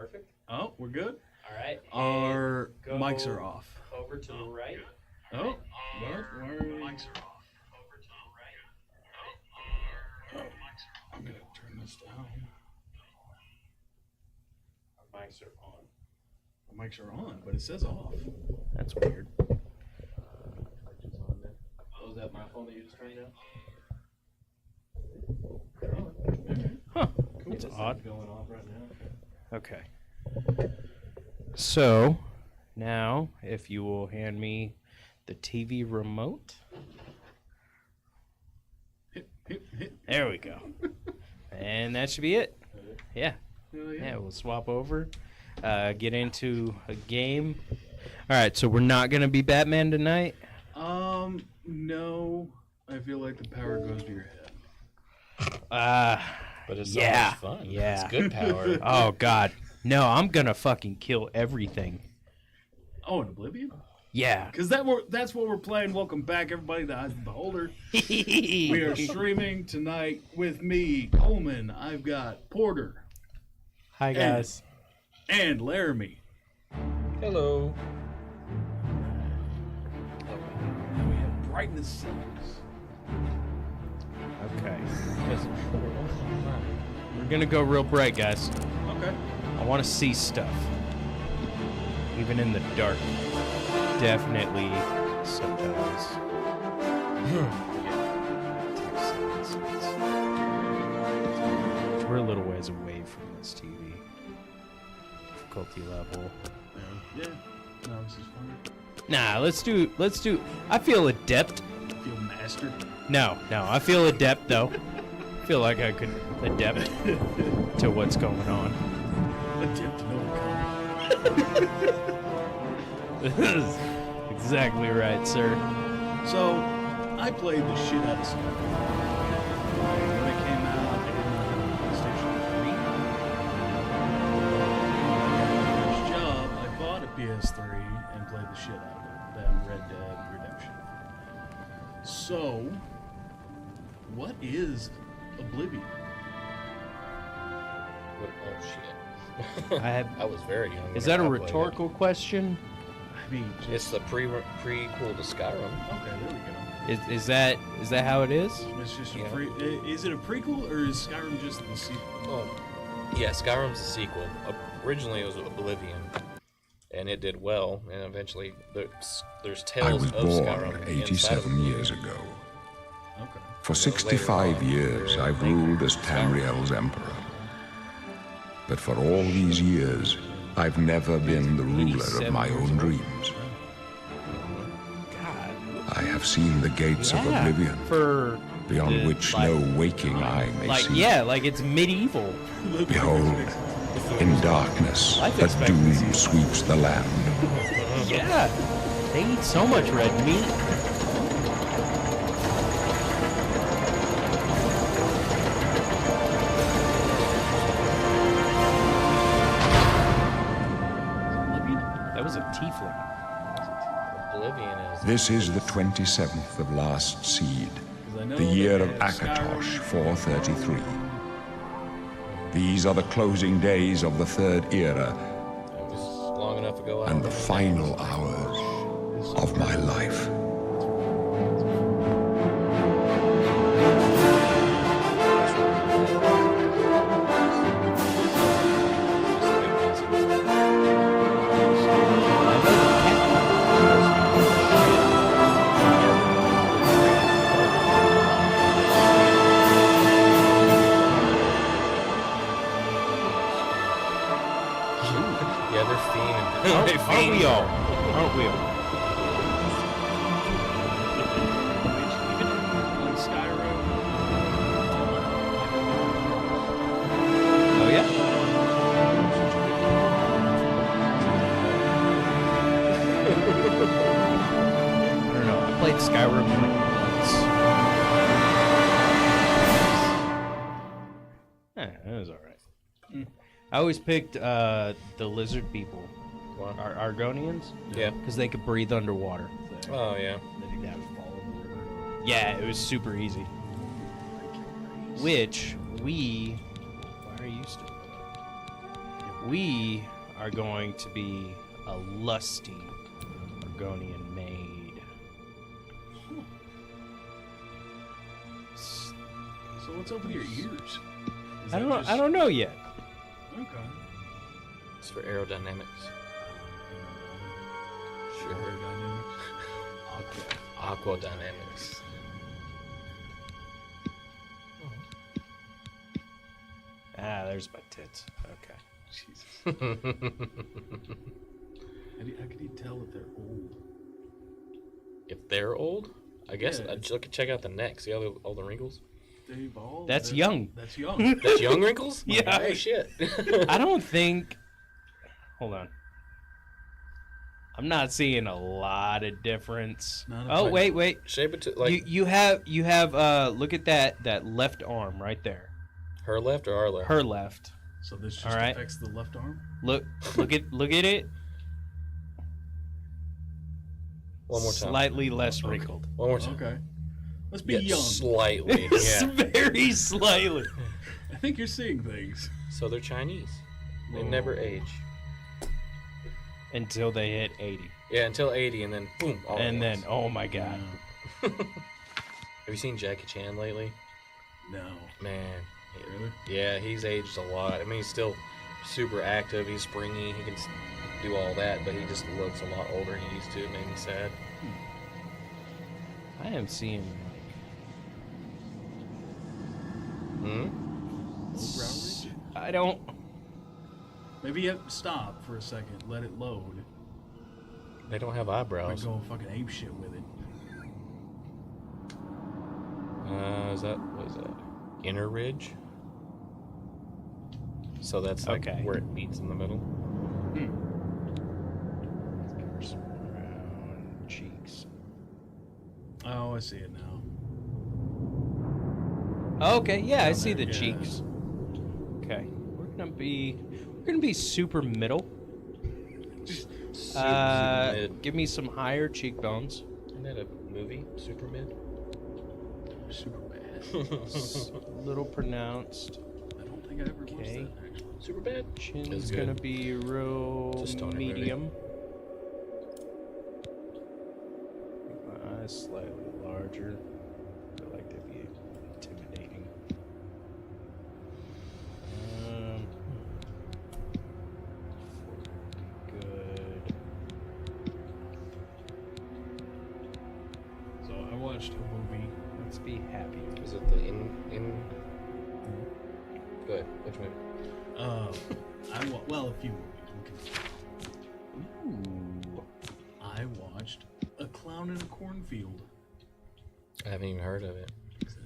perfect. Oh, we're good. All right. Our mics are off. Over to the right. Oh, what? Where are we? Mics are off. Over to the right. Oh, I'm gonna turn this down. Our mics are on. The mics are on, but it says off. That's weird. Oh, is that my phone that you just turned down? Huh. Cool. That's odd. Going off right now. Okay. So, now, if you will hand me the TV remote. There we go. And that should be it. Yeah. Yeah, we'll swap over. Get into a game. All right, so we're not going to be Batman tonight? No. I feel like the power goes to your head. But it's Yeah. so much fun. Yeah. It's good power. Oh, God. No, I'm going to fucking kill everything. Oh, in Oblivion? Yeah. Because that's what we're playing. Welcome back, everybody, to Eyes of the Beholder. We are streaming tonight with me, Coleman. I've got Porter. Hi, guys. And Laramie. Hello. And we have brightness settings. Okay. We're going to go real bright, guys. Okay. I want to see stuff. Even in the dark. Definitely sometimes. We're a little ways away from this TV. Difficulty level. Yeah. No, this is fun. Nah, let's do I feel adept. Feel mastered. No, I feel adept though. I feel like I could adapt to what's going on. Attempt to know This is exactly right, sir. So, I played the shit out of Skyrim. When it came out in PlayStation 3, first job, I bought a PS3 and played the shit out of it. Then Red Dead Redemption. So, what is Oblivion? Oh, shit. I was very young. Is that a rhetorical question? I mean, It's the prequel to Skyrim. okay, there we go. Is that how it is? It's just Yeah. Is it a prequel or is Skyrim just the sequel? Oh, yeah, Skyrim's a sequel. Originally, it was Oblivion, and it did well. And eventually, there's I tales was of born Skyrim inside of 87 years Oblivion. ago. Okay. For 65 years, I've ruled as Tamriel's emperor. But for all these years, I've never been the ruler of my own dreams. God. I have seen the gates of Yeah. oblivion, For beyond the, which like- no waking eye may like see. yeah, like it's medieval. Behold, in darkness, Life a doom expectancy. sweeps the land. Yeah. They eat so much red meat. That was a tiefling. Oblivion is. This is the 27th of last seed, the year of Akatosh 433. These are the closing days of the third era It was long enough ago. and the final hours of my life. Yeah, they're fiending. Aren't we all? Aren't we all? On Skyrim. Oh yeah? I don't know. I played Skyrim like once. That was alright. I always picked the lizard people, What? Argonians, Yeah. because they could breathe underwater. Oh, yeah. Then you have to follow the river. Yeah, it was super easy. Which we. Why are you still? We are going to be a lusty Argonian maid. So what's up with your ears? Is I that don't. just- I don't know yet. Okay. It's for aerodynamics. Sure. Aerodynamics. Aqua dynamics. Ah, there's my tits. Okay. Jesus. How can you tell if they're old? If they're old, I guess Yeah. I'd just check out the neck. See all the wrinkles? They've all. That's young. That's young. That's young wrinkles? Yeah. Oh shit. I don't think. Hold on. I'm not seeing a lot of difference. Not a Oh bit. wait. Shape it to like You have look at that left arm right there. her left or our left? Her left. So this just All right. affects the left arm. Look at it. One more time. Slightly less wrinkled. One more time. Okay. Must be Yeah, young. slightly. It's Yeah. very slightly. I think you're seeing things. So they're Chinese. They Whoa. never age. Until they hit 80. Yeah, until 80, and then boom. All And at then, once. oh my god. Have you seen Jackie Chan lately? No. Man. Really? Yeah, he's aged a lot. I mean, he's still super active. He's springy. He can do all that, but he just looks a lot older than he used to. It made me sad. I am seeing Hmm? Low brow ridge? I don't. Maybe you have to stop for a second, let it load, They don't have and eyebrows. go fucking ape shit with it. What is that? Inner ridge? So that's like Okay. where it meets in the middle. Round cheeks. Oh, I see it now. Okay, yeah, I see the Yeah. cheeks. Okay, we're gonna be super middle. Super mid. Give me some higher cheekbones. Isn't that a movie? Super mid? Super bad. A little pronounced. I don't think I ever watched Okay. that actually. Super bad? Chin's It's gonna good. be real It's a stoner movie. medium. Eyes slightly larger. I like to be intimidating. Good. So I watched a movie. Let's be happy. Is it the in? Go ahead. Which movie? Well, a few movies. We can. Ooh. I watched A Clown in a Cornfield. I haven't even heard of it. Exactly.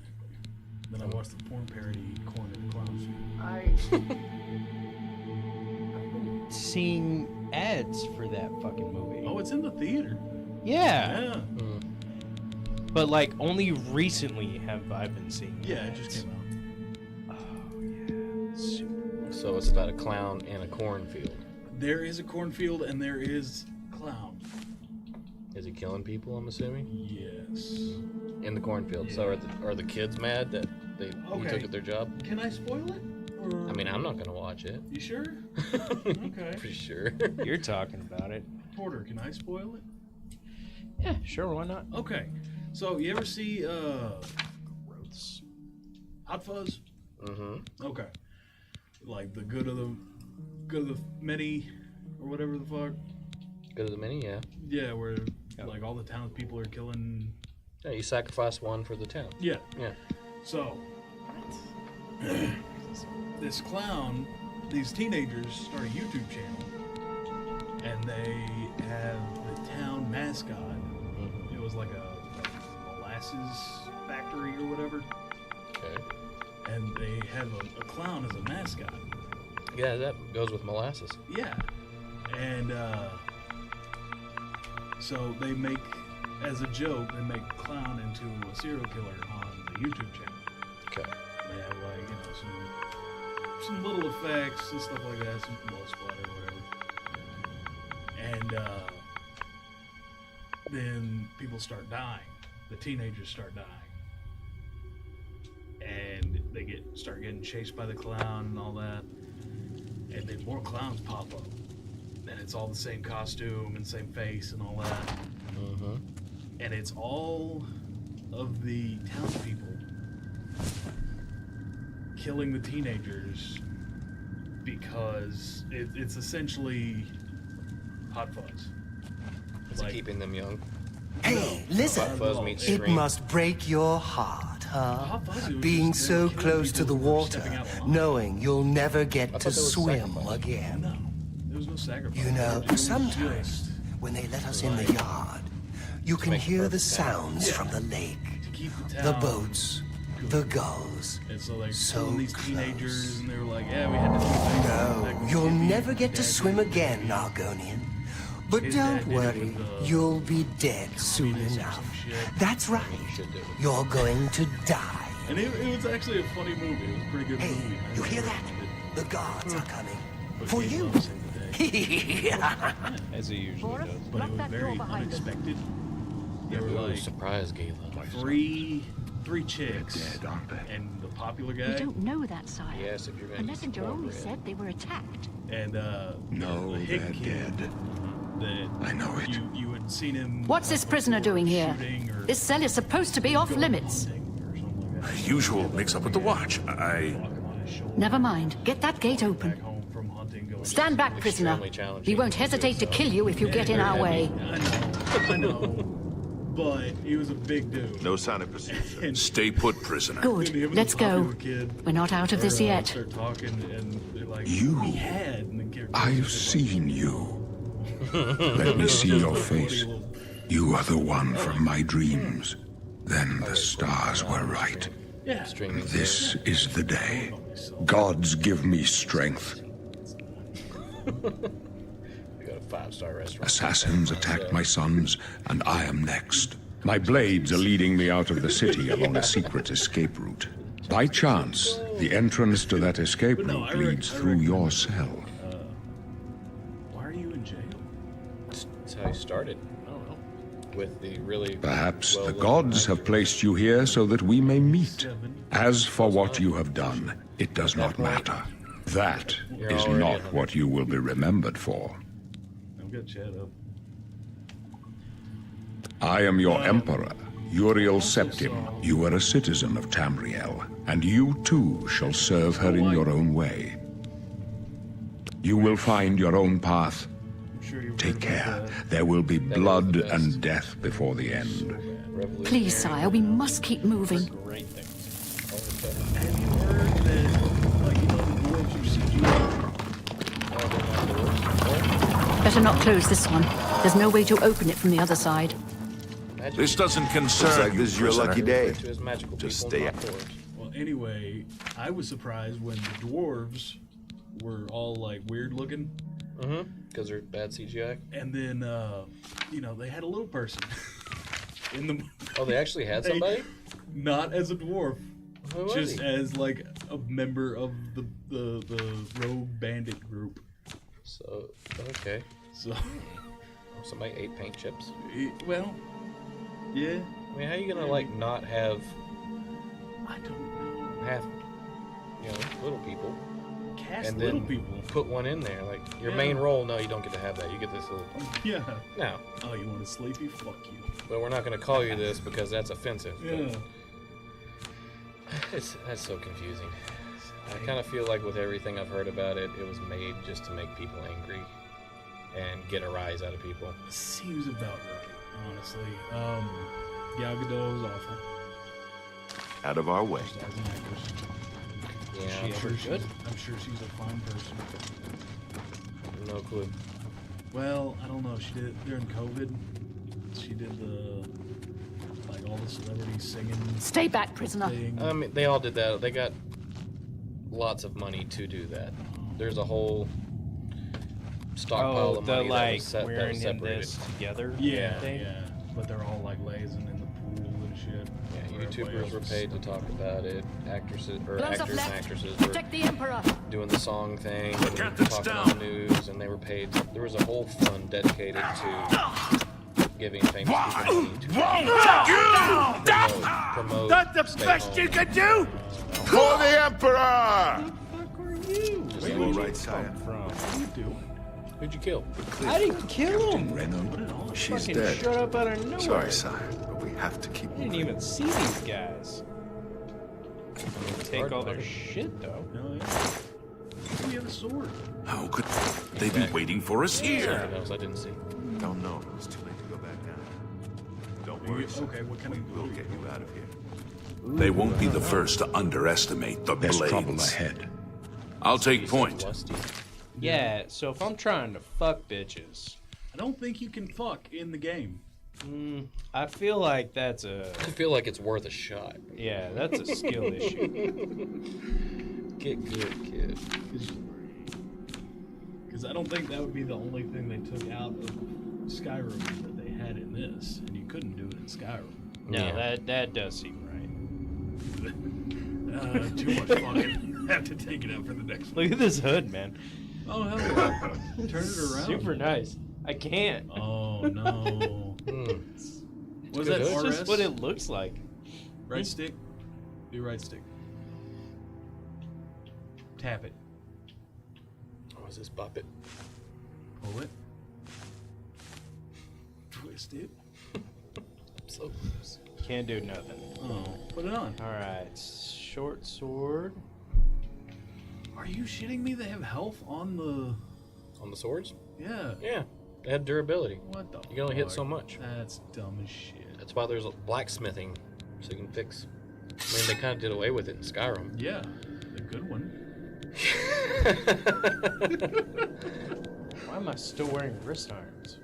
Then I watched the porn parody Corn in a Clown's Field. I've been seeing ads for that fucking movie. Oh, it's in the theater. Yeah. Yeah. But like only recently have I been seeing Yeah, it ads. just came out. Oh yeah. Super. So it's about a clown in a cornfield. There is a cornfield and there is clown. Is he killing people? I'm assuming Yes. in the cornfield. So are the kids mad that he Okay. took their job? Can I spoil it? Or... I mean, I'm not gonna watch it. You sure? Okay. For sure. You're talking about it. Porter, can I spoil it? Yeah, sure, why not? Okay. So you ever see Gross. Hot Fuzz? Mm-hmm. Okay. Like the good of the many or whatever the fuck. Good as many, yeah. Yeah, where like all the townspeople are killing. Yeah, you sacrifice one for the town. Yeah. Yeah. So this clown, these teenagers start a YouTube channel, and they have the town mascot. Mm-hmm. It was like a molasses factory or whatever, Okay. and they have a clown as a mascot. Yeah, that goes with molasses. Yeah, and so they make, as a joke, they make clown into a serial killer on the YouTube channel. Okay. They have like some little effects and stuff like that, some blood splatter or whatever. And then people start dying. The teenagers start dying, and they start getting chased by the clown and all that. and then more clowns pop up. And it's all the same costume and same face and all that. And it's all of the townspeople killing the teenagers because it's essentially Hot Fuzz. Is it keeping them young? Hey, listen. Hot Fuzz meets It Scream. must break your heart, huh? Hot Fuzz, it was Being just- they were so killing close to people the who were water, stepping out of line. knowing you'll never get thought to there was swim sacrifice. again. No, there was no sacrifice. You know, It was sometimes just when they let us in the yard, you can make hear the perfect sound. sounds from the lake, to keep the the town. boats, the gulls. And so like So killing these close. teenagers, and they were like, "Yeah, we had to do things." No, Like, you'll his never get to dad swim did it. again, Argonian. But His don't dad did it worry, with, you'll be dead soon communism or enough. some shit. That's right. should do it. You're going to die. And it was actually a funny movie. It was a pretty good Hey, movie. I you hear really that? liked it. The guards are coming. But For Game you. Love saved the day. As he usually does. But it was very unexpected. There were Ooh, like surprise, Gala. three chicks Dead, aren't they? and the popular We guy don't know that, sire. Yes, if you're The going to messenger only said they were attacked. and No, the they're hick kid dead. that I know it. you had seen him. What's this prisoner doing here? shooting or This cell is supposed to be off going limits. hunting or something like that. Usual mix-up with the watch. Walk him on his shoulder, Never mind. Get that gate back open. home from hunting, going Stand back, prisoner. Extremely challenging. We won't hesitate to kill you if you get in our way. I know. But he was a big dude. No sign of pursuit, sir. And Stay put, prisoner. him Good. and the Let's go. popular kid We're not out of this were, yet. Start talking, and they're like, You. "We had," and the character I've was just like, seen you. Let me see your face. You are the one from my dreams. Then the stars were right. Yeah. Streaming. This is the day. Gods give me strength. We got a 5-star restaurant. Assassins attacked my sons, and I am next. My blades are leading me out of the city along a secret escape route. By chance, the entrance to that escape route leads through your cell. Why are you in jail? That's how he started. I don't know. With the really. Perhaps the well-lit gods have placed you here so that we may meet. 7. As for what you have done, it does not matter. That You're is already not 100. what you will be remembered for. I'm gonna chat up. I am your emperor, Uriel Septim. You are a citizen of Tamriel, and you too shall serve her in your own way. You will find your own path. I'm sure you Take care. There will be blood and death before the end. revolutionary. Please, sire, we must keep moving. Great things. Have you heard that, like, you know, the dwarves are CGI? Better not close this one. There's no way to open it from the other side. This doesn't concern Looks like you, this is your prisoner. lucky day. To his magical Just people, stay not out. dwarves. Well, anyway, I was surprised when the dwarves were all, like, weird looking. Because they're bad CGI. And then, you know, they had a little person in the movie. Oh, they actually had somebody? Not as a dwarf. Who was Just he? as, like, a member of the rogue bandit group. So, okay. So, Somebody ate paint chips. well, yeah, I mean, how are you gonna, like, not have I don't know. half, you know, little people? Cast And little then people. put one in there. Like, your Yeah. main role, no, you don't get to have that. You get this little. Yeah. No. Oh, you want to sleepy? Fuck you. But we're not gonna call you this because that's offensive. Yeah. That's so confusing. I kind of feel like with everything I've heard about it, it was made just to make people angry and get a rise out of people. Seems about right, honestly. Gal Gadot is awful. Out of our way. Just as an actress. Yeah, I'm sure she's a fine person. no clue. Well, I don't know. She did during COVID. She did like all the celebrities singing Stay back, prisoner. thing. They all did that. They got lots of money to do that. There's a whole stockpile Oh, of the money like that wearing was in separated. this together. Yeah, thing? yeah. But they're all like lazing in the pool and shit. Yeah, Where everybody YouTubers else were is paid to talk about it. Actresses or Close up actors and left. actresses were Protect the Emperor. doing the song thing, The and captain's talking down. on the news, and they were paid. There was a whole fund dedicated to giving famous people money to promote. That's the stay best home. you can do for the Emperor! Fuck are you? Just like You all right, sire? What are you doing? Who'd you kill? I didn't kill him. Reno, she's Fucking dead. shut up out of nowhere. Sorry, sire, but we have to keep I didn't moving. even see these guys. I'm gonna take all their shit though. Oh, yeah. We have a sword. How could they be waiting for us here? Something else I didn't see. Don't know. It's too late to go back down. Don't worry, sire. Okay, what kind of... We'll get you out of here. They won't be the first to underestimate the There's trouble blades. ahead. I'll take point. Lusty. Yeah, so if I'm trying to fuck bitches, I don't think you can fuck in the game. I feel like that's a I feel like it's worth a shot. yeah, that's a skill issue. Get good, kid. Because I don't think that would be the only thing they took out of Skyrim that they had in this. And you couldn't do it in Skyrim. No, Yeah. that does seem right. Too much fucking. Have to take it out for the next one. Look at this hood, man. Oh, hell yeah. Turn it around. Super nice. I can't. Oh, no. Was that good It's hood. RS? just what it looks like. Right stick? Do right stick. Tap it. Oh, is this bop it? Pull it. Twist it. So close. Can't do nothing. Oh, put it on. All right, short sword. Are you shitting me? They have health on the... On the swords? Yeah. Yeah. They have durability. What the You can only hit fuck? so much. That's dumb as shit. That's why there's blacksmithing, so you can fix. I mean, they kind of did away with it in Skyrim. Yeah, the good one. Why am I still wearing wrist irons?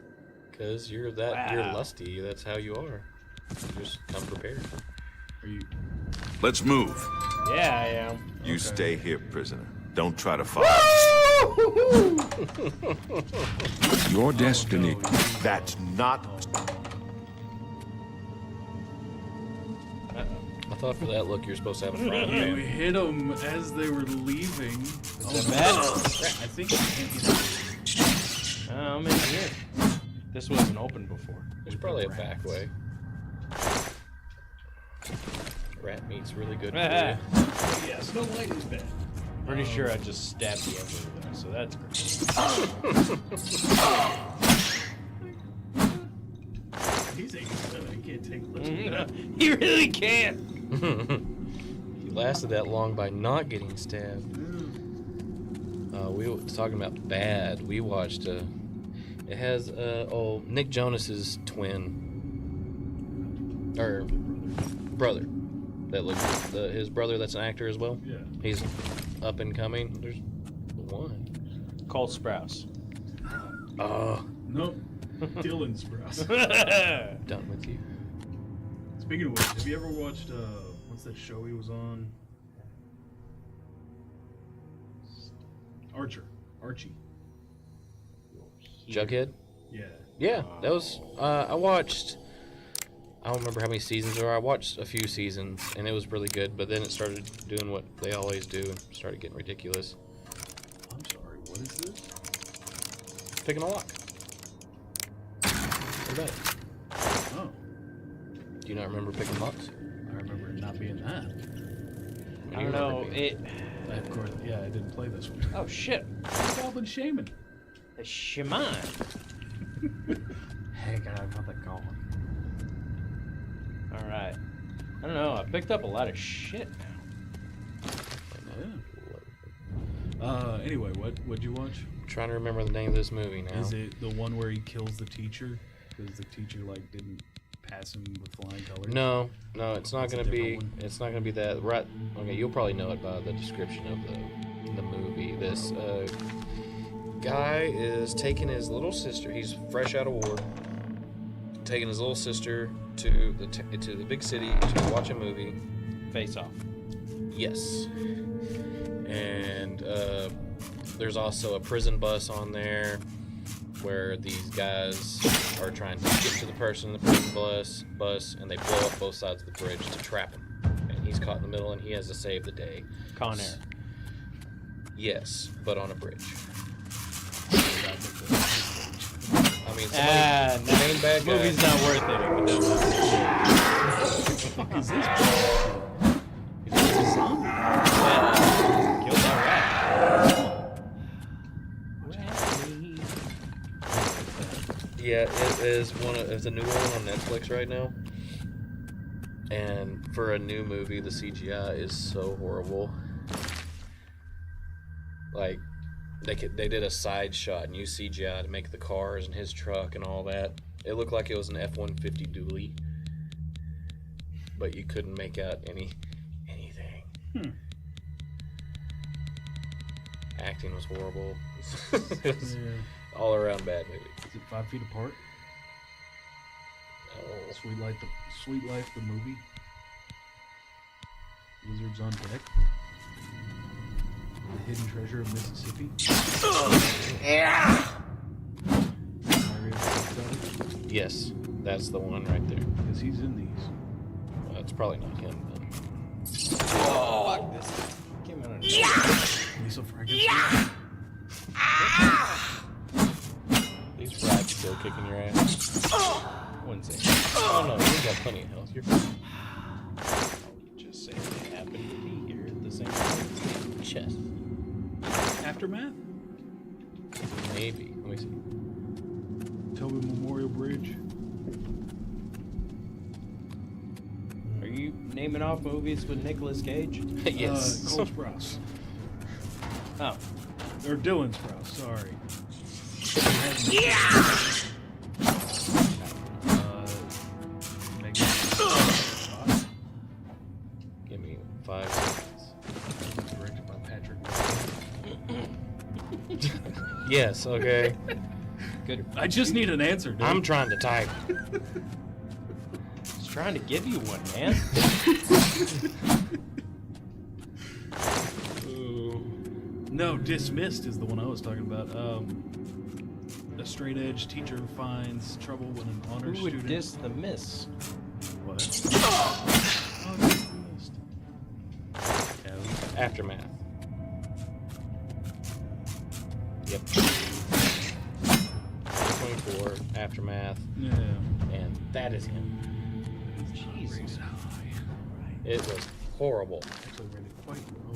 Because you're lusty. That's how you are. You just come prepared. Are you... Let's move. Yeah, I am. You stay here, prisoner. Don't try to fight. Your destiny. That's not... I thought for that look you're supposed to have a frying You pan. hit them as they were leaving. I think you can't get I'm in here. This wasn't open before. There's probably a back way. Rat meat's really good for you. Yeah, Snow White is bad. Pretty sure I just stabbed the everywhere, so that's great. He's 87. He can't take less. He really can't. He lasted that long by not getting stabbed. We were talking about bad. We watched. It has Nick Jonas's twin or brother. That looks his brother. That's an actor as well. Yeah. He's up and coming. There's one. Cole Sprouse. Oh, Nope. Dylan Sprouse. done with you. Speaking of which, have you ever watched, what's that show he was on? Archie. Jughead. Yeah. Yeah, that was. I watched. I don't remember how many seasons there are. I watched a few seasons, and it was really good. But then it started doing what they always do, and started getting ridiculous. I'm sorry, what is this? Picking a lock. What about it? Oh, Do you not remember picking locks? I remember it not being that. I don't know. It. Of course, yeah, I didn't play this one. Oh shit. Goblin Shaman. The shaman. Hey, God, I got that going. All right. I don't know. I picked up a lot of shit now. Yeah. Anyway, what'd you watch? I'm trying to remember the name of this movie now. Is it the one where he kills the teacher because the teacher like didn't pass him with flying colors? No, it's not It's a gonna be. different one. It's not gonna be that. Right? Okay, you'll probably know it by the description of the movie. This guy is taking his little sister. He's fresh out of war. Taking his little sister to the big city to watch a movie. Face Off. Yes. And there's also a prison bus on there where these guys are trying to get to the person in the prison bus, and they blow up both sides of the bridge to trap him. And he's caught in the middle, and he has to save the day. Con Air. Yes, but on a bridge. I mean, the main bad guy. Movie's not worth it if it doesn't. Fuck is this? Kill that rat. is it's a new one on Netflix right now. And for a new movie, the CGI is so horrible. Like, they did a side shot and used CGI to make the cars and his truck and all that. It looked like it was an F-150 dually, but you couldn't make out anything. Acting was horrible. It was all around bad movie. Is it 5 Feet Apart? Oh. Sweet Life, the movie. Lizards on Deck. The Hidden Treasure of Mississippi. Yes, that's the one right there. Because he's in these. Well, it's probably not him then. Fuck this. Came out of Lisa Frankenstein. These frags still kicking your ass. Wouldn't say. Oh no, you got plenty of health. You're fine. Just say they happen to be here at the same time. Chest. Aftermath? Maybe. Let me see. Toby Memorial Bridge. Are you naming off movies with Nicolas Cage? Yes. Cole Sprouse. Oh. Or Dylan Sprouse, sorry. Give me 5 seconds. Directed by Patrick. Yes, okay. Good. I just need an answer, dude. I'm trying to type. Just trying to give you one, man. No, Dismissed is the one I was talking about. A straight edge teacher finds trouble with an honor Who would student. diss the miss? What? Oh, Dismissed. Aftermath. Yep. 24, Aftermath, Yeah. and that is him. Jesus. It was horrible. Actually, really quite low.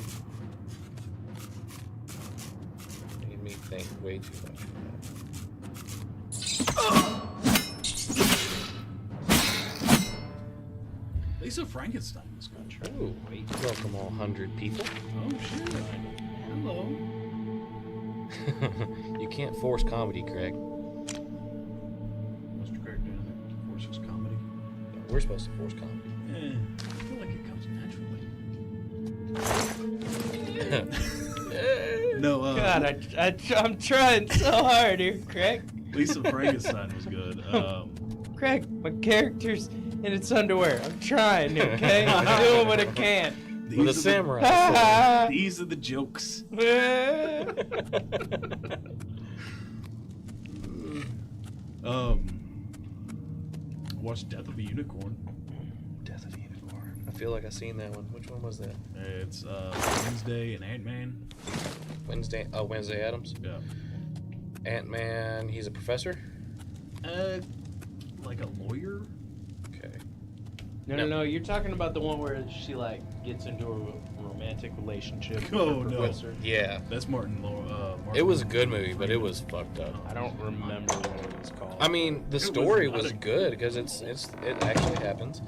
Made me think way too much. Lisa Frankenstein was good. Ooh, welcome all 100 people. Oh shit! Hello. You can't force comedy, Craig. Mr. Craig doing it. Forces comedy. We're supposed to force comedy. I feel like it comes naturally. No, God, I'm trying so hard here, Craig. Lisa Frankenstein was good. Craig, my character's in its underwear. I'm trying, okay? I'm doing what I can. With a These are samurai. These are the jokes. Watched Death of a Unicorn. Death of the Unicorn. I feel like I seen that one. Which one was that? It's Wednesday and Ant-Man. Wednesday. Oh, Wednesday Addams. Yeah. Ant-Man. He's a professor. Like a lawyer. Okay. No. You're talking about the one where she like gets into a romantic relationship with Oh, her no. professor. Yeah. That's Martin. It was a good movie, but it was fucked up. I don't remember what it was called. I mean, the was story not was a- good because it actually happens.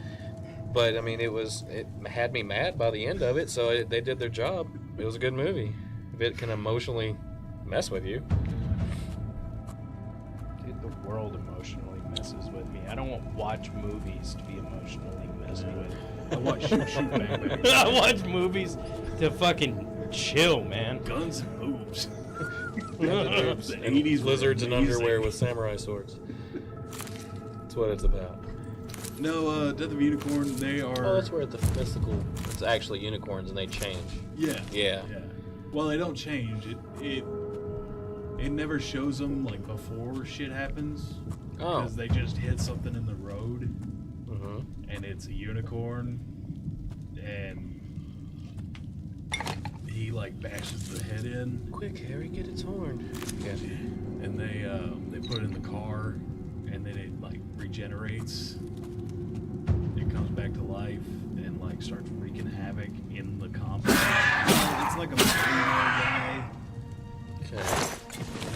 But I mean, it had me mad by the end of it. So they did their job. It was a good movie. If it can emotionally mess with you. Dude, the world emotionally messes with me. I don't watch movies to be emotionally messed with. I watched Shoot Shoot Bang Bang. I watch movies to fucking chill, man. Guns and boobs. And The 80s were lizards and amazing. underwear with samurai swords. That's what it's about. No, Death of a Unicorn. They are. Oh, that's where the mystical. It's actually unicorns and they change. Yeah. Yeah. Yeah. Well, they don't change. It never shows them like before shit happens. Oh. Because they just hit something in the road, Mm-hmm. and it's a unicorn, and he like bashes the head in, Quick, Harry, get its horn. Yeah. and they put it in the car, and then it like regenerates. It comes back to life and like starts wreaking havoc in the compound. It's like a guy. Okay.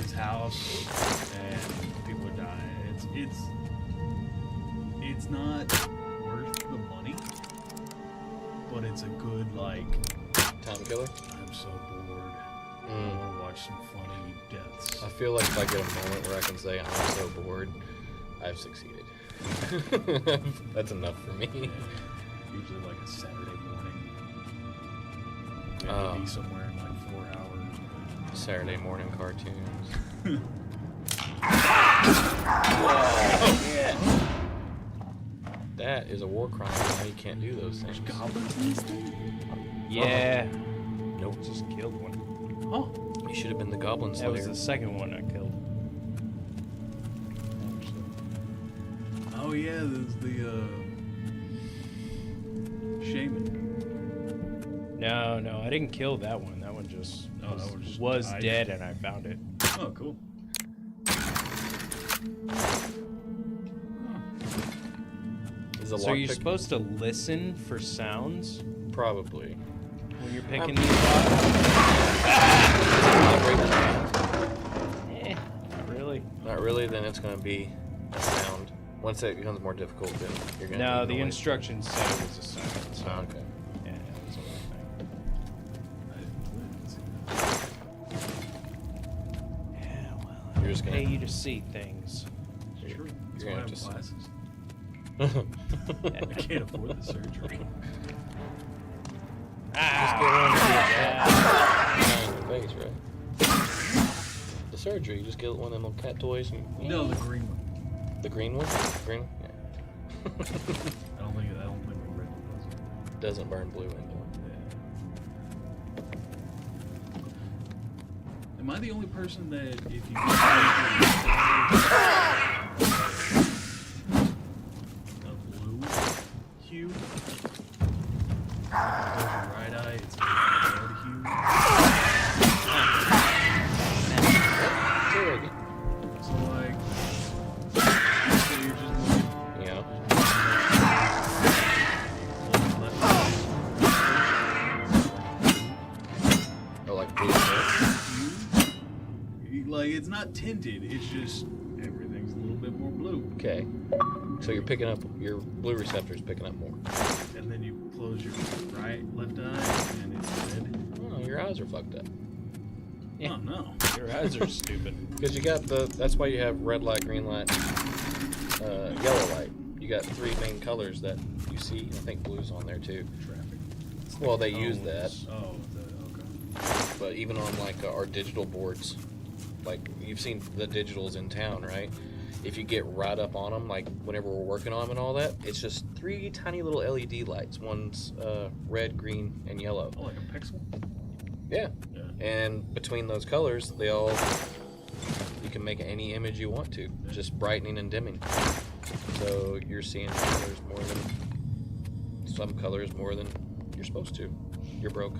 His house, and people are dying. It's it's not worth the money, but it's a good, like... Time killer? I'm so bored. I Mm. want to watch some funny deaths. I feel like if I get a moment where I can say I'm so bored, I've succeeded. That's enough for me. Yeah. Usually like a Saturday morning. We have to be somewhere in like 4 hours. Saturday morning cartoons. That is a war crime. Now you can't do those things. Goblins in this thing? Yeah. Nope. Just killed one. Oh. You should have been the Goblin That Slayer. was the second one I killed. Oh yeah, there's the shaman. No, I didn't kill that one. That one just Oh, that one just was died. dead, and I found it. Oh, cool. Is a So you're lockpick- supposed to listen for sounds Probably. when you're picking these up? Not really. Not really, then it's going to be a sound. Once it becomes more difficult, then you're going to No, the instructions said it was a sound. So Oh, okay. yeah, that's what I think. Yeah, well, You're just I gonna- pay you to see things. Sure. That's You're why I gonna have have to glasses. I can't afford the surgery. In the face, right? The surgery, you just get one of them little cat toys. And, No, the green one. The green one? Green? Yeah. I don't think the red one does. Doesn't burn blue anymore. Am I the only person that if you a blue hue, goes your right eye, it's a red hue. Say that again. So like, so you're just looking Yeah. left Or like blue. hue. Like it's not tinted. It's just everything's a little bit more blue. Okay. So you're picking up, your blue receptor's picking up more. And then you close your left eye, and it's red. Oh, your eyes are fucked up. Yeah. Oh no. Your eyes are stupid. Because you got that's why you have red light, green light, yellow light. You got three main colors that you see. I think blue's on there too. Traffic. Well, they use that, Oh, okay. but even on like our digital boards, like you've seen the digitals in town, right? If you get right up on them, like whenever we're working on them and all that, it's just three tiny little LED lights. One's red, green, and yellow. Oh, like a pixel? Yeah. Yeah. And between those colors, you can make any image you want to, just brightening and dimming. So you're seeing some colors more than you're supposed to. You're broke.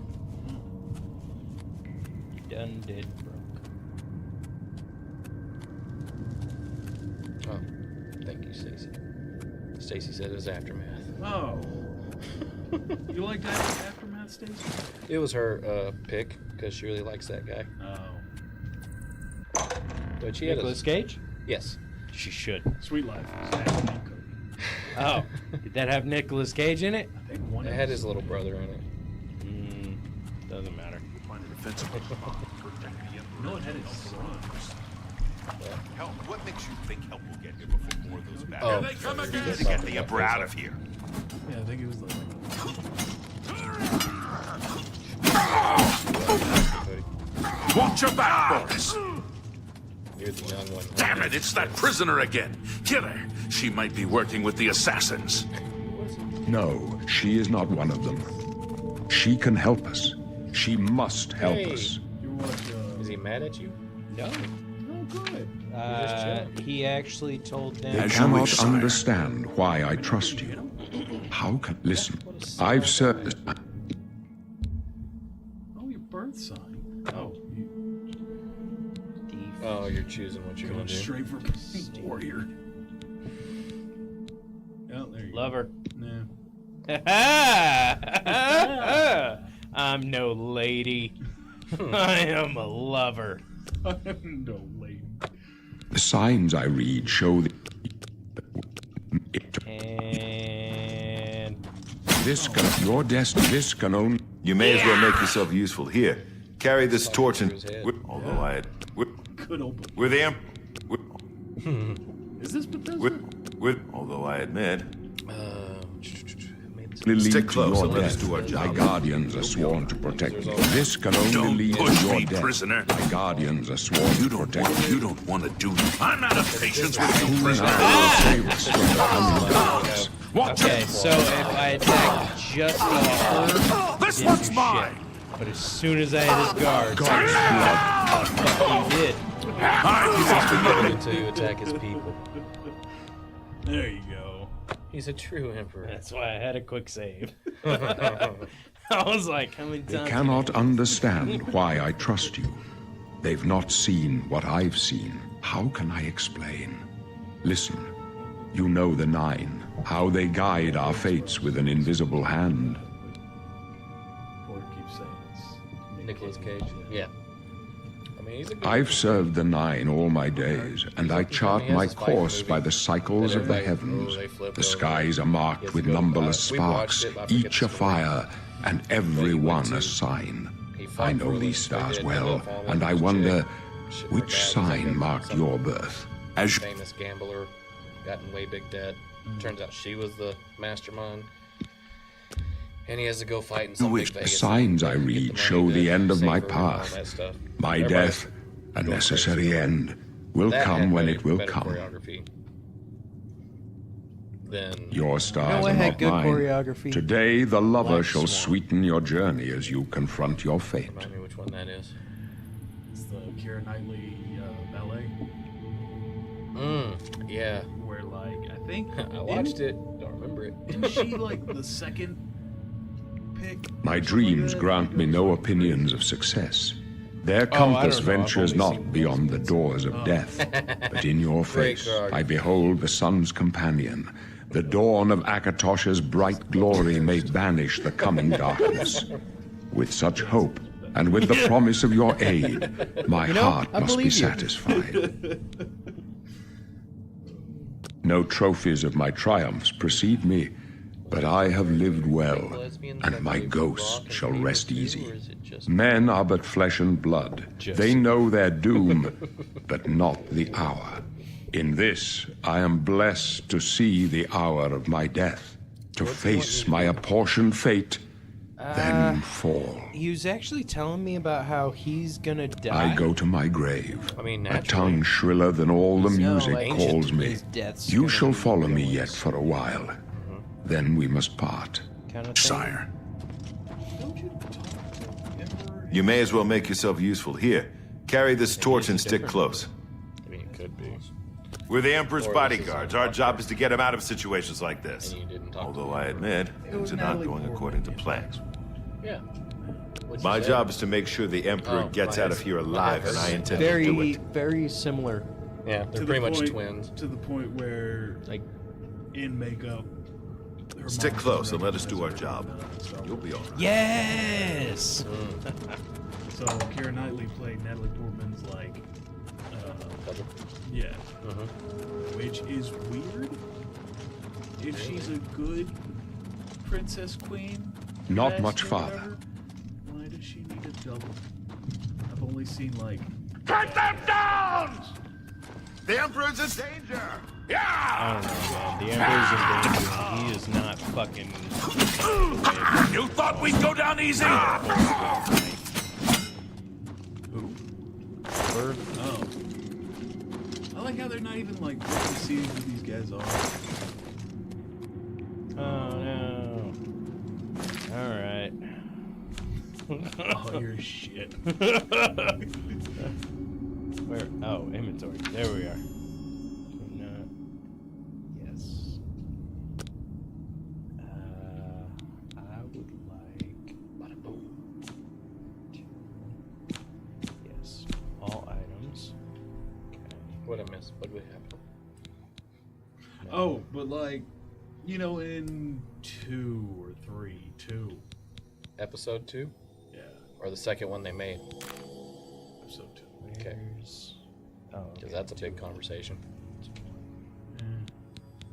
Done did broke. Oh, thank you, Stacy. Stacy said it was Aftermath. Oh. You like that Aftermath, Stacey? It was her pick because she really likes that guy. Oh. But she had Nicolas Cage? Yes. She should. Sweet Life. Is Ashton Kutcher. Oh, did that have Nicolas Cage in it? I think one It had his little brother in it. Doesn't matter. Find a defensible spot to protect the Emperor. No, it had his son. Help, what makes you think help will get here before more of those bad Oh, guys come sorry. again to get the Emperor out of here? Yeah, I think it was like. Watch your back, Boris! You're the young one. Damn it, it's that prisoner again! Kill her! She might be working with the assassins. No, she is not one of them. She can help us. She must help Hey. us. You watch, Is he mad at you? No. oh, good. just chilling. He actually told them. They As you cannot wish, sire. understand why I trust you. How can... Listen, I've searched... Oh, your birth sign. Oh, you Oh, you're choosing what you're going gonna do. straight for warrior. Oh, there you go. Lover. Nah. I'm no lady. I am a lover. No lady. The signs I read show that And This can only. You may as well make yourself useful. Here, carry this torch and. Through his head. Although I had. Good open. We're the Is this Bethesda? Although I admit. lead Stick to close your and let us death. do our My job. guardians are sworn to protect me. This can only Don't lead to push your me, death. prisoner. My guardians are sworn You to don't protect me. want to do that. I'm out of patience with you, Soon prisoner. I will save us from the coming darkness. Watch okay, it. so if I attack just off her, This didn't one's do mine. shit. But as soon as I hit his guards, he did. Until you attack his people. There you go. He's a true emperor. That's why I had a quick save. I was like, how many They times? cannot understand why I trust you. They've not seen what I've seen. How can I explain? Listen, you know the Nine, how they guide our fates with an invisible hand. Porter keeps saying it's Nicolas Cage. Yeah. I mean, he's a good I've served the Nine all my days, and I chart my course by the cycles of the heavens. The skies are marked with numberless sparks, each a fire, and every one a sign. I know these stars well, and I wonder which sign marked your birth. As you famous gambler, got in way big debt. Turns out she was the mastermind. And he has to go fight in some big The Vegas. signs I get the read money show to the end of save my her and all path. that stuff. My Everybody's death, a going necessary crazy. end, will That come had when better- it will better come. choreography than Your stars No, I are had not good mine. choreography. Today, the lover Black shall Swan. sweeten your journey as you confront your fate. remind me which one that is. It's the Keira Knightley ballet, Yeah. where like I think I watched it. Don't remember it. Isn't she like the second pick? My or something dreams like that? grant me no opinions of success. Their compass don't know. I've ventures only seen not beyond the doors of death, but in your Great face choreography. I behold the sun's companion. The dawn of Akatosh's bright glory may banish the coming darkness. With such hope, and with the promise of your aid, my heart I must be believe you. satisfied. No trophies of my triumphs precede me, but I have lived well, and my ghost shall rest easy. Men are but flesh and blood. They know their doom, but not the hour. In this, I am blessed to see the hour of my death, to face my apportioned fate, then fall. He was actually telling me about how he's gonna die. I go to my grave, I mean, a naturally. tongue shriller than all the music ancient calls me. His death's You gonna shall be follow me yours. yet for a while. Then we must part. Kind of sire. Don't you talk to the Emperor? You may as well make yourself useful. Here, carry this torch and stick close. I mean, it could be. We're the Emperor's Or this is bodyguards. some Our job is to get him out of situations like this. And you didn't talk Although to I admit, things was are not Natalie going Portman, according to yeah. plan. Yeah. What'd you My say? job is to make sure the Emperor Oh, gets my out of head- here my alive, head and I hurts. intend to do very, it. very similar. Yeah, To they're the pretty much point- twins. To the point where, Like, in makeup, her Stick mom close doesn't and let us do our recognize job. her, so- You'll be all right. yes. So Keira Knightley played Natalie Portman's like, yeah, which is weird. If she's a good princess queen, Not best much or farther. whatever, why does she need a double? I've only seen like. Cut them down! The Emperor's in danger! Yeah! I don't know, man. The Emperor's in danger. He is not fucking. You thought we'd go down easy? Bird. Oh. I like how they're not even like looking to see who these guys are. Oh no. All right. Oh, you're shit. Where? Oh, inventory. There we are. Not. Yes. I would like. Bada boom. Yes. All items. Okay. What I missed? What did we have? Oh, but like, you know, in 2 or 3, 2. Episode 2? Yeah, Or the second one they made? episode 2. Okay. Where's- Oh, Because that's a big conversation.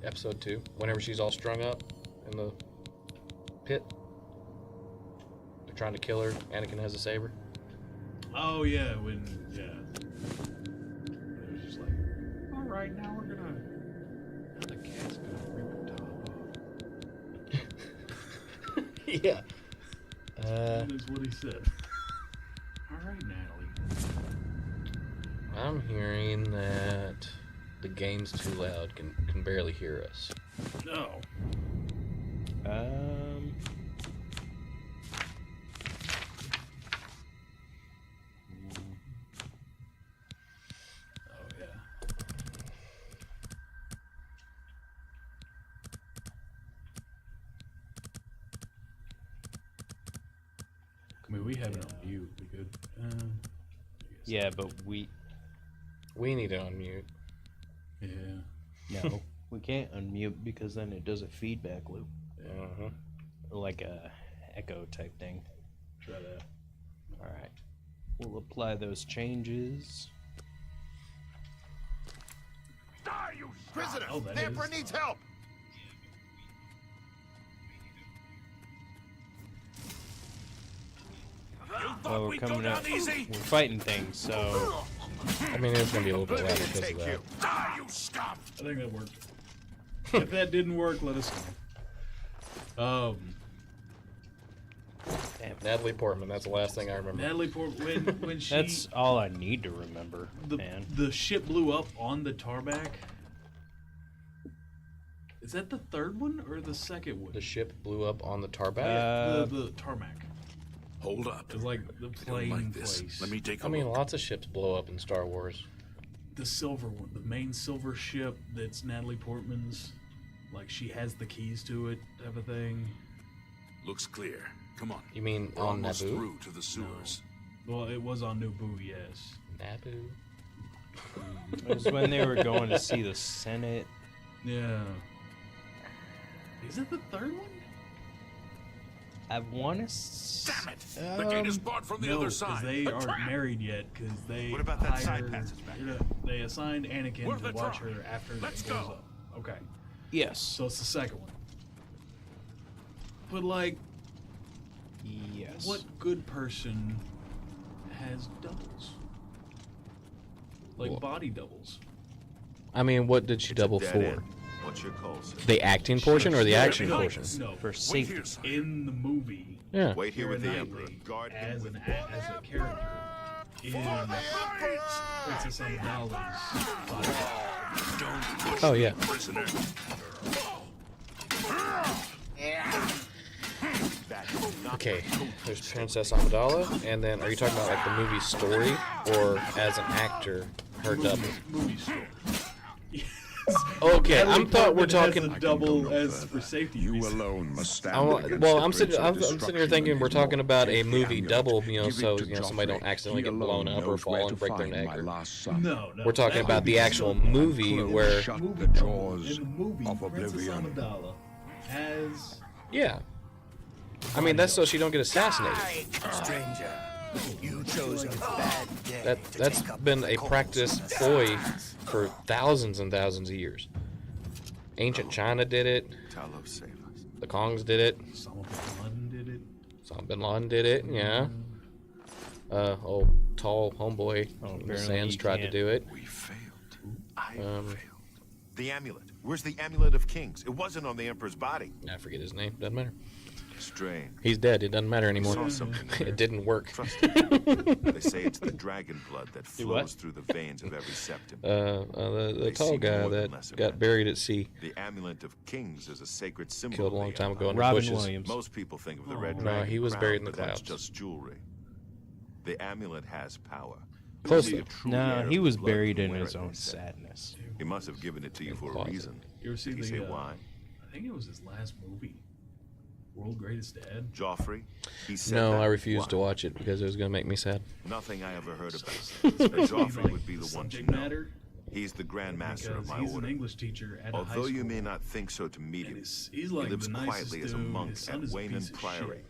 episode 2, whenever she's all strung up in the pit. They're trying to kill her. Anakin has a saber. Oh yeah, when it was just like, all right, now we're gonna. Now the cat's gonna rip the top off. Yeah. That is what he said. All right, Natalie. I'm hearing that the game's too loud. Can barely hear us. No. Oh yeah. I mean, we have it on mute. We could. Yeah, but we We need to unmute. Yeah. no, we can't unmute because then it does a feedback loop, Uh-huh. like a echo type thing. Try that. All right, we'll apply those changes. Die, you prisoner! Oh, that the Emperor is- needs help! Well, we're coming up. We're fighting things, so I mean, it's gonna be a little bit louder because of that. Die, you scum! I think that worked. If that didn't work, let us know. Natalie Portman. That's the last thing I remember. Natalie Portman, when she that's all I need to remember, the man. the ship blew up on the tarmac. Is that the third one or the second one? The ship blew up on the tarmac. The tarmac. Hold up. It's like the I don't plane like this. place. Let me take a I mean, look. lots of ships blow up in Star Wars. The silver one, the main silver ship that's Natalie Portman's. Like she has the keys to it, type of thing. Looks clear. Come on. You mean We're on almost Naboo? through to the sewers. Well, it was on Naboo, yes. Naboo. It was when they were going to see the Senate. Yeah. Is it the third one? I want to. Damn it! The gate is barred from the No, other because side. they A aren't trap! married yet. Because they What about that side hired- passage back They assigned Anakin Where's to the watch truck? her after Let's it blows go. up. Okay, Yes. so it's the second one. But like, Yes. what good person has doubles? Like Well- body doubles. I mean, what did she double Dead for? end. What's your call, sir? The acting portion or the No, action no, portion? No, For Wait safety. here, son. in the movie, Yeah. Wait here with the Keira Emperor. Knightley, Guard him as with a character in Princess Amidala's body. Oh yeah. Prisoner. Okay. There's Princess Amidala, and then are you talking about like the movie story or as an actor, her double? Movie story. Okay, Natalie I'm thought we're Portman has talking. a double no as further. for safety You reasons. alone must stand I'm, against well, the I'm sitting. Prince of I'm sitting here Destruction thinking and we're his talking lord. about a Take the movie amulet, double, give it so to somebody Joffrey. don't accidentally He get blown alone up or knows fall where and to break their find neck. my Or, last son. No. we're talking that about would the be actual so- movie Close where. shut Movie the double. jaws in the movie, of Princess oblivion. Amidala has Yeah. I mean, that's so she don't get assassinated. Stranger, you chose a bad day to That's take up been the a cause practice of the ploy Saxons. for thousands and thousands of years. Ancient China did it. Talos, save us. The Kongs did it. Osama bin Laden did it. Osama bin Laden did it. Yeah. Old tall homeboy Oh, in the apparently sands you tried to can't. do it. We failed. I Um, failed. The amulet. Where's the amulet of kings? It wasn't on the Emperor's body. I forget his name. Doesn't matter. Strange. He's dead. It doesn't matter anymore. Saw something there. It didn't work. Trust it. They say it's the dragon blood that Do what? flows through the veins of every septum. The They tall seem guy more than that less got event. buried at sea, The amulet of kings is a sacred symbol. killed a of long the time ago in the Robin bushes. Williams. Most people think of the red No, dragon. he was crown, buried in the but that's clouds. just jewelry. The amulet has power. Close Only a though. true No, heir he of was the blood buried can in wear his it, own they say. sadness. He must have given it to you for a closet. reason. You ever see Did he the? say why? I think it was his last movie, World Greatest Dad. Joffrey? He said No, that? I refused Why? to watch it because it was going to make me sad. Nothing I ever heard about. He's Joffrey like would be the one to subject know. matter He's the Grand Master because of my he's order. an English teacher at a high Although school. you may not think so to meet and him, he's like he lives the nicest quietly as a dude. monk His son at is a piece Wayland of Priory, shit.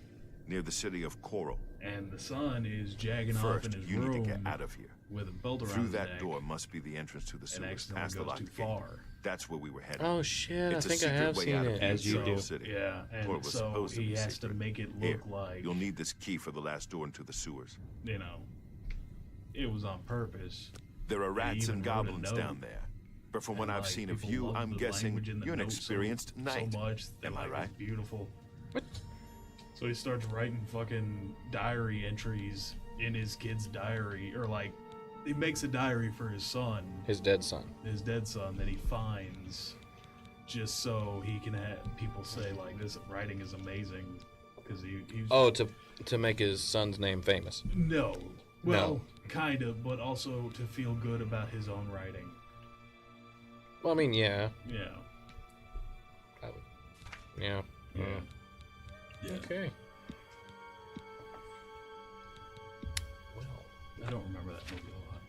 near the city of Coral. And the son is jagging off First, in his you need room to get out of here. with a belt around Through his that neck door must be the entrance to the and sewers accidentally past the goes locked too gate. far. That's where we were headed. Oh shit! It's I a think I secret have way seen out of it. As you Central do. City. Yeah, Or it and was so supposed to he be has to secret. make it Here, look like, you'll need this key for the last door into the sewers. you know, it was on purpose. There are rats even and wrote a goblins note. down there. But from what And, I've like, seen of people you, love I'm the guessing language in the you're an note experienced knight. So much that, Am I like, right? it's beautiful. What? So he starts writing fucking diary entries in his kid's diary, or like, he makes a diary for his son, His dead son. his dead son, that he finds, just so he can have people say like, this writing is amazing, because he's Oh, to make his son's name famous. no, well, No. kind of, but also to feel good about his own writing. Well, I mean, yeah. Yeah. I would, yeah. Yeah. Yeah. Okay. Well, I don't remember that movie a lot,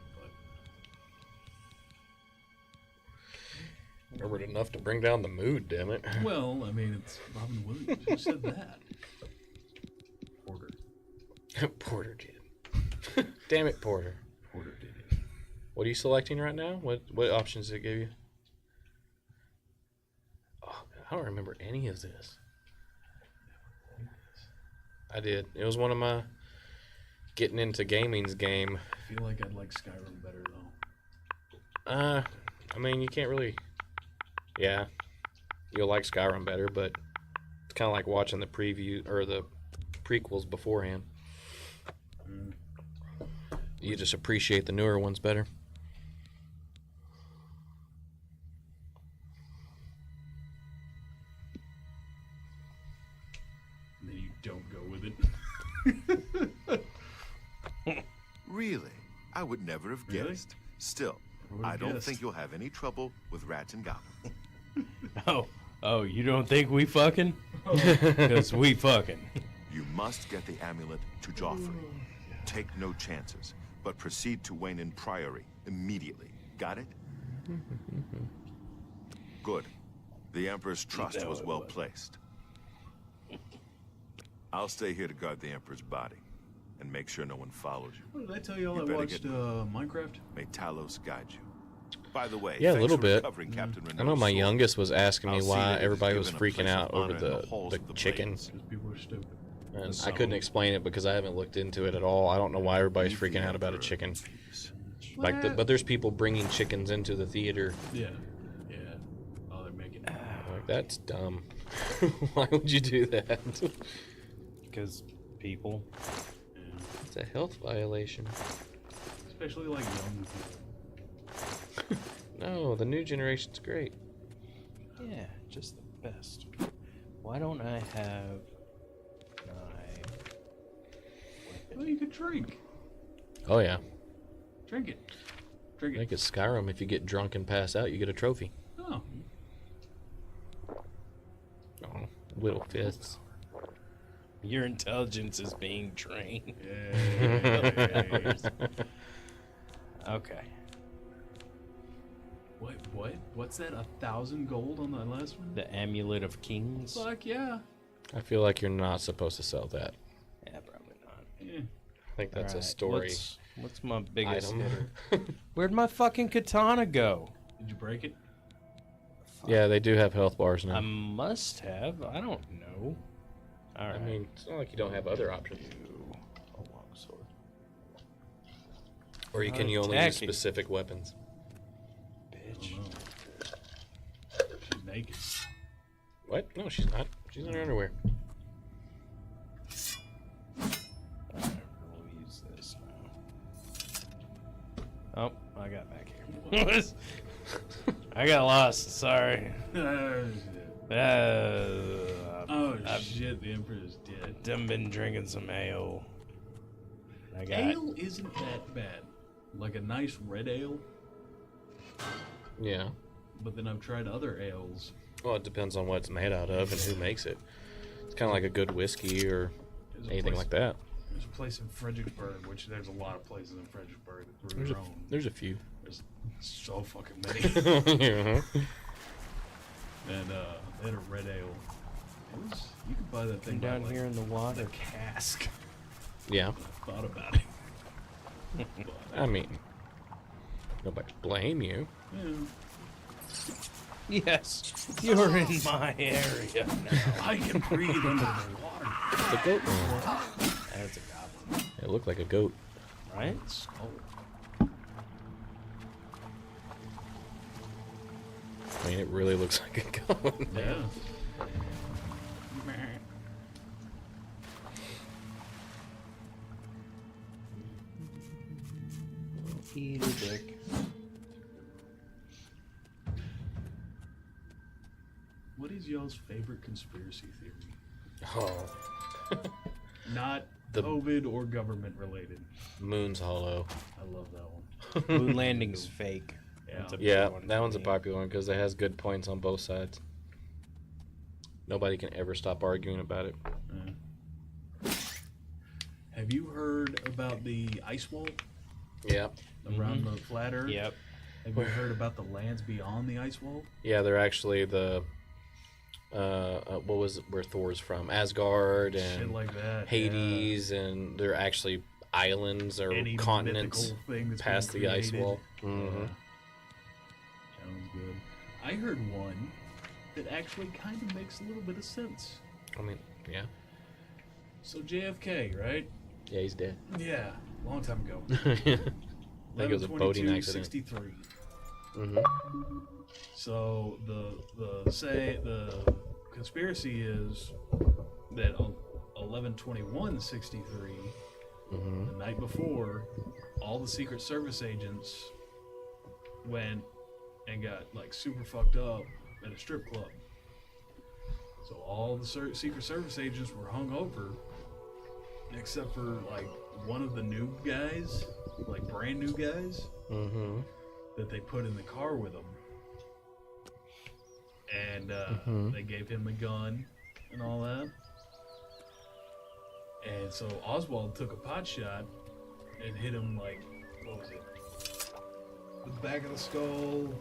remembered enough to bring down the mood. Damn it. but well, I mean, it's Robin Williams. Who said that? Porter. Porter did. Damn it, Porter. Porter did it. What are you selecting right now? What options did it give you? Oh, I don't remember any of this. I did. It was one of my getting into gaming's game. I feel like I'd like Skyrim better though. I mean, you can't really. Yeah, you'll like Skyrim better, but it's kind of like watching the preview or the prequels beforehand. You just appreciate the newer ones better. And then you don't go with it. Really? I would never have Really? guessed. Still, would've I don't guessed. think you'll have any trouble with rats and goblins. Oh, you don't think we fucking? Because we fucking. You must get the amulet to Joffrey. Take no chances, but proceed to Wayne Priory immediately. Got it? Good. The Emperor's trust was well placed. I'll stay here to guard the Emperor's body and make sure no one follows you. What did I tell you all? You I better watched get- Minecraft. May Talos guide you. By the way, Yeah, a thanks little for bit. recovering Captain I know my Renault's sword. youngest was asking me I'll see why that it is everybody was given a freaking place out of over honor in the halls of the chicken. Blades. Because people are stupid. And So- I couldn't explain it because I haven't looked into it at all. I don't know why everybody's freaking out about a chicken. Like, but there's people bringing chickens into the theater. Yeah. Yeah. Oh, they're making. Like, that's dumb. Why would you do that? Because people. It's a health violation. Especially like young people. No, the new generation's great. Yeah, just the best. Why don't I have my Well, you could drink. Oh yeah, Drink it. Drink I it. think it's Skyrim. If you get drunk and pass out, you get a trophy. Oh. Oh, little fists. Your intelligence is being trained. Yes. Okay. What? What's that? 1,000 gold on that last one? The Amulet of Kings. Fuck yeah. I feel like you're not supposed to sell that. Yeah, probably not. Yeah. I think that's a Alright, story What's my biggest item. hitter? Where'd my fucking katana go? Did you break it? Yeah, they do have health bars now. I must have. I don't know. All right. I mean, it's not like you don't have other options. a long sword. Or you can you only use Attacking. specific weapons. Bitch. She's naked. What? No, she's not. She's in her underwear. Alright, we'll use this now. Oh, I got back here. I got lost. Sorry. Oh shit, the Emperor's dead. Done been drinking some ale. I got Ale isn't that bad. Like a nice red ale, Yeah. but then I've tried other ales. Well, it depends on what it's made out of and who makes it. It's kind of like a good whiskey or There's a anything place- like that. There's a place in Fredericksburg, which there's a lot of places in Fredericksburg that brew their own. There's a few. There's so fucking many. Yeah. And they had a red ale. It was, you could buy that thing by, down like, here in the water. the cask. Yeah. I thought about it. I mean, nobody blame you. Yeah. Yes, you're in my area now. I can breathe under the water. The goat man. That's a goblin, It looked like a goat. right? Oh, I mean, it really looks like a goat. yeah. Eat a dick. What is y'all's favorite conspiracy theory? Oh, Not The- COVID or government related. Moon's hollow. I love that one. Moon landing's fake. Yeah. That's a big Yeah, one that for one's a me. popular one because it has good points on both sides. Nobody can ever stop arguing about it. Have you heard about the ice wall Yeah, around the flat Earth? Yep. Have you heard about the lands beyond the ice wall? yeah, they're actually the what was it, where Thor's from? Asgard Shit and like that. Hades, and they're actually islands or Yeah. Any continents mythical thing that's past been the ice created. wall. Yeah. Mhm. Sounds good. I heard one that actually kind of makes a little bit of sense. I mean, yeah, So JFK, right? yeah, he's dead. Yeah, long time ago. I think it was a boating accident. 63. Hmm. So the conspiracy is that on 11/21/63, Hmm. the night before, all the Secret Service agents went and got like super fucked up at a strip club. So all the Secret Service agents were hungover, except for like one of the new guys, like brand new guys, Hmm. that they put in the car with them. And they gave him a gun and all that. And so Oswald took a pot shot and hit him like, what was it? The back of the skull,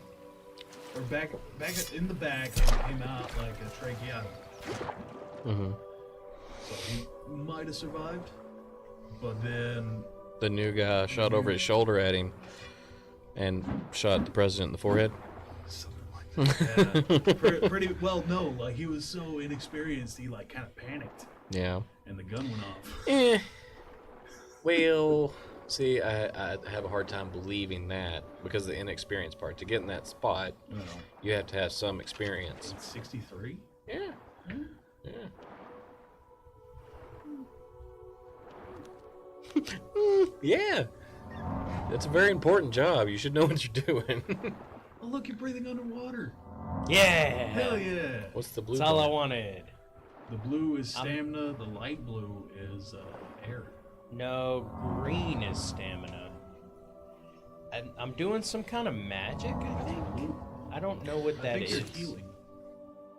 or back in the back, and came out like a tracheotomy. Hmm. So he might have survived, but then The new guy shot over his shoulder at him and shot the president in the forehead. something like that. Yeah. Pretty well. No, like he was so inexperienced, he like kind of panicked, Yeah. and the gun went off. Eh. Well, see, I have a hard time believing that because of the inexperience part. To get in that spot, You know, you have to have some experience. it's 63. Yeah. Yeah. Yeah. That's a very important job. You should know what you're doing. Oh look, you're breathing underwater. Yeah. Hell yeah! What's the blue? That's all I part? wanted. The blue is stamina. The light blue is air. No, green is stamina. I'm doing some kind of magic, I think. I don't know what I that think is. you're healing.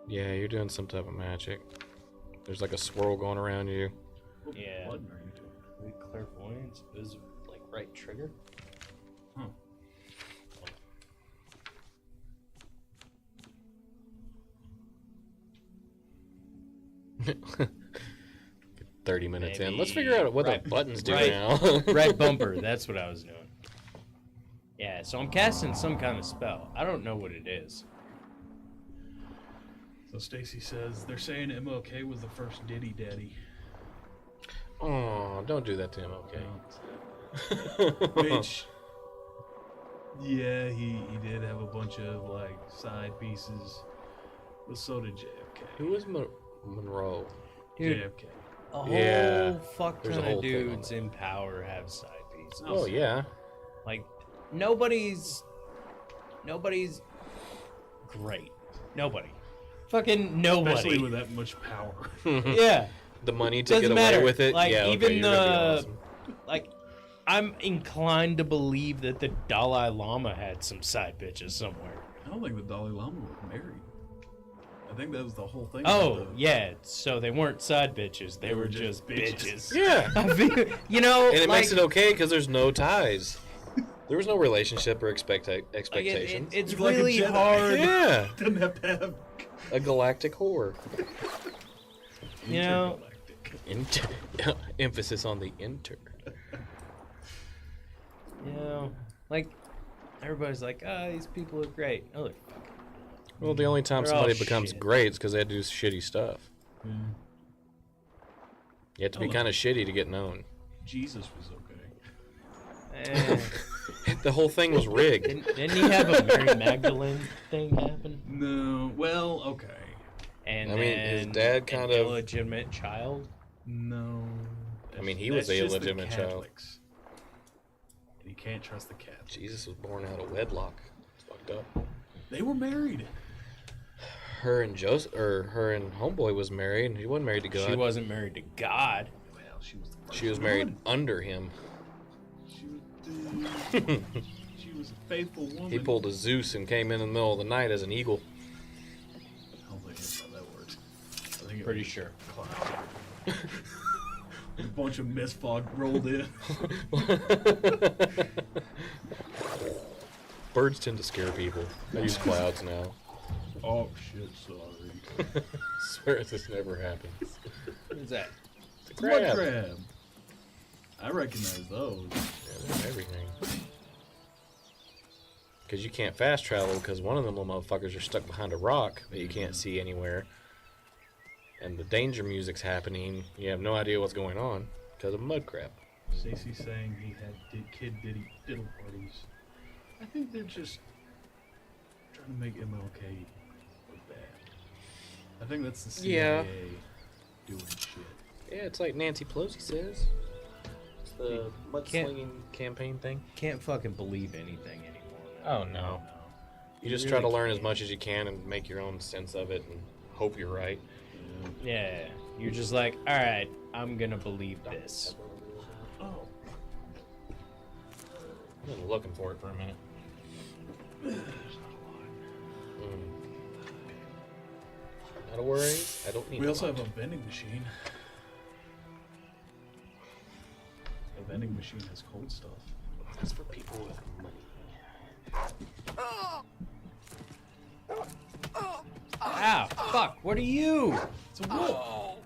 Yeah, you're doing some type of magic. There's like a swirl going around you. What Yeah. button are you doing? Clairvoyance is like right trigger. Huh. 30 minutes in. Let's Maybe figure out what right- the buttons do right- now. Red bumper, that's what I was doing. Yeah, so I'm casting some kind of spell. I don't know what it is. So Stacy says they're saying MLK was the first Diddy Daddy. Oh, don't do that to him, okay? Which, yeah, he did have a bunch of like side pieces, but so did JFK. Who was Monroe? Dude, JFK. a whole Yeah, fuck there's a ton of whole thing on dudes in power have side pieces. Oh, yeah. Like, nobody's great. Nobody. Fucking nobody. Especially with that much power. Yeah. The money to Doesn't get away matter. with it? Like, yeah, okay, even you're gonna be the- awesome. Like, I'm inclined to believe that the Dalai Lama had some side bitches somewhere. I don't think the Dalai Lama was married. I think that was the whole thing. Oh, about the- yeah. So they weren't side bitches. They were just bitches. Yeah. You know, And it like, makes it okay because there's no ties. There was no relationship or like, expectations. it's He's like a really Jedi. hard. Yeah. Doesn't have to have. A galactic whore. You know, Intergalactic. Emphasis on the inter. like, everybody's like, oh, these people are great. Oh, they're fucking. Well, the only time They're all somebody becomes shit. great is because they do shitty stuff. Yeah. You have to be Oh. kind of shitty to get known. Jesus was okay. The whole thing was rigged. Didn't he have a Mary Magdalene thing happen? No. Well, okay. And I mean, his then dad an kind of- illegitimate child. No. I mean, he was That's the just illegitimate child. Catholics. And you can't trust the Catholics. Jesus was born out of wedlock. It's fucked up. They were married. Her and her and homeboy was married, and he wasn't married to God. She wasn't married to God. Well, she was the first She was married one. under him. She was a faithful woman. He pulled a Zeus and came in the middle of the night as an eagle. I don't think that's how that works. I think it Pretty was sure. clouds. A bunch of mist fog rolled in. Birds tend to scare people. I use clouds now. Oh shit! Sorry. Swear this never happens. What is that? It's a Mud crab. crab. I recognize those. Yeah, they're everything. Because you can't fast travel because one of them little motherfuckers are stuck behind a rock that you can't see anywhere. And the danger music's happening. You have no idea what's going on because of mud crab. Stacey saying he had kid diddle parties. I think they're just trying to make MLK look bad. I think that's the CIA Yeah. doing shit. Yeah, it's like Nancy Pelosi says. It's the mudslinging campaign thing. Can't fucking believe anything anymore. Oh, no. You just try to learn as much as you can and make your own sense of it and hope you're right. Yeah, you're just like, all right, I'm gonna believe this. Oh. I've been looking for it for a minute. Not a worry. I don't need We a also lot. have a vending machine. The vending machine has cold stuff. It's for people with money. Ow, fuck, what are you? It's a wolf.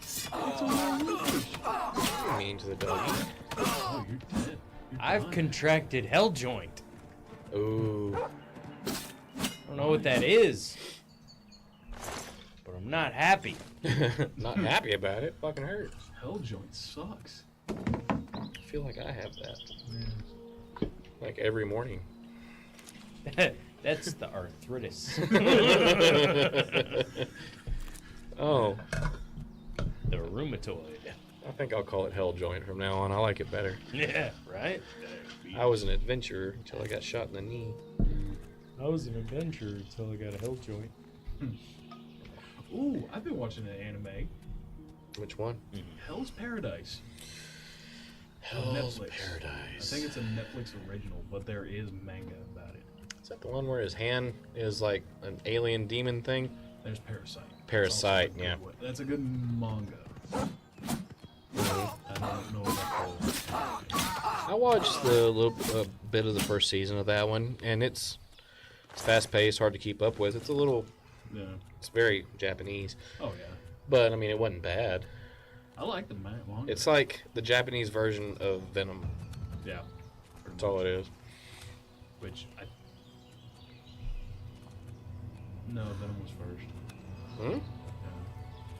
It's a wolf. You're mean to the doggy. Oh, you're dead. You're I've dying. contracted hell joint. Ooh. I don't know what that is, but I'm not happy. Not happy about it. Fucking hurts. Hell joint sucks. I feel like I have that. Like every morning. That's the arthritis. Oh, The rheumatoid. I think I'll call it Hell Joint from now on. I like it better. Yeah, right? I was an adventurer until I got shot in the knee. I was an adventurer until I got a hell joint. Ooh, I've been watching an anime. Which one? Hell's Paradise. Hell's Netflix. I Paradise. think it's a Netflix original, but there is manga about it. Is that the one where his hand is like an alien demon thing? There's Parasite. Parasite, That's also a yeah. good one. That's a good manga. I don't know what that called. I watched the little bit of the first season of that one, and it's fast paced, hard to keep up with. It's a little, Yeah. it's very Japanese, Oh yeah. but I mean it wasn't bad. I like the manga. It's like the Japanese version of Venom. Yeah. That's all it is. Which I. No, Venom was first. Hmm?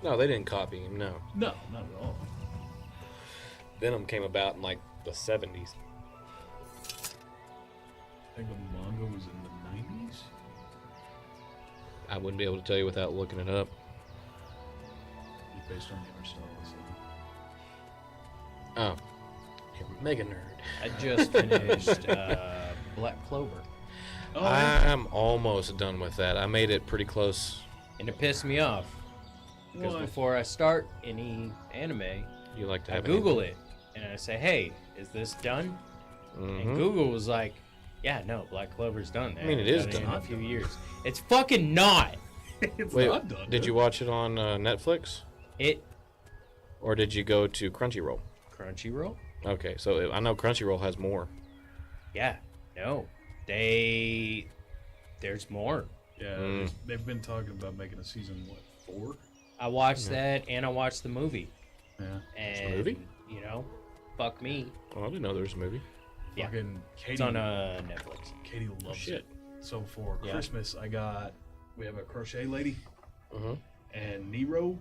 No, they didn't copy him. No, No, not at all. Venom came about in like the 70s. I think the manga was in the 90s. I wouldn't be able to tell you without looking it up. Based on the art style. So. Oh, you're a mega nerd. I just finished Black Clover, Oh, I'm almost done with that. I made it pretty close. and it pissed me off because Why? before I start any anime, You like to I have Google it and I say, "Hey, is this done?" And Google was like, "Yeah, no, Black Clover's done." I mean, it is Done in done. a few years. It's fucking not. it's Wait, not done. did you watch it on Netflix? It Or did you go to Crunchyroll? Crunchyroll? Okay, so I know Crunchyroll has more. Yeah, no, there's more. Yeah, they've been talking about making a season, what, 4? I watched that and I watched the movie. Yeah. And movie? you know, fuck me. Oh, I didn't know there was a movie. Yeah. Fucking Katie, It's on Netflix. Katie loves shit. it. So for Yeah. Christmas, I got we have a crochet lady, Mhm. and Nero,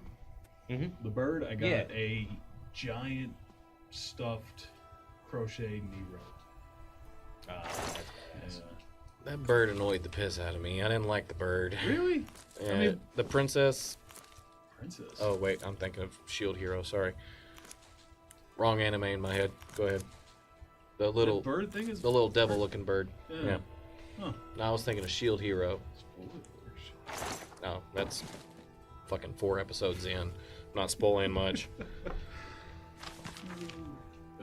the bird. I got Yeah. a giant stuffed crochet Nero. That bird annoyed the piss out of me. I didn't like the bird. Really? Yeah, I mean, the princess. princess. Oh wait, I'm thinking of Shield Hero. Sorry, wrong anime in my head. Go ahead. The The little, bird thing is the little devil-looking bird. Yeah. Yeah. Huh. No, I was thinking of Shield Hero. Spoilers. No, that's fucking 4 episodes in. I'm not spoiling much.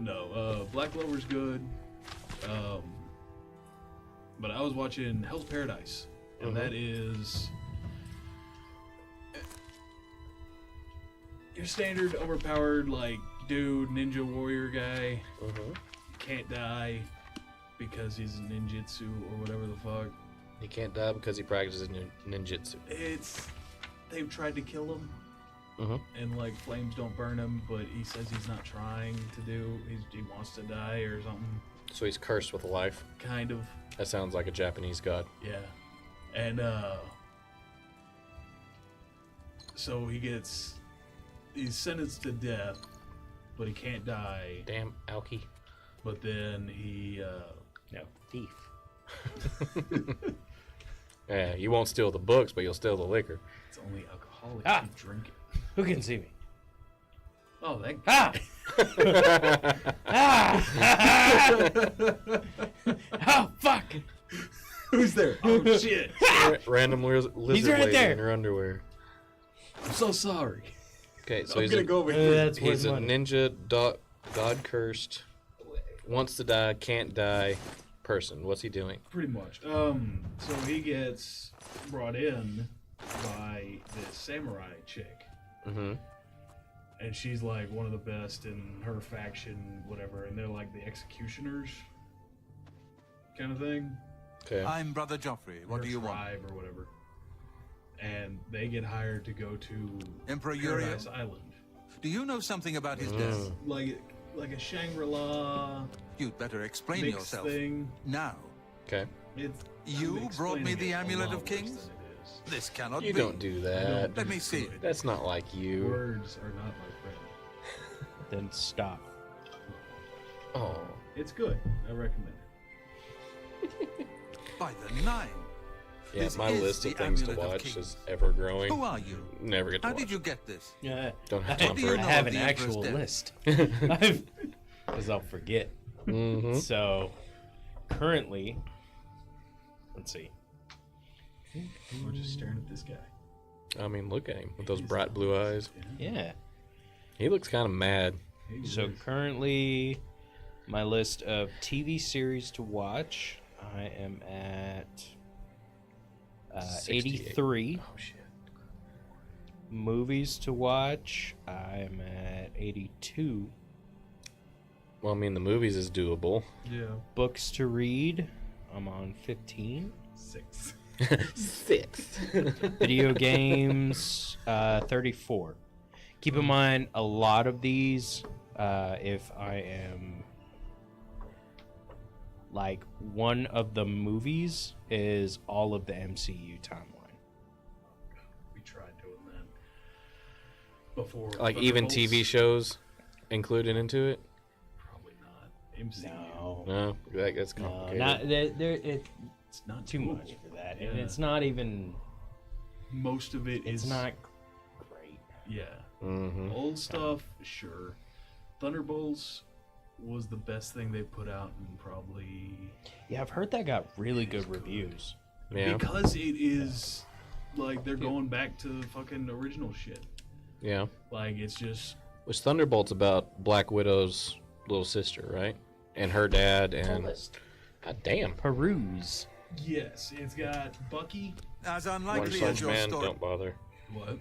No, Black Clover's good. But I was watching Hell's Paradise, and that is your standard overpowered, like, dude, ninja warrior guy. Can't die because he's ninjutsu or whatever the fuck. He can't die because he practices ninjutsu. They've tried to kill him, and like flames don't burn him, but he says he's not trying to do. He wants to die or something. So he's cursed with life. Kind of. That sounds like a Japanese god. Yeah. And so he's sentenced to death, but he can't die. Damn, Aoki. But then he No, thief. Yeah, you won't steal the books, but you'll steal the liquor. it's only alcoholics Ah. who drink it. Who can see me? Oh, that Ah! Oh, fuck! who's there? Oh shit! Random lizard He's right lady there. in your underwear. I'm so sorry. Okay, so I'm he's gonna a, go over here. That's he's a worth money. ninja, god cursed, wants to die, can't die person. What's he doing? Pretty much. So he gets brought in by this samurai chick. Mm-hmm. And she's like one of the best in her faction, whatever, and they're like the executioners kind of thing. Okay. I'm Brother Joffrey. What Her do you want? tribe or whatever. And they get hired to go to Emperor Paradise Uriel? Island. Do you know something about his death? Like a Shangri-La You'd better explain mixed yourself. thing. Now, Okay. It's, You I'm brought me explaining the it a Amulet lot of worse Kings? than it is. this cannot You be. don't do that. Let me see it. That's not like you. Words are not my friend. Then stop. Oh. It's good. I recommend it. By the nine. Yeah, This my is list the of things to Amulet of watch Kings. is ever growing. Who are you? Never get to How watch. did you get this? Yeah, Don't have time do for you it. I know have of an the Emperor's actual death? list. Because I'll forget. Mm-hmm. So, currently, let's see. We're just staring at this guy. I mean, look at him with those bright blue eyes. Yeah. He looks kind of mad. So currently, my list of TV series to watch, I am at 68. 83. Oh shit. Movies to watch, I'm at 82. Well, I mean, the movies is doable. Yeah. Books to read, I'm on 15. 6. 6. Video games, 34. Keep in mind, a lot of these, if I am like one of the movies, is all of the MCU timeline. We tried doing that before. Like even Thunderbolts. TV shows included into it? Probably not. MCU. No, No, that's no, complicated. not it's It's not too cool. much for that, and Yeah. it's not even. Most of it It's is not great. Yeah. Mm-hmm. Old stuff, sure. Thunderbolts was the best thing they put out in probably Yeah, I've heard that got really good reviews. Yeah. because it is like they're going back to fucking original shit. Yeah. Like it's just Which Thunderbolt's about Black Widow's little sister, right? And her dad and. God damn. Peruse. yes, it's got Bucky. As One unlikely as Punch your Man, story. don't bother. What?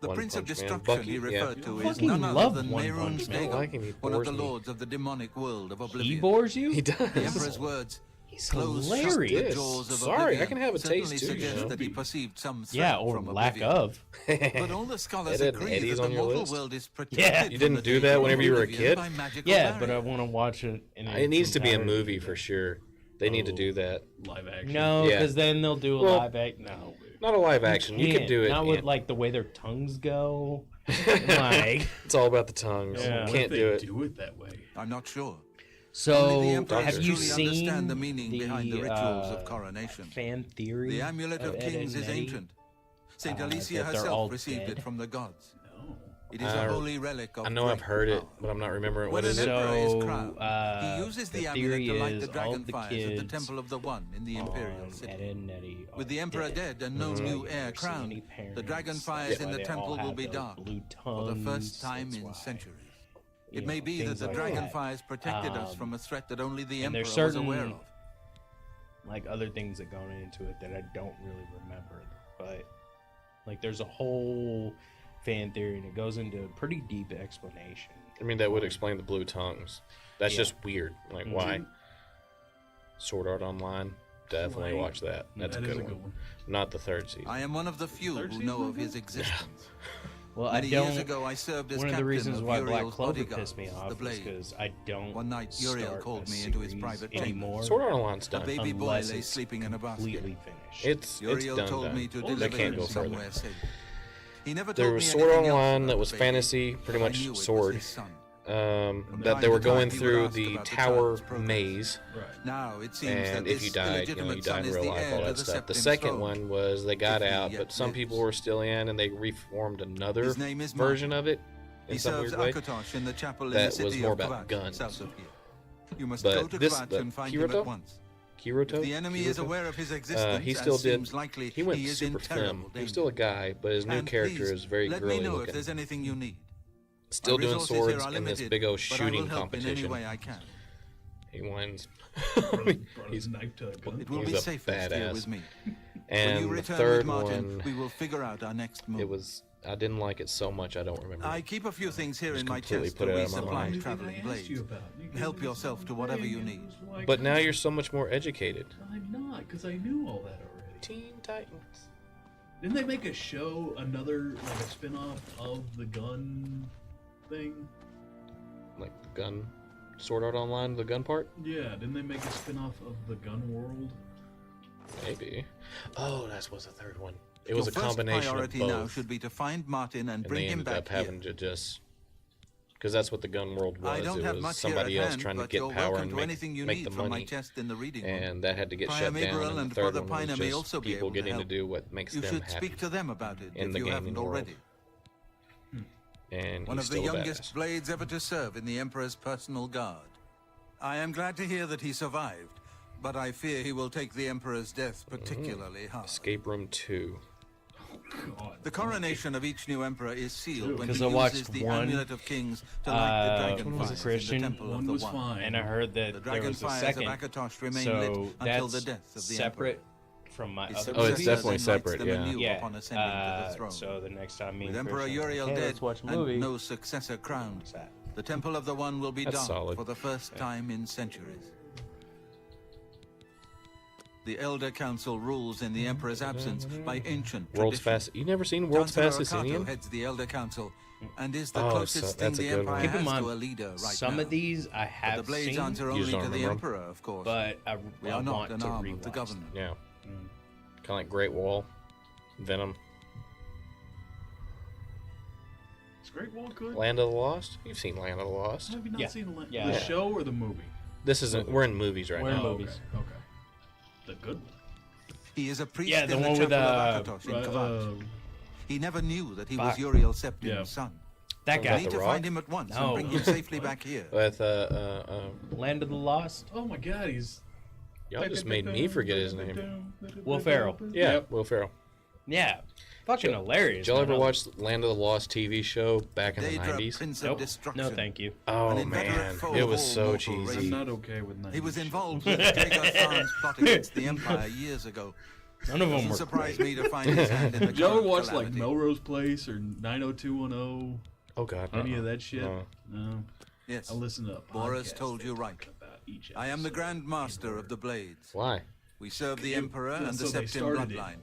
The One Prince of Punch Man. Destruction Bucky, he yeah. referred to I is fucking none other love than One Mehrunes Punch Man. I like him, he Dagon, one of bores the me. lords of the demonic world of Oblivion. He bores you? He does. The Emperor's words, He's closed shut hilarious. the jaws of Sorry, oblivion, I can have a certainly taste too, you suggests know? that he perceived some threat Yeah, or from lack oblivion. of. But all the scholars Ed and agree Eddie's that on the your mortal list? world is protected Yeah. from You didn't the do danger that of whenever you were a oblivion kid? by magical Yeah, barrier. but I want to watch it. In It needs to be a entirety. movie for sure. They need to do that. Live action. No, Yeah. because then they'll do a Well- live act. No. Not a live action. You could do it. Not with in- like the way their tongues go. Like, It's all about the tongues. Yeah. You What if can't they do it. do it that way? I'm not sure. so Only the Emperor have can you truly seen understand the meaning behind the rituals of uh, coronation. fan theory? The amulet of Ed and kings is Eddie? ancient. Saint that Alicia they're all herself received dead? it from the gods. No. It is a holy relic of I know I've great heard it, power. but I'm not remembering When what is an it. emperor is So, crowned, he uses the amulet theory to light is the dragon all the fires at the kids Temple of the One in the Imperial on City. Ed and Eddie are With the emperor dead and no So new you heir never see crowned, any the parents. dragon That's fires in why the they all temple will have be those dark blue for the first tongues. time That's in why. centuries. You It may know, be that things the like dragon that. fires protected us from a threat that only the and emperor there's was aware certain- of. Like other things that go into it that I don't really remember, but like there's a whole fan theory and it goes into a pretty deep explanation. I mean, that would explain the blue tongues. That's Yeah. just weird. Like, why? Sword Art Online. Definitely Right. watch that. That's That a is good one. Not the third season. I am one of the few Third who know season of his existence. Well, Many I don't. years ago, I served as One of the captain reasons of why Black Uriel's Clover bodyguards, pissed me the off is Blade. because I don't. One night, Uriel start called a me into his series private chamber. anymore. Sword Art Online's A done. baby boy unless lay it's sleeping in a basket. completely finished. It's Uriel done. told me to They deliver can't him go further. somewhere safe. He never There told was me Sword Art anything else Online about that the was baby, fantasy, pretty but I much knew it was sword. his son. That they were time to going time, he would through ask the about the tower child's progress. maze, Right. Now it seems and that if this you died, you illegitimate died son in is real the life, heir all to that the stuff. The Septim second throne. one was they got If he out, yet but some people lives. were still in, and they reformed another His name is version Martin. of it in He some serves weird way. Akatosh in the chapel in that the was city more of about Kvatch, guns. south of here. You must But go to this- Kvatch but and find him Kirito? at once. Kiruto? If the enemy is Kiruto? aware of his existence, He still and did. seems likely He went he is in super terrible femme. He was danger. still a guy, but his new And character please, is very let girly me know looking. if there's anything you need. Still My doing resources here swords are in this limited, big old but I shooting will help in any competition. way I can. He wins. Brought his He's knife to a gun. It will He's be a safest here badass. with me. When and you the return third with Martin, one, we will figure out our next move. it was. I didn't like it so much. I don't remember. I keep a few things here Just in my completely chest put to it out of my resupply mind. Anything traveling I blades. asked you about. You gave Help me yourself some to whatever thing, you and need. it was like, But now you're so much more educated. I'm not, because I knew all that already. Teen Titans. Didn't they make a show, another, like a spin-off of the gun thing? Like the gun, Sword Art Online, the gun part. Yeah, didn't they make a spin-off of the gun world? Maybe. Oh, that was the third one. It Your was a first combination of priority both. now should be to find Martin and And bring they him ended back up having here. to just because that's what the gun world was. I don't It have was much somebody here at else hand, trying to but get you're power welcome and to make, anything you make need the from my money, chest in the reading room. and that had to get Prior shut down. Maberel And and the third Brother one was Pina may just also be people able to getting to help. do what makes You them should happy. speak to them about it in if the you gaming haven't world. already. And One he's of the still a youngest badass. blades ever to serve in the Emperor's personal guard. I am glad to hear that he survived, but I fear he will take the Emperor's death particularly hard. Escape Room 2. God. The coronation of each new emperor is sealed when he Because I watched uses the one, Amulet of Kings to light the dragon one was a fires in Christian, the Temple One of the was One. fine. And I heard The that there dragon was a fires second. of Akatosh remain So lit until that's the death of the separate from my His other Oh, it's successor definitely then lights separate, them yeah. anew Yeah. upon ascending to the throne. So the next time me With and Emperor Christian was Uriel like, hey, dead let's watch a and movie. no successor crowned, What's that? the Temple of the One will be That's dark solid. for the first time in centuries. The Elder Council rules in the Emperor's absence by ancient World's tradition. Fast. You never seen World's Chancellor Fastest Akato Indian? heads the Elder Council and is the Oh, closest so thing that's a the good Empire one. Keep in has mind, to a leader right some now. of these I But have the blades seen, answer You only just don't to the remember 'em? Emperor, of course. but we I are not want an to arm of the rewatch government. Yeah. Kind of like Great Wall, Venom, Is Great Wall good? Land of the Lost. You've seen Land of the Lost. Have you not Yeah. seen Yeah. the Yeah. show or the movie? This isn't. We're in movies right We're in now. movies. Okay. The good one. He is a priest Yeah, the in the one with, Temple of Akatosh in Right, Kvatch. He never knew that he was Fuck. Uriel Septim's Yeah. son. that We guy. need The to Rock? find him at once No. and bring him safely back here. With Land of the Lost. Oh my God, he's. y'all just made me forget his name. Will Ferrell. Yeah, Yep. Will Ferrell. Yeah, fucking hilarious. Did y'all man. ever watch Land of the Lost TV show back in the Daedra, 90s? Prince Nope. of Destruction. No, thank you. Oh An inveterate man, foe it of was all so mortal cheesy. races. I'm not okay with 90s. He was involved with Jaeger Khan's plot against the Empire years ago. None of them Doesn't were surprise great. me to find his hand in the Did you ever current watch like calamity. Melrose Place or 90210? Oh god, Any of that shit? No. No. Yes, I listened to a Boris podcast told you that right. talked about each I am the episode. Grand Master of the Blades. Why? We serve the Emperor and the so they Septim started it bloodline.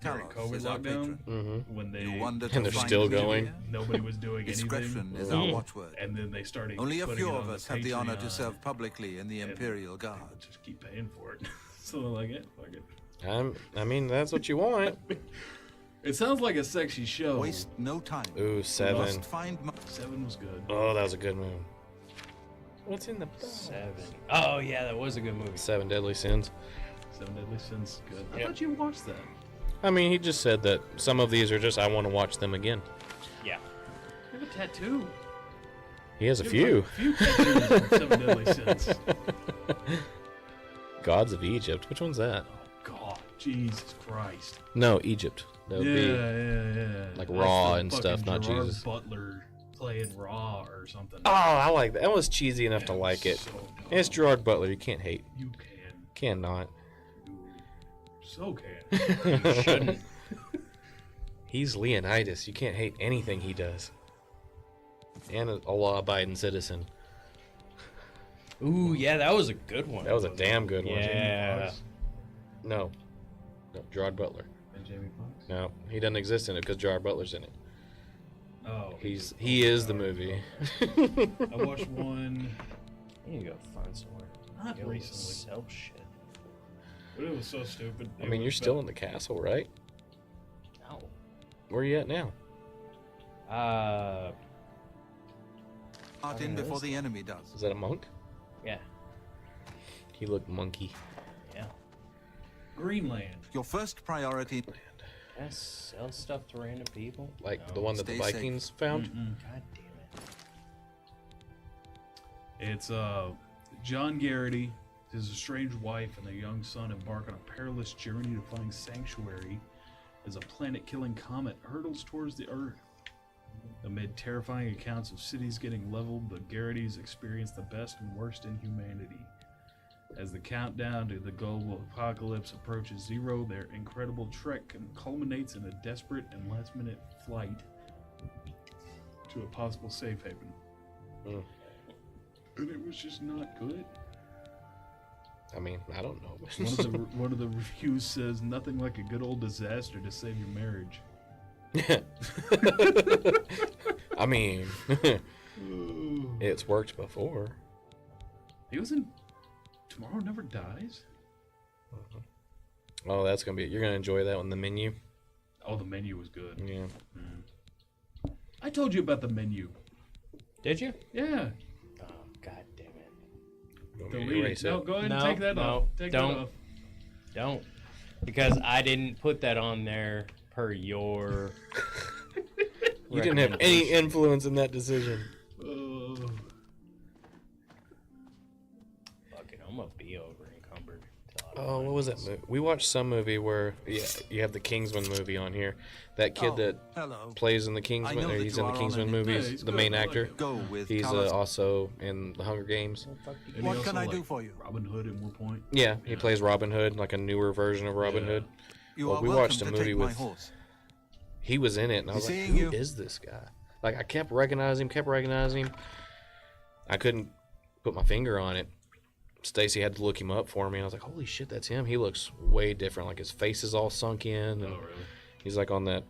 during Talos COVID is our lockdown patron. when they You wonder And to they're find still him. going? nobody was doing Discretion anything, is our watchword. and then they started. Only a putting few it of on us have the honor to Patreon, serve publicly in the and Imperial people Guard. just keep paying for it. So they're like, yeah, fuck it. I mean, that's what you want. It sounds like a sexy show. Waste no time. Ooh, 7. Must find 7 was good. Oh, that was a good movie. What's in the box? 7. Oh yeah, that was a good movie. 7 Deadly Sins. 7 Deadly Sins, good. I Yep. thought you watched that. I mean, he just said that some of these are just, I want to watch them again. Yeah. You have a tattoo. He has a You have few. a few tattoos of 7 Deadly Sins. Gods of Egypt. Which one's that? God, Jesus Christ. No, Egypt. That would be Yeah. like That's Raw the and stuff, fucking not Gerard Jesus. Butler playing Raw or something. Oh, I like that. That was cheesy enough to Yeah, like it. so dumb. It's Gerard Butler. You can't hate. You can. Cannot. You so can. You shouldn't. He's Leonidas. You can't hate anything he does. And a law-abiding citizen. Ooh, yeah, that was a good one. That was a damn good one. Yeah. No, Gerard Butler. And Jamie Foxx? No, he doesn't exist in it because Gerard Butler's in it. Oh. He is the movie. I watched one You go find somewhere. not Go recently. sell shit. But it was so stupid. I mean, you're still in the castle, right? No. Where are you at now? Start in before the enemy does. Is that a monk? Yeah. He looked monkey. Yeah. Greenland. Your first priority. Can I sell stuff to random people? Like No. the one that the Stay safe. Vikings found? God damn it. It's John Garrity, his estranged wife, and their young son embark on a perilous journey to find sanctuary as a planet-killing comet hurtles towards the Earth. Amid terrifying accounts of cities getting leveled, the Garritys experience the best and worst in humanity. As the countdown to the global apocalypse approaches zero, their incredible trek culminates in a desperate and last-minute flight to a possible safe haven. Mm. And it was just not good. I mean, I don't know. One of the reviews says nothing like a good old disaster to save your marriage. I mean, it's worked before. He was in Tomorrow Never Dies. Oh, that's gonna be. You're gonna enjoy that one. The Menu. Oh, the Menu was good. Yeah. I told you about the Menu. Did you? Yeah. Oh, god damn it. You want me to Delete erase it. No, it? go ahead and No, take that no, off. Take don't. that off. Don't. Because I didn't put that on there per your. You didn't have any influence in that decision. Fuck it, I'm gonna be over encumbered. Oh, what was that movie? We watched some movie where you have the Kingsman movie on here. That kid that Hello. plays in the I Kingsman, know or that he's you in the are on Kingsman an- movies, Yeah, he's the good. main I like actor. it. Go with He's Carlos. also in the Hunger Games. And he What also, can I do like, for you? Robin Hood at one point. Yeah, he plays Robin Hood, like a newer version of Robin Yeah. Hood. You Well, are we welcome watched a to movie take my with- horse. He was in it, and I was like, Seeing "Who you. is this guy?" Like, I kept recognizing him. I couldn't put my finger on it. Stacy had to look him up for me. I was like, "Holy shit, that's him!" He looks way different. Like his face is all sunk in, and Oh, really? he's like on that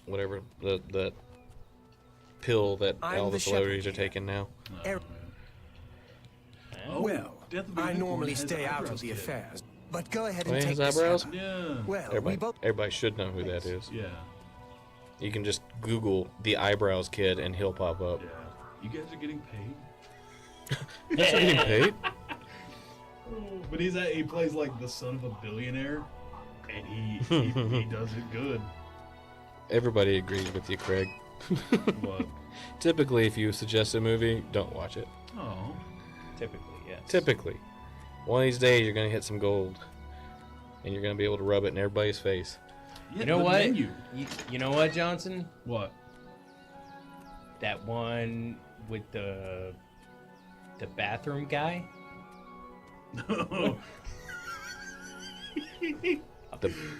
whatever the pill that all the celebrities are taking now. Oh, Well, Death of a I Unicorn normally has stay out eyebrows of the kid. affairs, but go ahead Oh, and he take has this eyebrows? hammer. Yeah. Well, we Everybody, both. everybody should know who that is. Yeah. You can just Google the eyebrows kid, and he'll pop up. Yeah. You guys are getting paid? He's not getting paid. But he plays like the son of a billionaire, and he does it good. Everybody agrees with you, Craig. What? Typically, if you suggest a movie, don't watch it. Oh. Typically, yes. Typically. One of these days, you're going to hit some gold. And you're going to be able to rub it in everybody's face. Yeah, You know the what? Menu. You know what, Johnson? What? That one with the bathroom guy.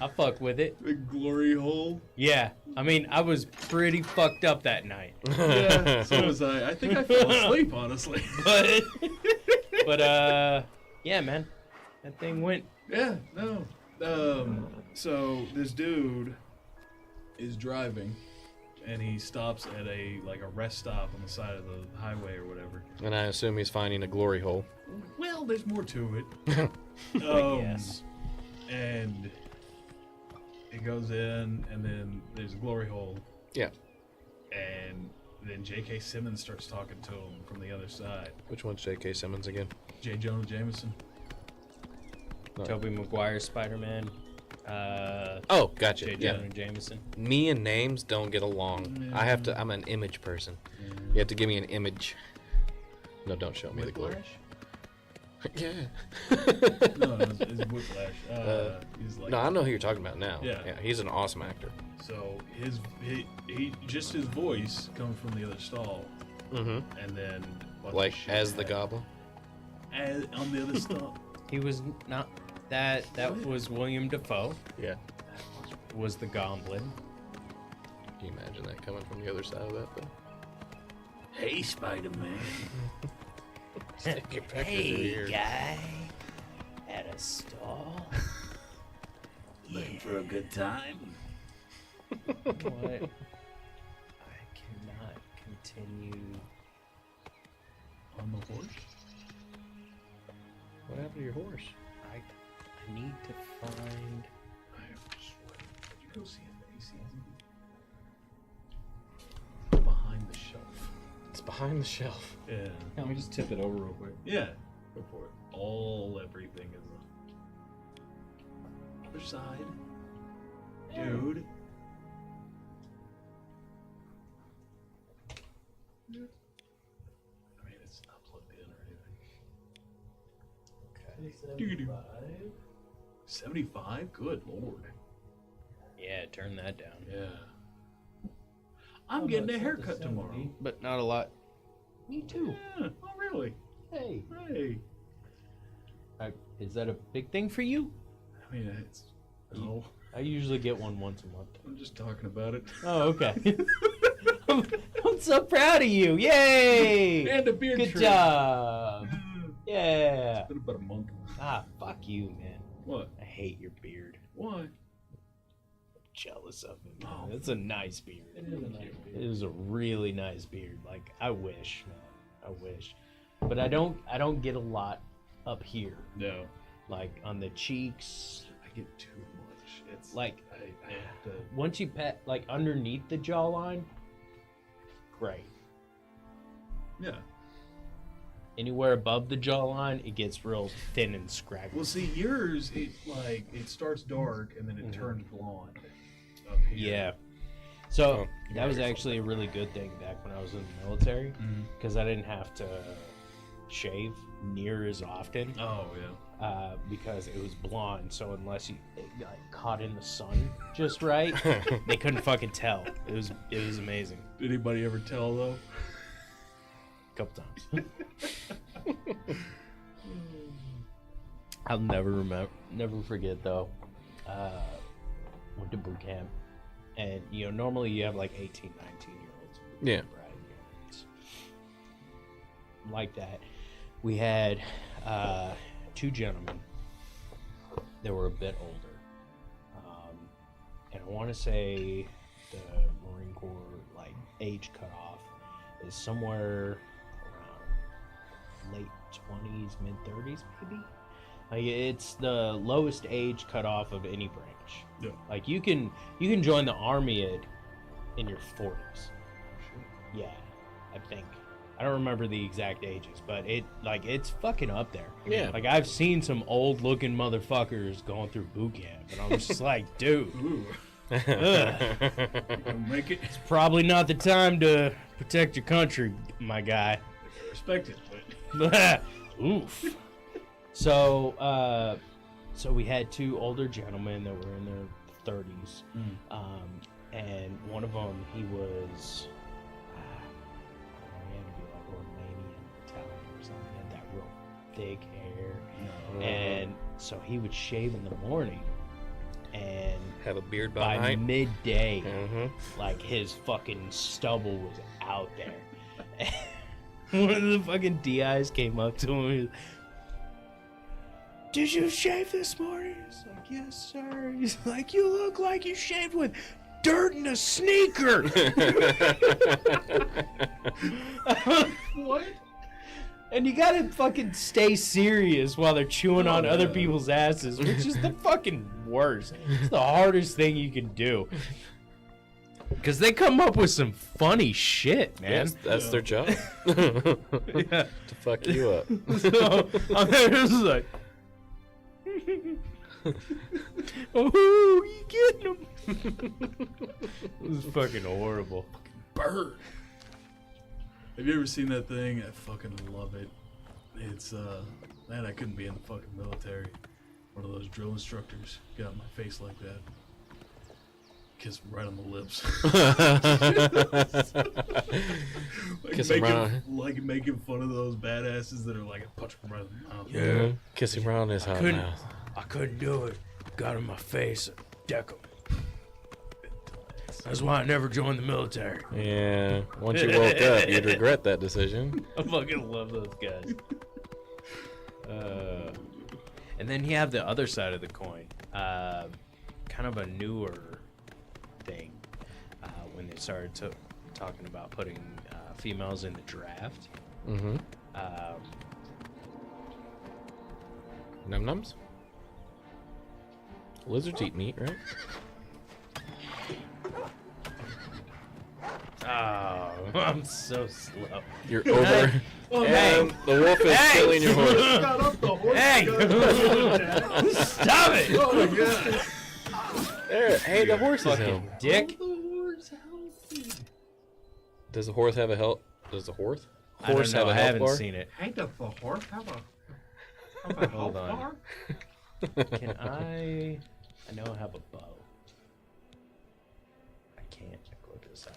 I fuck with it. The glory hole. Yeah, I mean, I was pretty fucked up that night, Yeah, so was I. I think I fell asleep, honestly. but yeah, man, that thing went. Yeah, no. So this dude is driving, and he stops at a rest stop on the side of the highway or whatever. And I assume he's finding a glory hole. Well, there's more to it. Yes. And it goes in, and then there's a glory hole. Yeah. And then J.K. Simmons starts talking to him from the other side. Which one's J.K. Simmons again? J. Jonah Jameson. Tobey Maguire, Spider-Man. Oh, gotcha. J. Yeah. Jonah Jameson. Me and names don't get along. I'm an image person. You have to give me an image. No, don't show me the glory. Yeah. No, it's Whiplash. He's like, No, I know who you're talking about now. Yeah. He's an awesome actor. So he just his voice comes from the other stall, Mm-hmm. and then a bunch of Like shit as the happens. goblin. On the other stall. He was not that. That was William Dafoe. Yeah. Was the Goblin. Can you imagine that coming from the other side of that thing? Hey, Spider-Man. Stick your pecker through here. guy, at a stall. Looking for a good time? What? I cannot continue. On the horse? What happened to your horse? I need to find. I swear. Did you go see it in AC? Behind the shelf. It's behind the shelf. Yeah. Let me just tip it over real quick. Yeah. Go for it. Everything is on. Other side. Dude. I mean, it's not plugged in or anything. Okay. 75? Good lord. Yeah, turn that down. Yeah. I'm getting a haircut tomorrow. But not a lot. Me too. Yeah. Oh, really? Hey, Hey. is that a big thing for you? I mean, it's. No. I usually get one once a month. I'm just talking about it. Oh, okay. I'm so proud of you. Yay! And a beard Good trim. job. Yeah. It's been about a month. Ah, fuck you, man. What? I hate your beard. Why? Jealous of it. Oh. Man. It's a nice beard. It is a nice beard. It is a really nice beard. Like I wish, man. I wish. But I don't get a lot up here. No. Like on the cheeks. I get too much. It's Like I have to. once you pat like underneath the jawline, great. Yeah. Anywhere above the jawline, it gets real thin and scraggly. Well, see, yours it starts dark and then it turns blonde up here. Yeah. So Oh, you that got was yourself actually a really good thing back when I was in the military because I didn't have to shave near as often Oh yeah. because it was blonde. So unless you it got caught in the sun just right, they couldn't fucking tell. It was amazing. Did anybody ever tell though? A couple times. I'll never forget though. Went to boot camp, and normally you have like 18, 19-year-olds. Yeah. Right. It's like that. We had two gentlemen that were a bit older, and I want to say the Marine Corps like age cutoff is somewhere around late 20s, mid 30s, maybe. Like it's the lowest age cutoff of any branch. Yeah. Like you can join the army in your 40s. Yeah, I think. I don't remember the exact ages, but it's fucking up there. Yeah. Like I've seen some old looking motherfuckers going through boot camp, and I'm just like, dude, Ooh. ugh, Make it. it's probably not the time to protect your country, my guy. I respect it, but Oof. So we had two older gentlemen that were in their 30s, and one of them he was, he had to be like Romanian, Italian or something. He had that real thick hair, and so he would shave in the morning, and Have a beard by by night. midday, Mm-hmm. like his fucking stubble was out there. One of the fucking DIs came up to him. He was, "Did you shave this morning?" He's like, "Yes, sir." He's like, "You look like you shaved with dirt in a sneaker." what? And you gotta fucking stay serious while they're chewing on other yeah. people's asses, which is the fucking worst. It's the hardest thing you can do. Because they come up with some funny shit, man. Yes, that's their job. Yeah. To fuck you up. So I'm there just like, oh, you getting them? It was fucking horrible. Bird. Have you ever seen that thing? I fucking love it. It's man, I couldn't be in the fucking military. One of those drill instructors got my face like that. Kiss him right on the lips. Kiss him right on. Like making fun of those badasses that are like punch him right in the mouth. Yeah. Kiss him right on his hot mouth. I couldn't do it. Got in my face, deck 'em. That's why I never joined the military. Yeah. Once you woke up, you'd regret that decision. I fucking love those guys. And then you have the other side of the coin. Kind of a newer thing. When they started talking about putting females in the draft. Mm-hmm. Num-nums? Lizards eat meat, right? Oh, I'm so slow. You're over. And the wolf is killing your horse. Got up the horse. Hey! Stop it! Oh my god. There, hey, the horse is Fucking home. dick. Does the horse have a health? Does the horse? I don't know. have a I health haven't bar? seen it. Hey, does the horse have a Hold on. bar? Can I know I have a bow. I can't look this up.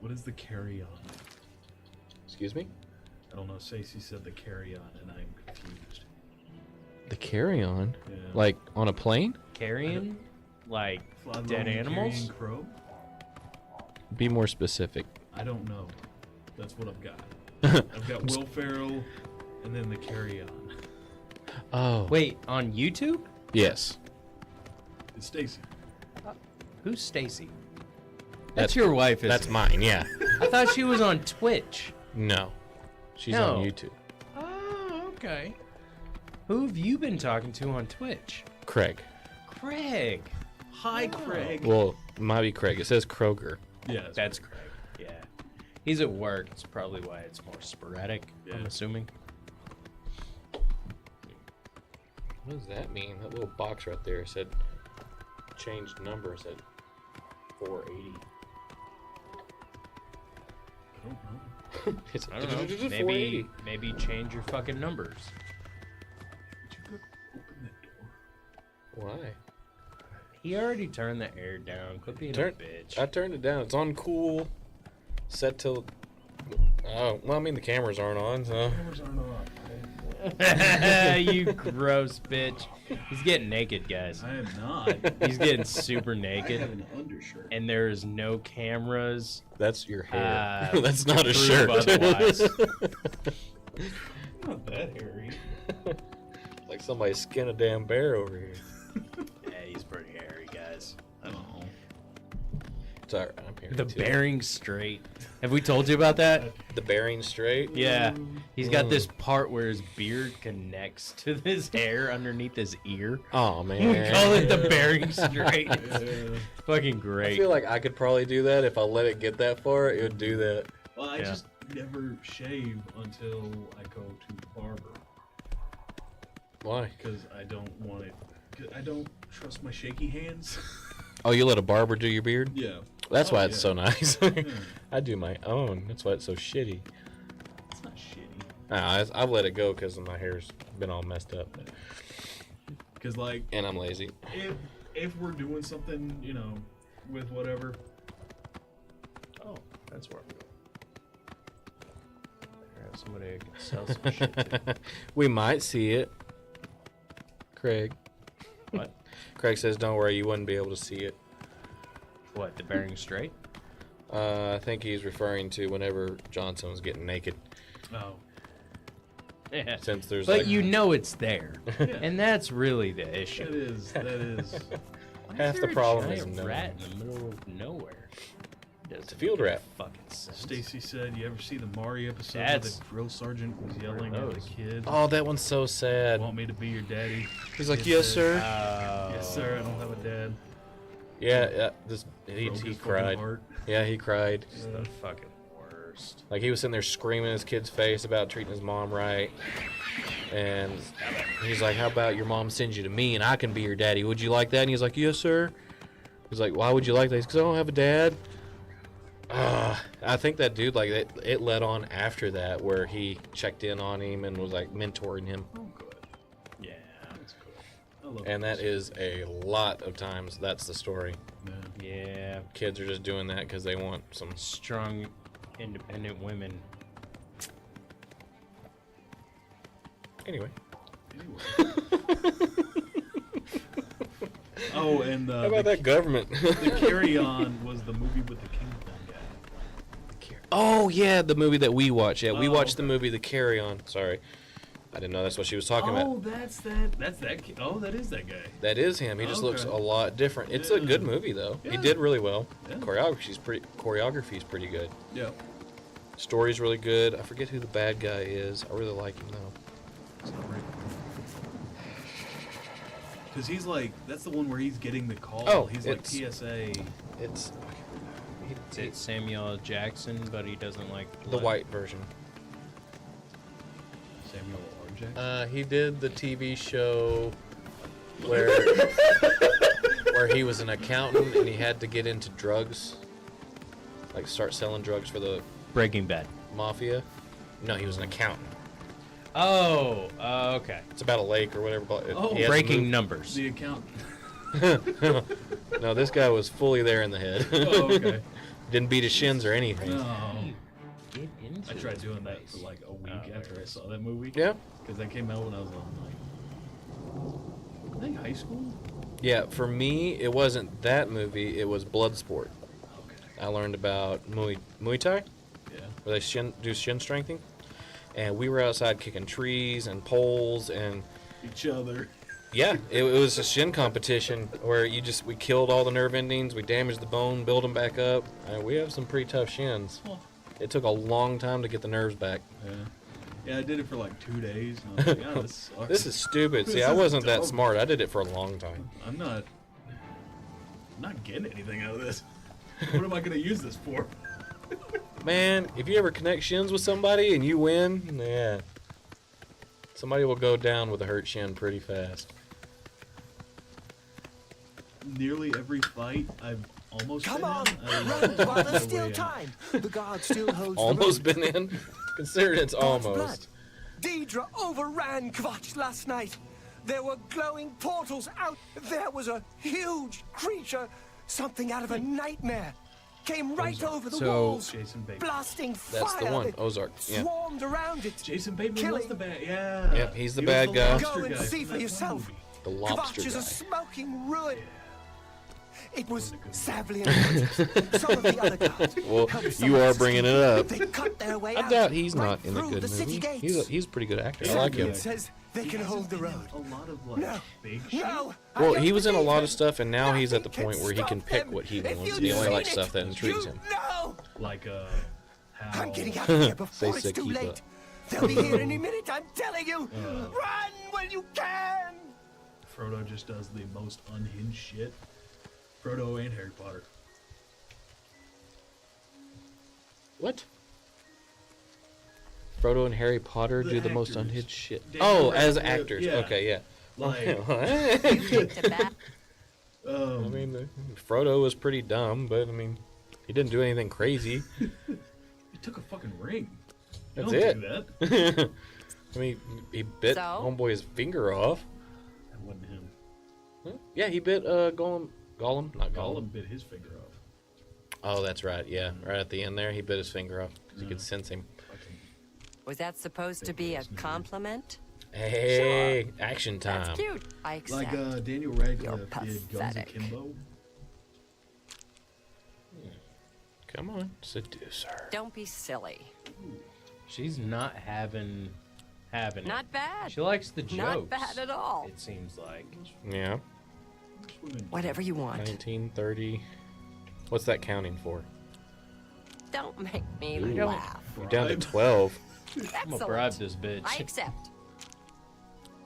What is the carry-on? Excuse me? I don't know. Stacey said the carry-on, and I'm confused. The carry-on? Yeah. Like on a plane? Carrion? Like Fly dead rolling animals? carrying crow? Be more specific. I don't know. That's what I've got. I've got Will Ferrell, and then the carry-on. Oh. Wait, on YouTube? Yes. It's Stacey. Who's Stacy? That's your wife, isn't That's it? mine, yeah. I thought she was on Twitch. No. She's No. on YouTube. Oh, okay. Who have you been talking to on Twitch? Craig. Craig. Hi, Craig. Well, it might be Craig. It says Kroger. Yeah, That's Craig. Yeah. He's at work. It's probably why it's more sporadic, I'm Yeah. assuming. What does that mean? That little box right there said changed number said 480. I don't know. It's I don't know. 480. Maybe change your fucking numbers. Would you go open that door? Why? He already turned the air down. Quit being a bitch. I turned it down. It's on cool. Set till. Oh, well, I mean the cameras aren't on, so. Cameras aren't on. You gross bitch. He's getting naked, guys. I am not. He's getting super I have naked. an undershirt. And there's no cameras. That's your hair. That's to not a prove shirt. otherwise. Not that hairy. Like somebody skinned a damn bear over here. Yeah, he's pretty hairy, guys. Oh. It's alright, I'm here. The too. Bering Strait. Have we told you about that? The Bering Strait? Yeah. He's got this part where his beard connects to his hair underneath his ear. Oh, man. We call it the Bering Strait. Yeah. Fucking I great. feel like I could probably do that. If I let it get that far, it would do that. Well, I Yeah. just never shave until I go to the barber Why? because I don't want it. 'Cause I don't trust my shaky hands. Oh, you let a barber do your beard? Yeah. That's Oh, why it's yeah. so nice. Yeah. I do my own. That's why it's so shitty. It's not shitty. I've let it go because my hair's been all messed up. Because like, And I'm lazy. if we're doing something, you know, with whatever. Oh, that's where I'm going. Somebody can sell some shit to. We might see it. Craig. What? Craig says, don't worry, you wouldn't be able to see it. What, the Bering Strait? I think he's referring to whenever Johnson was getting naked. Oh. Yeah. Since there's But like you know it's there. Yeah. And that's really the That issue. is. That is. Why half is the there a problem is giant no. rat in the middle of nowhere. It's a field rat. Fucking sense. Stacy said, "You ever see the Mari episode That's- where the drill sergeant was yelling at the kid? Oh, that one's so sad. Want me to be your daddy?" He's like, Kid yes, said, sir. Yes, sir. I don't have a dad. Yeah, he Broke his fucking cried. heart. Yeah, he cried. It's the fucking worst. Like, he was sitting there screaming in his kid's face about treating his mom right. And he's like, how about your mom sends you to me and I can be your daddy? Would you like that? And he's like, yes, sir. He's like, why would you like that? He's because I don't have a dad. I think that dude, like, it led on after that where he checked in on him and was, like, mentoring him. Oh, good. Yeah, that's good. I love And that is a lot of times that's the story. Yeah. Kids are just doing that because they want some Strong, independent women. Anyway. Oh, and How about that government? The Carry On was the movie with the Kingdom guy. Oh yeah, the movie that we watched. Yeah, we Oh, watched the movie The Carry On. Sorry, I didn't know that's what she was talking Oh, about. that's that. That's that. Oh, that is that guy. That is him. He just looks a lot different. It's a good movie though. He Yeah. did really well. Yeah. Choreography's pretty good. Yeah. Story's really good. I forget who the bad guy is. I really like him though. Because he's like, that's the one where he's getting the call. Oh, he's like it's- TSA. It's It's Samuel L. Jackson, but he doesn't like the blood. white version. Samuel L. Jackson. He did the TV show where where he was an accountant and he had to get into drugs, like start selling drugs for the Breaking Bad. mafia. No, he was an accountant. Oh, okay. It's about a lake or whatever. But Oh, he has to Breaking move- Numbers. The accountant. No, this guy was fully there in the head. Oh, okay. Didn't beat his shins or anything. No. Get into I tried this doing that place. for like a week Oh, after I saw that movie. Yeah. Because that came out when I was like, I think high school. Yeah, for me, it wasn't that movie. It was Bloodsport. Okay. I learned about Muay Thai, Yeah. where they do shin strengthening. And we were outside kicking trees and poles and Each other. yeah, it was a shin competition where we killed all the nerve endings, we damaged the bone, built them back up. We have some pretty tough shins. Oh. It took a long time to get the nerves back. Yeah. Yeah, I did it for like 2 days. And I was like, yeah, this sucks. This is stupid. See, This I is wasn't that dumb. smart. I did it for a long time. I'm not getting anything out of this. What am I going to use this for? Man, if you ever connect shins with somebody and you win, yeah. Somebody will go down with a hurt shin pretty fast. Nearly every fight I've almost Come been on, in. I run while there's no still way out. time. The guard still holds Almost the road. been in? Consider it's God's blood. almost. Deidre overran Kvatch last night. There were glowing portals out. There was a huge creature, something out of a nightmare. Came right over the So- walls, Jason Bateman. blasting That's fire the one, that Ozark. Yeah. swarmed around it. Jason Bateman Killing. was the bad. Yeah. Yep, he's the He was bad guy. lobster Go and guy see from for that yourself. movie. The lobster Kvatch is a guy. smoking ruin. It was Savly and some of the other guards. Well, helped you are someone bringing it escape. up. They cut their way I out, doubt he's right not in a through good the city movie. gates. He's a pretty good actor. I like him. It says they He can hasn't hold the been in road. A lot of like No. big shit. No. I Well, don't he was in a believe lot him. of stuff, and now he's at the Nothing point where he can stop pick him. what he If wants. you'd He only seen likes it, stuff that intrigues you him. know. Like how I'm getting out of here before They it's said too keep late. up. They'll be here any minute, I'm telling you. Run when you can. Frodo just does the most unhinged shit. Frodo and Harry Potter. What? Frodo and Harry Potter The do the most actors. unhinged shit. Daniel Oh, as Radcliffe, actors. yeah. Okay, yeah. Like, I mean, Frodo was pretty dumb, but I mean, he didn't do anything crazy. he took a fucking ring. You That's don't it. do that. I mean, he bit So? Homeboy's finger off. That wasn't him. Huh? Yeah, he bit Gollum. Not Gollum. Gollum bit his finger off. Oh, that's right. Yeah, right at the end there, he bit his finger off because he could sense him. Was that supposed to be a compliment? Hey, action time. That's cute. I accept. Like Daniel Radcliffe You're did Guns pathetic. Akimbo. Come on, seducer. Don't be silly. She's not having it. Not bad. She likes the jokes. Not bad at all. It seems like. Yeah. Whatever you want. 1930. What's that counting for? Don't make me Ooh. laugh. You're down to 12. I'm gonna Excellent. bribe this bitch. I accept.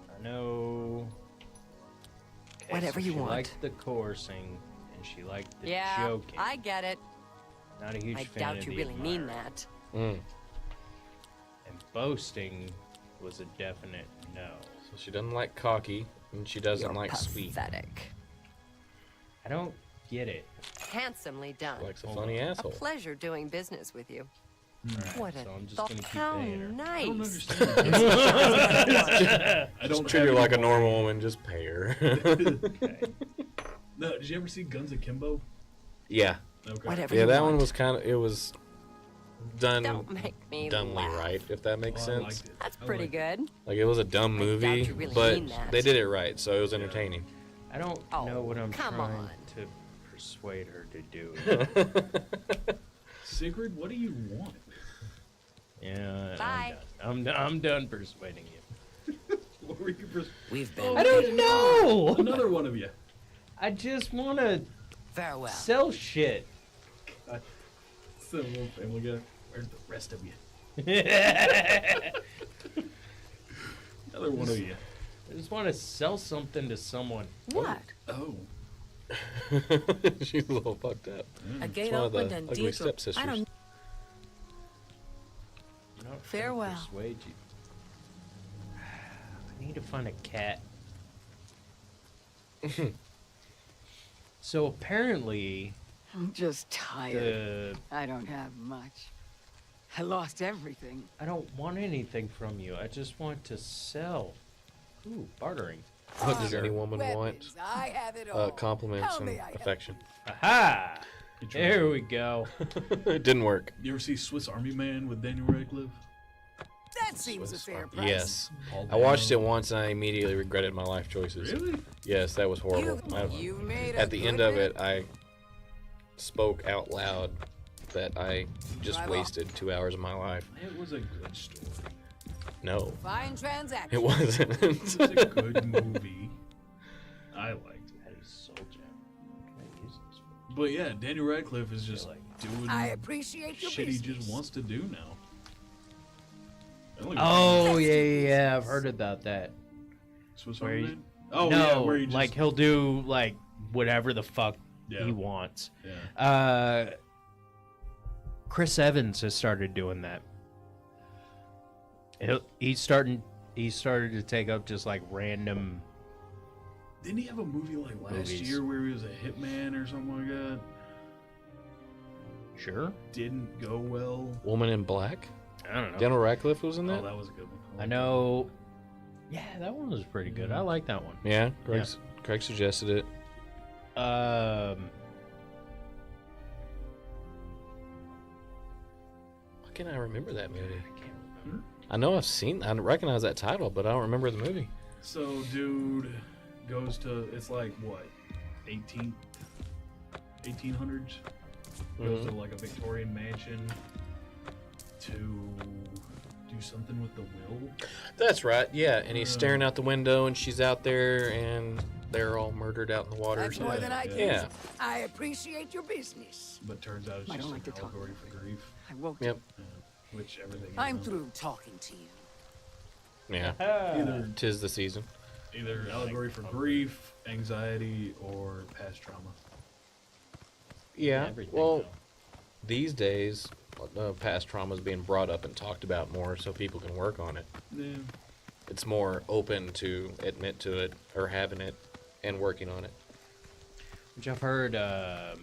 I know. Okay, Whatever you she want. liked the coursing, and she liked the Yeah, joking. I get it. Not a huge I fan doubt of you the really mean admirer. that. Mm. And boasting was a definite no. So she doesn't like cocky, and she doesn't You're like sweet. pathetic. I don't get it. Handsomely done. Likes a funny A asshole. pleasure doing business with you. Alright, What a so I'm just thought. gonna keep How paying her. I don't nice. understand. I Just don't treat her have like a any- normal woman, just pay her. Okay. No, did you ever see Guns Akimbo? Yeah. Okay. Whatever Yeah, you that want. one was kind of, it was done Don't make me dumbly laugh. right, if that makes Oh, I sense. liked it. That's I pretty liked it. good. Like, it was a dumb I doubt movie, you really but mean that. they did it right, so it was entertaining. I don't Oh, know what I'm come trying on. to persuade her to do. Sigrid, what do you want? Yeah, Bye. I'm done persuading you. What were you We've been. I don't know. Another one of you. I just want to Farewell. sell shit. It's a little Family Guy. Where's the rest of you? I Another one of you. just want to sell something to someone. What? Oh. She's a little fucked up. A It's gate one of the opened and ugly Deirdre. stepsisters. I don't. I'm not trying to Farewell. Persuade you. I need to find a cat. So apparently, I'm just tired. the I don't have much. I lost everything. I don't want anything from you. I just want to sell. Ooh, bartering. What does any woman want? Weapons, I have it all. Compliments Tell and me I have- affection. Aha! You tried. There we go. It didn't work. You ever see Swiss Army Man with Daniel Radcliffe? That seems a fair price. Yes. Paul I watched it Dano. once and I immediately regretted my life choices. Really? Yes, that was horrible. You made At the end of it, I spoke out loud that I just Drive off. wasted 2 hours of my life. It was a good story. No, Fine transaction. it wasn't. It was a good movie. I liked it. That is Soul Gem. What can I use this for? But yeah, Daniel Radcliffe is just doing I appreciate your shit he business. just wants to do now. I only Oh yeah. I've heard about that. Swiss where Army he- Man? Oh no, yeah, where he just like he'll do like whatever the fuck Yeah. he wants. yeah. Chris Evans has started doing that. He started to take up just like random. Didn't he have a movie like last Movies. year where he was a hitman or something like that? Sure. Didn't go well. Woman in Black? I don't know. Daniel Radcliffe was in Oh, that? that was a good one. I know. Yeah, that one was pretty good. I like that one. Yeah, Craig suggested it. Why can't I remember that movie? I can't remember. I know I recognize that title, but I don't remember the movie. So, dude goes to, it's like, what, 1800s? Goes to, like, a Victorian mansion to do something with the will. That's right, yeah. And he's staring out the window, and she's out there, and they're all murdered out in the water. or That's more something. than I can. Yeah. I appreciate your business. But turns out it's I just don't an like to talk allegory about for grief. I won't. Yep. Which everything I'm is. through talking to you. Yeah. Either, Tis the season. either allegory for grief, anxiety, or past trauma. Yeah. Everything, Well, though. these days, past trauma is being brought up and talked about more so people can work on it. Yeah. It's more open to admit to it or having it and working on it. Which I've heard. I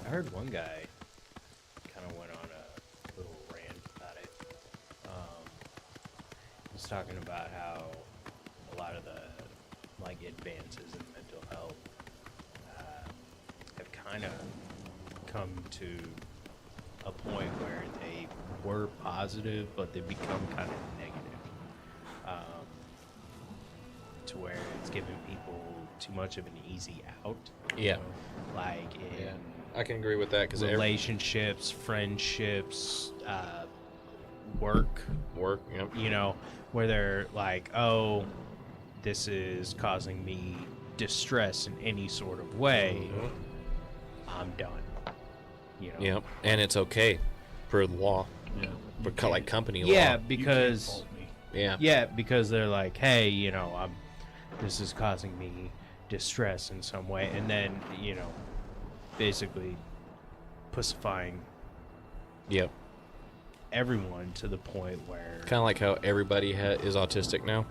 heard one guy kind of went on a little rant about it. He was talking about how a lot of the like advances in mental health have kind of come to a point where they were positive, but they become kind of negative. To where it's giving people too much of an easy out. you Yeah. know, like in Yeah. I can agree with that because relationships, friendships, work, yep. you know, where they're like, oh, this is causing me distress in any sort of way. I'm done. You know? Yep. And it's okay per the law. Yeah. But like company law. Yeah, You can't because fault me. Yeah. because they're like, hey, you know, this is causing me distress in some way, and then, you know, basically pussifying Yep. everyone to the point where Kind of like how everybody is autistic now.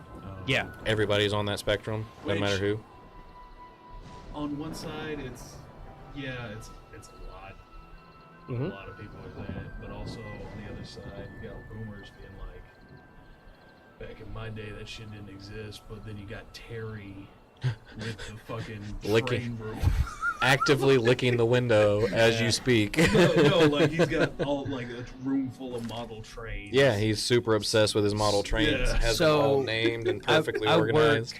yeah, Everybody's on that spectrum, no Which- matter who. On one side, it's a lot. Mhm. A lot of people are saying it, but also on the other side, you got boomers being like, back in my day, that shit didn't exist. But then you got Terry with the fucking Licking- train room. Actively licking the window as you speak. no, like he's got all like a room full of model trains. Yeah, he's super obsessed with his model trains. Yeah. Has them all named and perfectly I organized.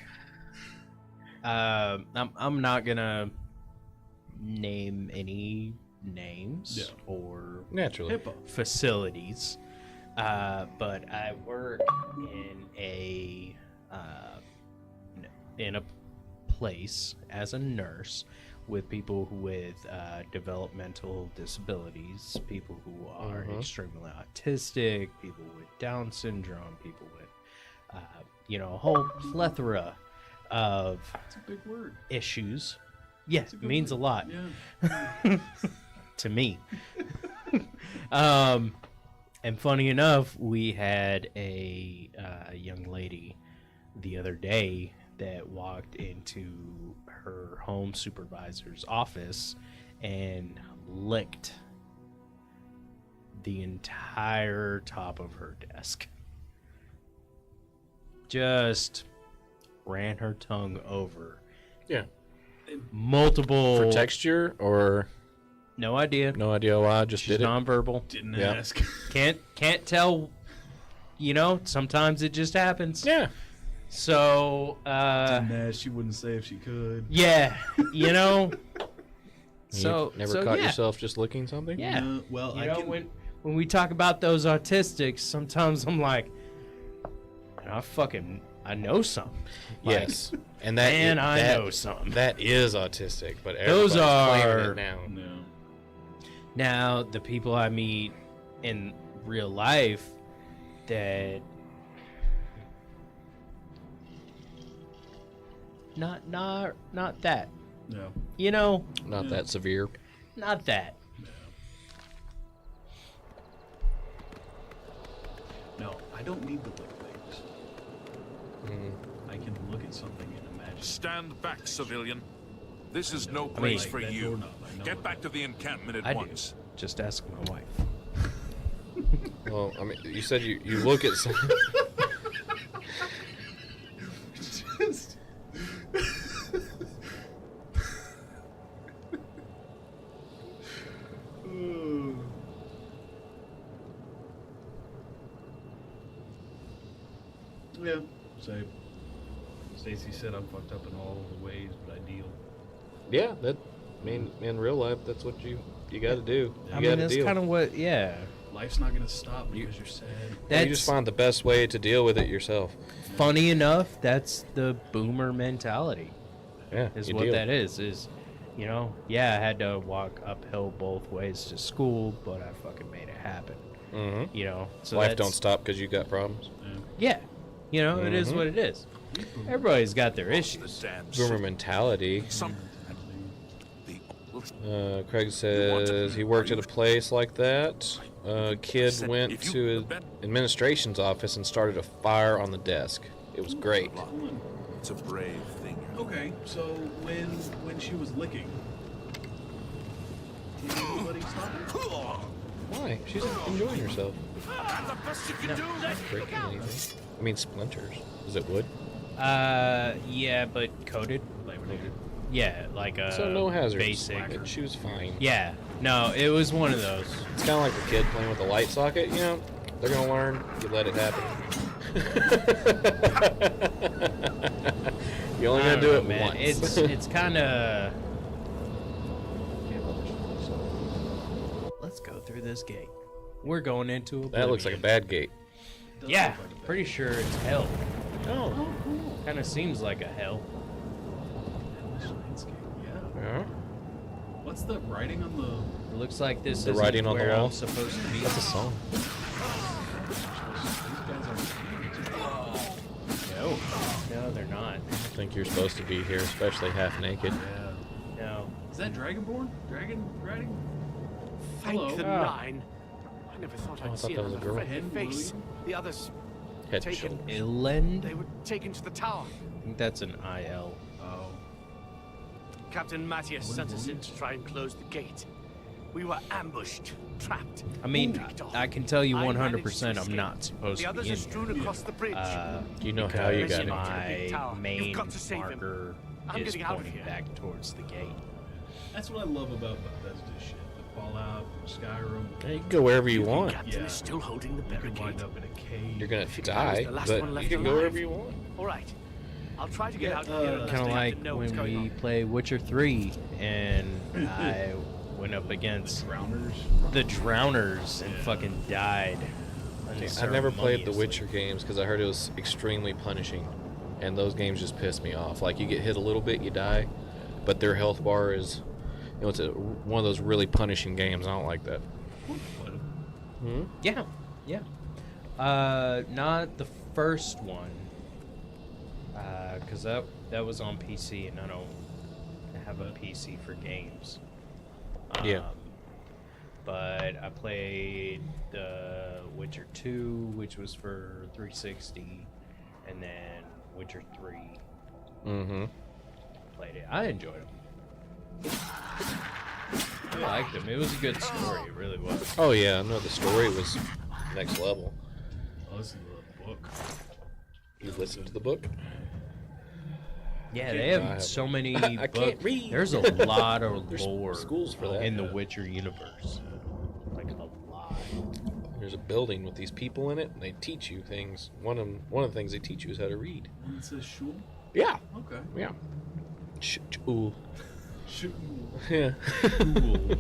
I'm not gonna name any names or Naturally. HIPAA. facilities, but I work in a place as a nurse with people with developmental disabilities, people who are extremely autistic, people with Down syndrome, people with a whole plethora of It's a big word. issues. Yeah, it means a lot Yeah. to me. And funny enough, we had a young lady the other day that walked into her home supervisor's office and licked the entire top of her desk. Just ran her tongue over Yeah. multiple For texture or no idea. no idea why, just She's did it. nonverbal. Didn't Yeah. ask. Can't tell. You know, sometimes it just happens. Yeah. So Didn't ask. She wouldn't say if she could. yeah, you know. So You've never so, caught yeah. yourself just licking something? Yeah. Well, You I know, can. when we talk about those autistics, sometimes I'm like, I know something. Like, Yes. And that man, that, I know something. That is autistic, but Those everybody's claiming are- it now. No. Now, the people I meet in real life that not that. No. You know, Not that severe. not that. No, I don't need to lick things. I can look at something and imagine. Stand back, civilian. This is no mean, place like for that you. doorknob, I know Get it. back to the encampment at I do. once. Just ask my wife. Well, I mean, you said you look at some. Just. Yeah. So, Stacy said I'm fucked up in all the ways, but I deal. Yeah, that. I mean, in real life, that's what you got to do. You I got mean, to that's deal. kind of what, yeah. Life's not gonna stop because you're sad. You just find the best way to deal with it yourself. Funny enough, that's the boomer mentality. Yeah, Is you what deal. that is. You know, yeah, I had to walk uphill both ways to school, but I fucking made it happen. Mm-hmm. You know, so Life that's- don't stop because you got problems. Yeah, you know, it is what it is. Everybody's got their issues. Boomer mentality. Craig says he worked at a place like that. A kid went to an administration's office and started a fire on the desk. It was great. It's a brave thing. Okay, so when she was licking, did anybody stop her? Why? She's enjoying herself. The best you can do. Not breaking anything. I mean, splinters. Is it wood? Yeah, but coated. Yeah, like a So no hazards. basic. And she was fine. Yeah, no, it was one of those. It's kind of like a kid playing with a light socket. You know, they're gonna learn. You let it happen. You're only I gonna don't do know, it man. once. It's kind of. Let's go through this gate. We're going into oblivion. That looks like a bad gate. Yeah, pretty sure it's hell. Oh. Cool. Kind of seems like a hell. Landscape, yeah. Yeah. What's the writing on the? It looks like this The is writing on the where wall? I'm supposed to be. That's a song. These guys are. No, they're not. I think you're supposed to be here, especially half naked. Yeah. No. Is that Dragonborn? Dragon riding? Thank Hello. the nine. I never thought Oh, I I'd thought see that was a another girl. friendly face. The others Head and taken. shoulders. Ilend? They were taken to the tower. I think that's an IL. Oh. Captain Matthias sent us in to try and close the gate. We were ambushed, trapped. I mean, picked off. I can tell you I 100% managed to I'm escape. not supposed The to others be are in strewn here. across the bridge. Do you know how you got Because it? Big tower. My You've main got to save him. marker I'm is getting out of pointing here. back towards the gate. That's what I love about Bethesda shit. The Fallout, Skyrim. Yeah, you can go wherever you want. Captain is still holding the You can barricade. wind up in a cave. You're gonna Figured I was die, the last but one you left can go alive. wherever you want. All right. I'll try to get Yeah, out of here. and let Kind of the like captain know what's when going we on. play Witcher 3 and I went up against Drowners. the Drowners and fucking died. I've never played the unceremoniously. Witcher games because I heard it was extremely punishing, and those games just piss me off. Like you get hit a little bit, you die, but their health bar is, it's one of those really punishing games. I don't like that. Hmm? Yeah, yeah. Not the first one, because that was on PC, and I don't have a PC for games. Yeah. But I played The Witcher 2, which was for 360, and then Witcher 3. Mm-hmm. Played it. I enjoyed it. I liked them. It was a good story. It really was. Oh yeah, I know the story was next level. Oh, listen to the book. You listened to the book? Yeah, they I have haven't. so many I books. can't read. There's a lot of There's lore schools for that. in the Witcher universe. Like a lot. There's a building with these people in it, and they teach you things. One of the things they teach you is how to read. One that says shul? Yeah. Okay. Yeah. Ooh. Shul. Yeah. Cool.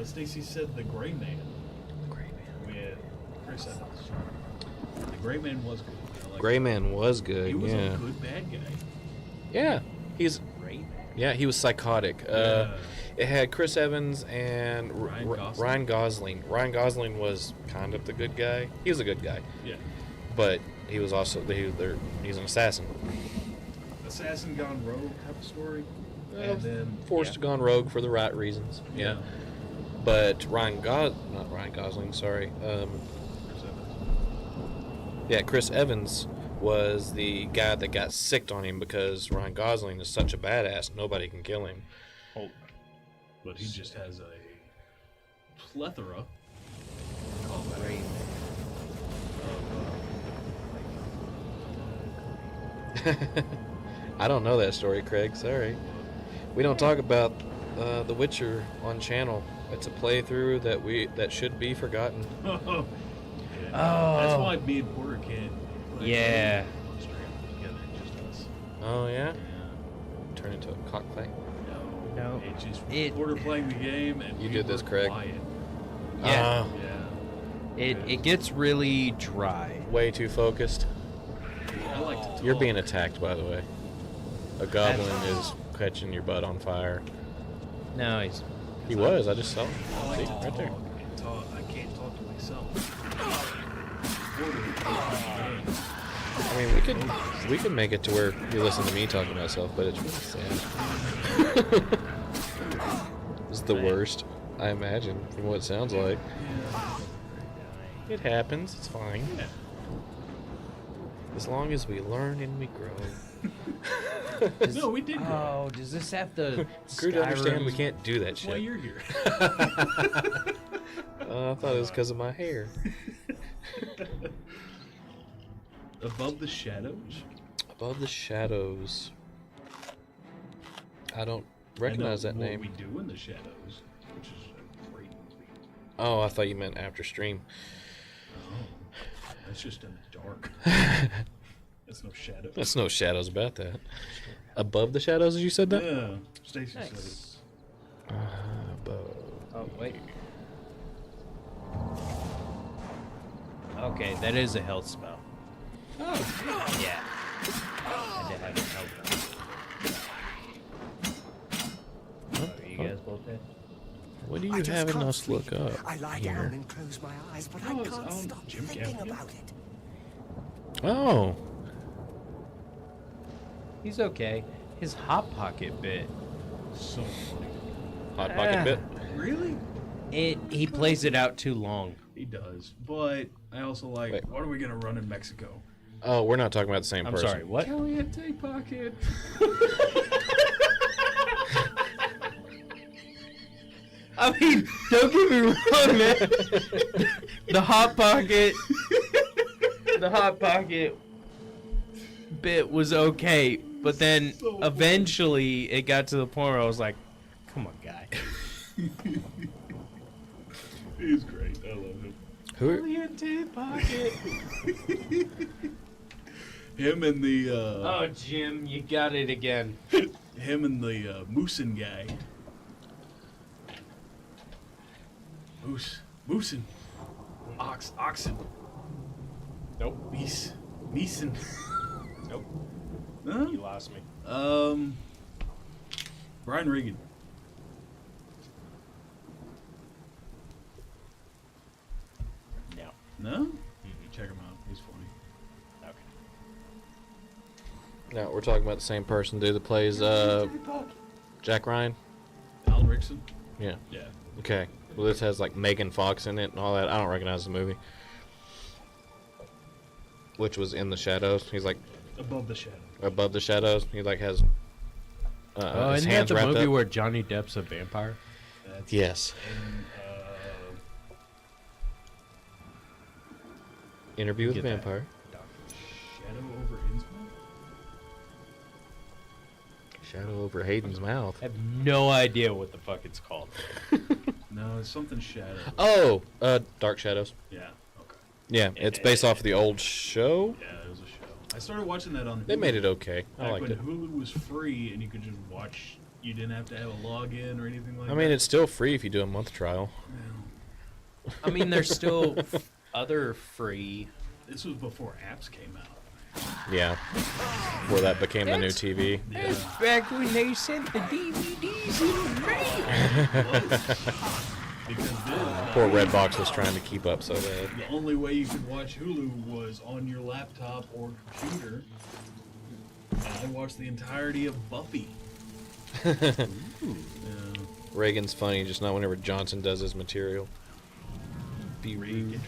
Stacy said the Gray Man. The Gray Man. With Chris Evans. The Gray Man was good. I like Gray that. Man was good. He was yeah. a good bad guy. Yeah. He's. Great. Yeah, he was psychotic. Yeah. It had Chris Evans and Ryan Gosling. Ryan Gosling. Ryan Gosling was kind of the good guy. He was a good guy, Yeah. but he was also he's an assassin. Assassin gone rogue type of story. And then Forced yeah. gone rogue for the right reasons. Yeah. But not Ryan Gosling. Sorry. Chris Evans. Yeah, Chris Evans was the guy that got sicked on him because Ryan Gosling is such a badass, nobody can kill him. Oh. But he just has a plethora. Great. I don't know that story, Craig. Sorry. We don't talk about The Witcher on channel. It's a playthrough that should be forgotten. Yeah. Oh. That's why me and Porter can't. Yeah. Straight up together, just us. Oh yeah. Yeah. Turn into a cockfight. No. It just It- Porter playing the game and You we did this, were Craig. quiet. Yeah. Yeah. It gets really dry. Way too focused. I like to talk. You're being attacked, by the way. A goblin is catching your butt on fire. No, he's. He was. I just saw him. I like See, to right there. talk and talk. I can't talk to myself. I mean, we could make it to where you listen to me talking to myself, but it's really sad. It's the worst, I imagine, from what it sounds like. It happens. It's fine. Yeah. As long as we learn and we grow. No, we did go. Oh, does this have the Grew to understand we Skyrim- can't do that That's why shit. you're here. I thought it was because of my hair. Above the shadows. Above the Shadows. I don't recognize that what name. we do in the shadows, which is a great movie. Oh, I thought you meant after stream. That's just in the dark. That's no shadow. There's no shadows about that. Above the Shadows, as you said that? Yeah, Stacy said it. Nice. Above. Oh, wait. Okay, that is a health spell. Oh. Yeah. Had to have a health spell. Oh, are you guys What are you I just having can't us look sleep. up I lie here? down and close my eyes, but I can't stop thinking about it. Oh, He's okay. His Hot Pocket bit. So funny. Hot Pocket bit. Really? He plays it out too long. He does. But I also like, Wait. what are we going to run in Mexico? Oh, we're not talking about the same I'm person. sorry, what? Caliente Pocket. I mean, don't get me wrong, man. The Hot Pocket bit was okay, but then eventually it got to the point where I was like, come on, guy. He's great. I love him. Caliente Pocket. Him and the, Oh, Jim, you got it again. him and the, Moosin guy. Moosin. Oxen. Nope. Meeson. Nope. Huh? You lost me. Brian Regan. No. No? Check him out. He's funny. Okay. No, we're talking about the same person, dude, that plays Jack Ryan. Alan Rickson. Yeah. Yeah. Okay. Well, this has like Megan Fox in it and all that. I don't recognize the movie. Which was In the Shadows. He's like Above the Shadow. above the shadows. He like has Oh, his isn't that hands the wrapped movie up. where Johnny Depp's a vampire? That's Yes. in, Interview with a Get that. Vampire. Shadow over Innsmouth? Shadow over Hayden's mouth. I have no idea what the fuck it's called. No, it's something Shadow. Oh, Dark Shadows. Yeah. Okay. Yeah, it's based off of the old show. Yeah, it was a show. I started watching that on Hulu. They made it okay. I Back liked when it. Hulu was free and you could just watch. You didn't have to have a login or anything like I that. mean, it's still free if you do a month trial. I mean, there's still other free. This was before apps came out. Yeah. Before that became the new TV. That's back when they sent the DVDs in the mail. Because then, Poor Redbox was trying to keep up so bad. the only way you could watch Hulu was on your laptop or computer. And I watched the entirety of Buffy. Yeah. Reagan's funny, just not whenever Johnson does his material. Be rude.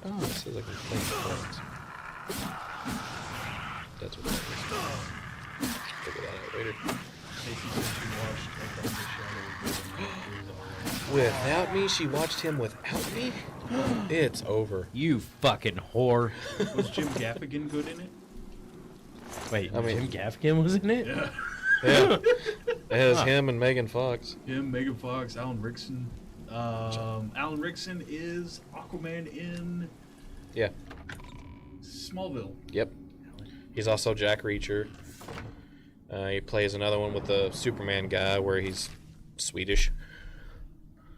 Oh, it says I can play cards. That's what that is. Figure that out later. Without me? She watched him without me? It's over. You fucking whore. Was Jim Gaffigan good in it? Wait, I mean- Jim Gaffigan was in it? Yeah. Yeah. It has him and Megan Fox. Him, Megan Fox, Alan Rickson. Alan Rickson is Aquaman in Yeah. Smallville. Yep. He's also Jack Reacher. He plays another one with the Superman guy where he's Swedish.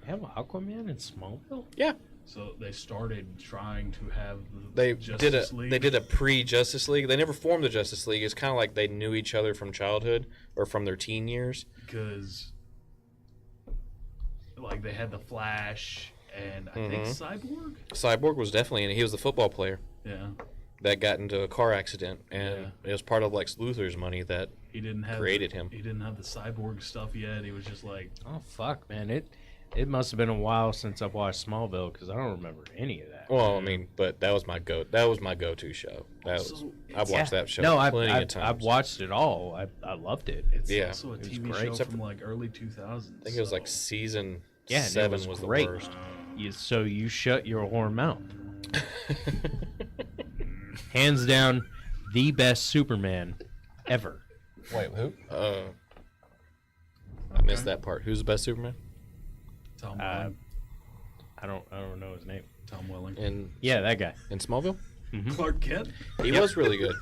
Have Aquaman in Smallville? Yeah. So they started trying to have the They Justice League. They did a pre-Justice League. They never formed the Justice League. It's kind of like they knew each other from childhood or from their teen years. Because like they had the Flash and I think Cyborg. Cyborg was definitely in it. He was the football player Yeah. that got into a car accident, and Yeah. it was part of Lex Luthor's money that He didn't have created him. He didn't have the Cyborg stuff yet. He was just like, Oh fuck, man! It must have been a while since I've watched Smallville because I don't remember any of that. Well, I mean, but that was my go-to show. That was So I've watched that show No, plenty of times. I've watched it all. I loved it. it's Yeah. also a It was TV great. show from like early 2000s. I think it was like season Yeah, and it 7 was great. the worst. So you shut your whore mouth. Hands down, the best Superman ever. Wait, who? I missed that part. Who's the best Superman? Tom Welling. I don't know his name. Tom Welling. In Yeah, that guy. in Smallville? Clark Kent. He was really good.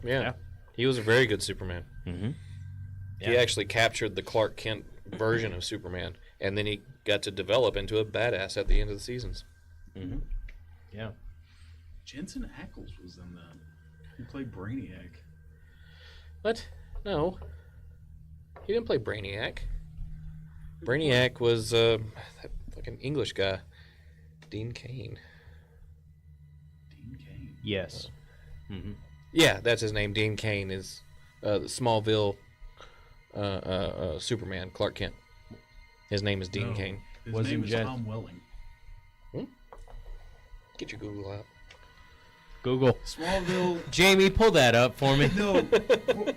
Yeah. Yeah. He was a very good Superman. Mm-hmm. He actually captured the Clark Kent version of Superman, and then he got to develop into a badass at the end of the seasons. Mm-hmm. Yeah. Jensen Ackles was in that. He played Brainiac. What? No. He didn't play Brainiac. Brainiac was that fucking English guy, Dean Cain. Dean Cain. Yes. Mm-hmm. Yeah, that's his name. Dean Cain is the Smallville Superman, Clark Kent. His name is Dean Cain. His name is Tom Welling. Get your Google out. Google. Smallville. Jamie, pull that up for me. No,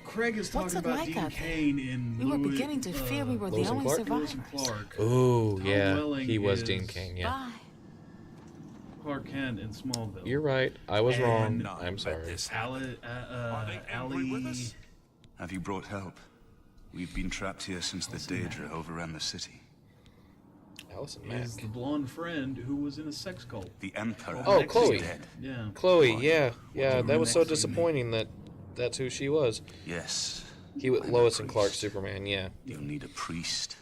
Craig is What's talking it about like Dean out there? Cain in We were beginning to fear we were the Lois and only Clark? Lewis survivors. and Clark. Oh, Tom yeah. Welling He was is Dean Cain, yeah. Bye. Clark Kent in Smallville. You're right. I was wrong. And I'm sorry. Allie. Have you brought help? We've been trapped here since the Daedra overran the city. Allison Mack. Is the blonde friend who was in a sex cult. The Emperor Oh, is Chloe. dead. Yeah. Chloe, yeah. do Yeah, you that was so next to me? disappointing that that's who she was. Yes. He was I'm a Lois and Clark priest. Superman, yeah. You'll need a priest.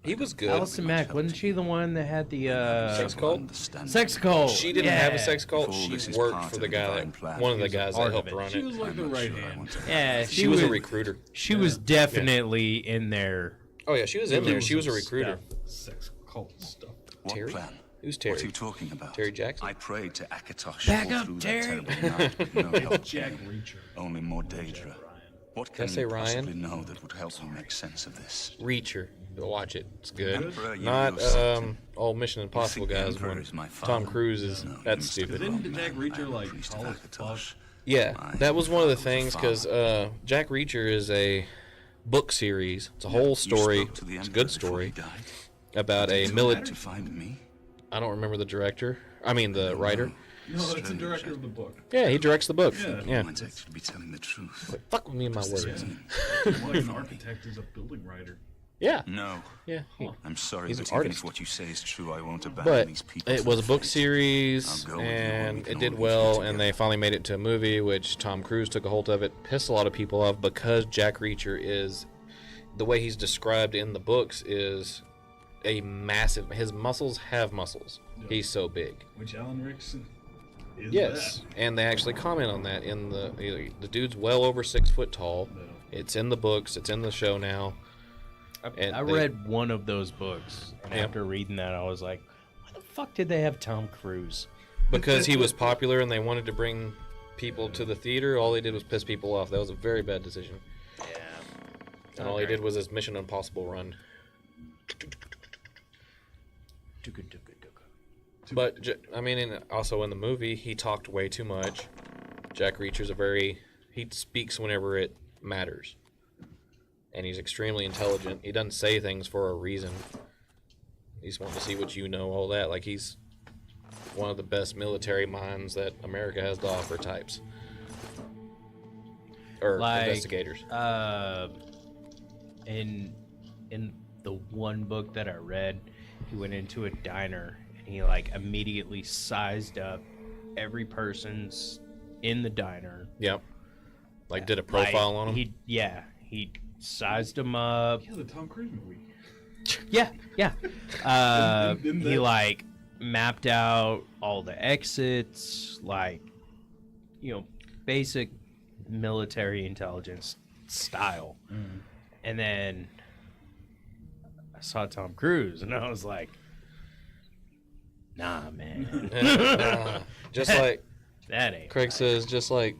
He was good. Allison Mack, wasn't she the one that had the Sex cult? sex cult? She didn't have a sex cult. If all this She is worked part for of the the guy divine that plan, one of the She was guys part that of helped it. run She it. was like the I'm not right sure I hand. want to Yeah, She was a recruiter. She was definitely in there. Oh yeah, she was in there. She was a Stuff. recruiter. Sex cult stuff. What Terry? plan? Who's What are Terry? you talking about? Terry Jackson? I prayed to Akatosh Back all up, through Terry. that terrible night, but no help Jack came. Reacher. Only more Daedra. What Did I can say you Ryan? possibly know that would help me make sense of this? Reacher. Go watch it. It's good. Emperor, you Not know something. all Mission Impossible You think the guys Emperor when is my Tom father? Cruise is No, you that's must be stupid. wrong, Didn't Jack man. Reacher, I am a like, priest tall of as fuck? Akatosh. Yeah, My that was one of the father was a things because farmer. Jack Reacher is a book series. It's a whole You story. spoke to the It's a Emperor good before story he died. about Did a you tell military. him to find me? I don't remember the director. I mean the writer. No, that's the director of the book. Yeah, he directs the book. Yeah. Yeah. Might actually be telling the truth. Fuck with me and my Does this words. mean- Like an architect is a building writer. Yeah. No. Yeah. I'm sorry, He's but an even artist. if what you say is true, I won't abandon But these people. it to was a their book fate. series, I'll go with you when and we can it all did live well, here and they together. finally made it to a movie, which Tom Cruise took a hold of it. Pissed a lot of people off because Jack Reacher is, the way he's described in the books is a massive, his muscles have muscles. Yeah. He's so big. Which Alan Rickson is Yes, and they actually comment on that in the dude's well over 6 foot tall. that. No. It's in the books, it's in the show now. And I they- read one of those books, and Yeah. after reading that, I was like, "Why the fuck did they have Tom Cruise?" Because he was popular and they wanted to bring people to the theater, all they did was piss people off. That was a very bad decision. Yeah. And all he did was his Mission Impossible run. But I mean, also in the movie, he talked way too much. Jack Reacher's he speaks whenever it matters, and he's extremely intelligent. He doesn't say things for a reason. He's wanting to see what you know, all that. Like he's one of the best military minds that America has to offer. Types or Like, investigators. In the one book that I read, he went into a diner and he like immediately sized up every person's in the diner. Yep. Like did a profile on him. He sized them up. Yeah, the Tom Cruise movie. Yeah. Didn't He that- like mapped out all the exits, like basic military intelligence style. And then I saw Tom Cruise and I was like, nah, man. Nah. Just like That ain't Craig says, just like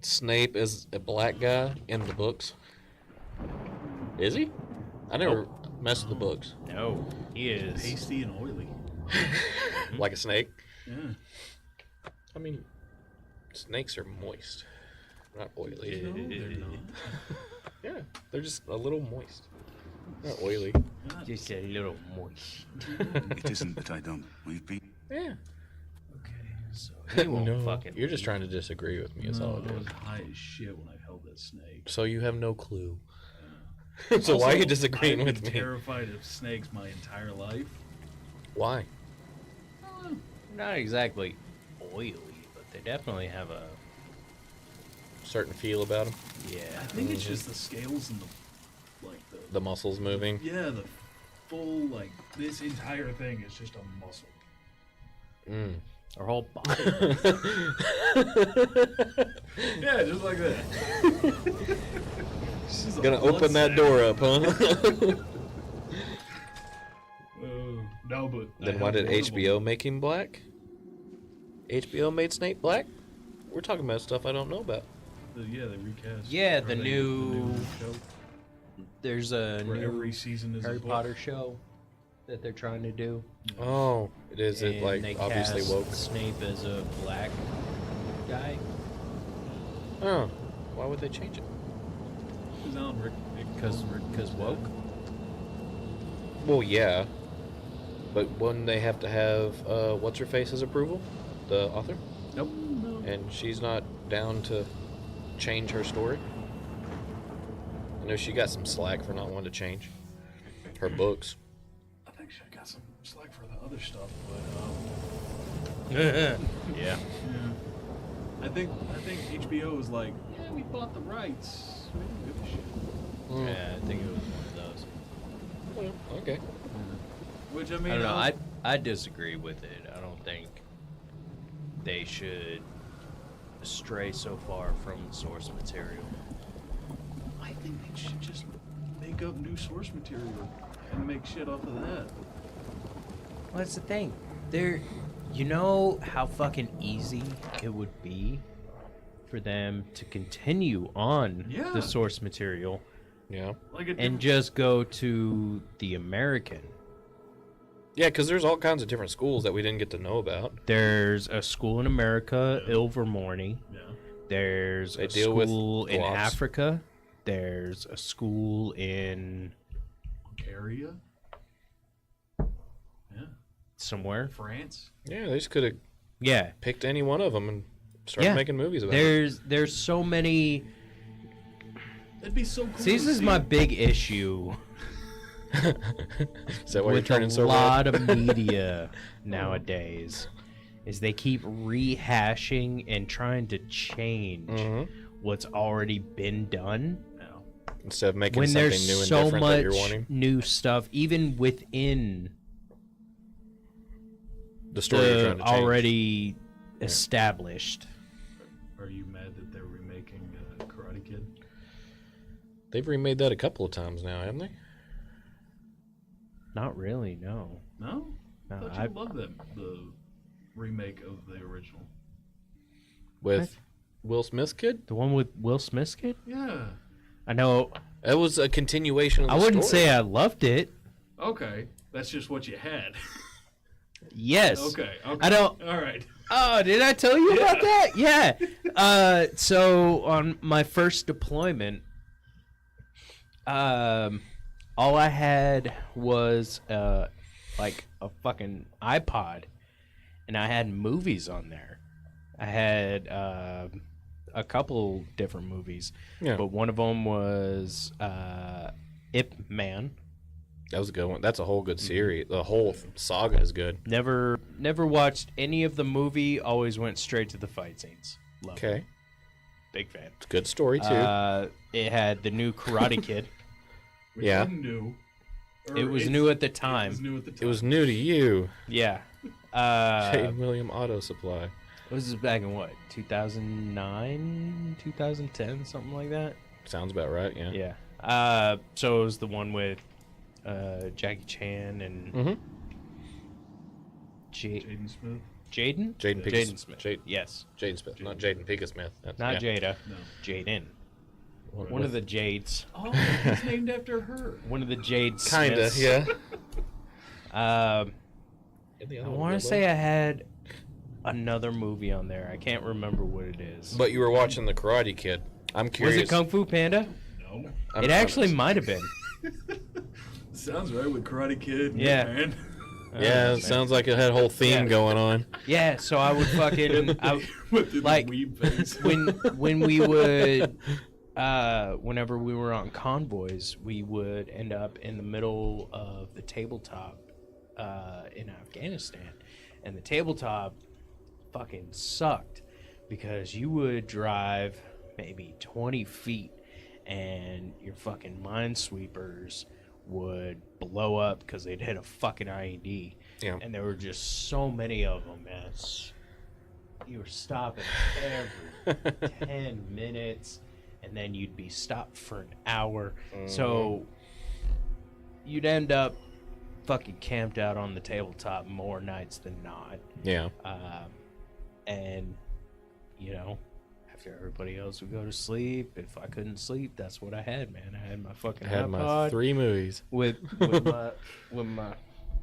Snape is a black guy in the books. Is he? I never messed with the books. No, he is. Pasty and oily. Like a snake. Yeah. I mean, snakes are moist, not oily. No, they're not. Yeah, they're just a little moist, not oily. Just a little moist. It isn't that I don't. We've been. Yeah. Okay, so he won't No, fucking. you're just trying to disagree with me. Is all No, it I was is. high as shit when I held that snake. So you have no clue. So why are you Also, disagreeing I've with been me? terrified of snakes my entire life. Why? Not exactly oily, but they definitely have a. Certain feel about them. Yeah. I think it's just the scales and The muscles moving. yeah, the full this entire thing is just a muscle. Mm. Our whole body. Yeah, just like that. Gonna open that door up, huh? No, but then why did HBO make him black? HBO made Snape black? We're talking about stuff I don't know about. Yeah, they recast. Yeah, the new show. There's a Where new every season is a Harry book. Potter show that they're trying to do. Oh, it is. It And like they obviously cast woke. Snape as a black guy. Oh, why would they change it? Because woke. Well, yeah, but wouldn't they have to have what's her face's approval, the author? Nope. No. And she's not down to change her story. I know she got some slack for not wanting to change her books. I think she got some slack for the other stuff, but Yeah. I think HBO was like, yeah, we bought the rights. We don't give a shit. Yeah, I think it was one of those. Well, okay. Which I mean, I don't know. I disagree with it. I don't think they should stray so far from the source material. I think they should just make up new source material and make shit off of that. Well, that's the thing. You know how fucking easy it would be for them to continue on Yeah. the source material, Yeah. Like a and just go to the American. Yeah, because there's all kinds of different schools that we didn't get to know about. There's a school in America, Ilvermorny. Yeah. There's They a deal with school in globs. Africa. There's a school in Bulgaria. Yeah. somewhere. France. Yeah, they just could have Yeah. picked any one of them and started making movies about it. There's so many. That'd be so cool. See, this to is see. my big issue. Is that why you're with turning a so lot red? of media nowadays is they keep rehashing and trying to change what's already been done Instead of making when something there's new and so different that you're much wanting. new stuff even within The story you're the trying to change. already established. Are you mad that they're remaking Karate Kid? They've remade that a couple of times now, haven't they? Not really, no. No? No, I thought you loved the remake of the original. With Will Smith's kid? The one with Will Smith's kid? Yeah. I know. It was a continuation of the I wouldn't story. say I loved it. Okay. That's just what you had. Yes. Okay. I don't. All right. Oh, did I tell you about that? Yeah. So on my first deployment, all I had was like a fucking iPod, and I had movies on there. I had a couple different movies, but one of them was Ip Man. That was a good one. That's a whole good series. The whole saga is good. Never watched any of the movie. Always went straight to the fight scenes. Love it. Okay. Big fan. It's a good story, too. It had the new Karate Kid. Which Yeah. wasn't new. Or It was new at the time. It was new at the time. It was new to you. Yeah. Jane William Auto Supply. This is back in what? 2009, 2010, something like that. Sounds about right, yeah. Yeah. So it was the one with Jackie Chan and Jaden Smith. Jaden? Jaden Pickett. Jaden Smith. Yes. Jaden Smith, not Jaden Pickett Smith. That's, Not yeah. Jada. No. Jaden. One of the Jades. Oh, it's named after her. One of the Jade Kinda, Smiths. yeah. I The other one want to was say I had another movie on there. I can't remember what it is. But you were watching The Karate Kid. I'm curious. Was it Kung Fu Panda? No. It actually might have been. Sounds right with Karate Kid. Yeah. Man. Yeah, it sounds like it had a whole theme going on. Yeah, so I would fucking With the like weeb face. when we would whenever we were on convoys, we would end up in the middle of the tabletop in Afghanistan, and the tabletop fucking sucked because you would drive maybe 20 feet and your fucking minesweepers would blow up because they'd hit a fucking IED. Yeah. And there were just so many of them, man. You were stopping every 10 minutes. and then you'd be stopped for an hour. So you'd end up fucking camped out on the tabletop more nights than not. Yeah. And, you know, after everybody else would go to sleep, if I couldn't sleep, that's what I had, man. I had my fucking I had my iPod 3 movies with my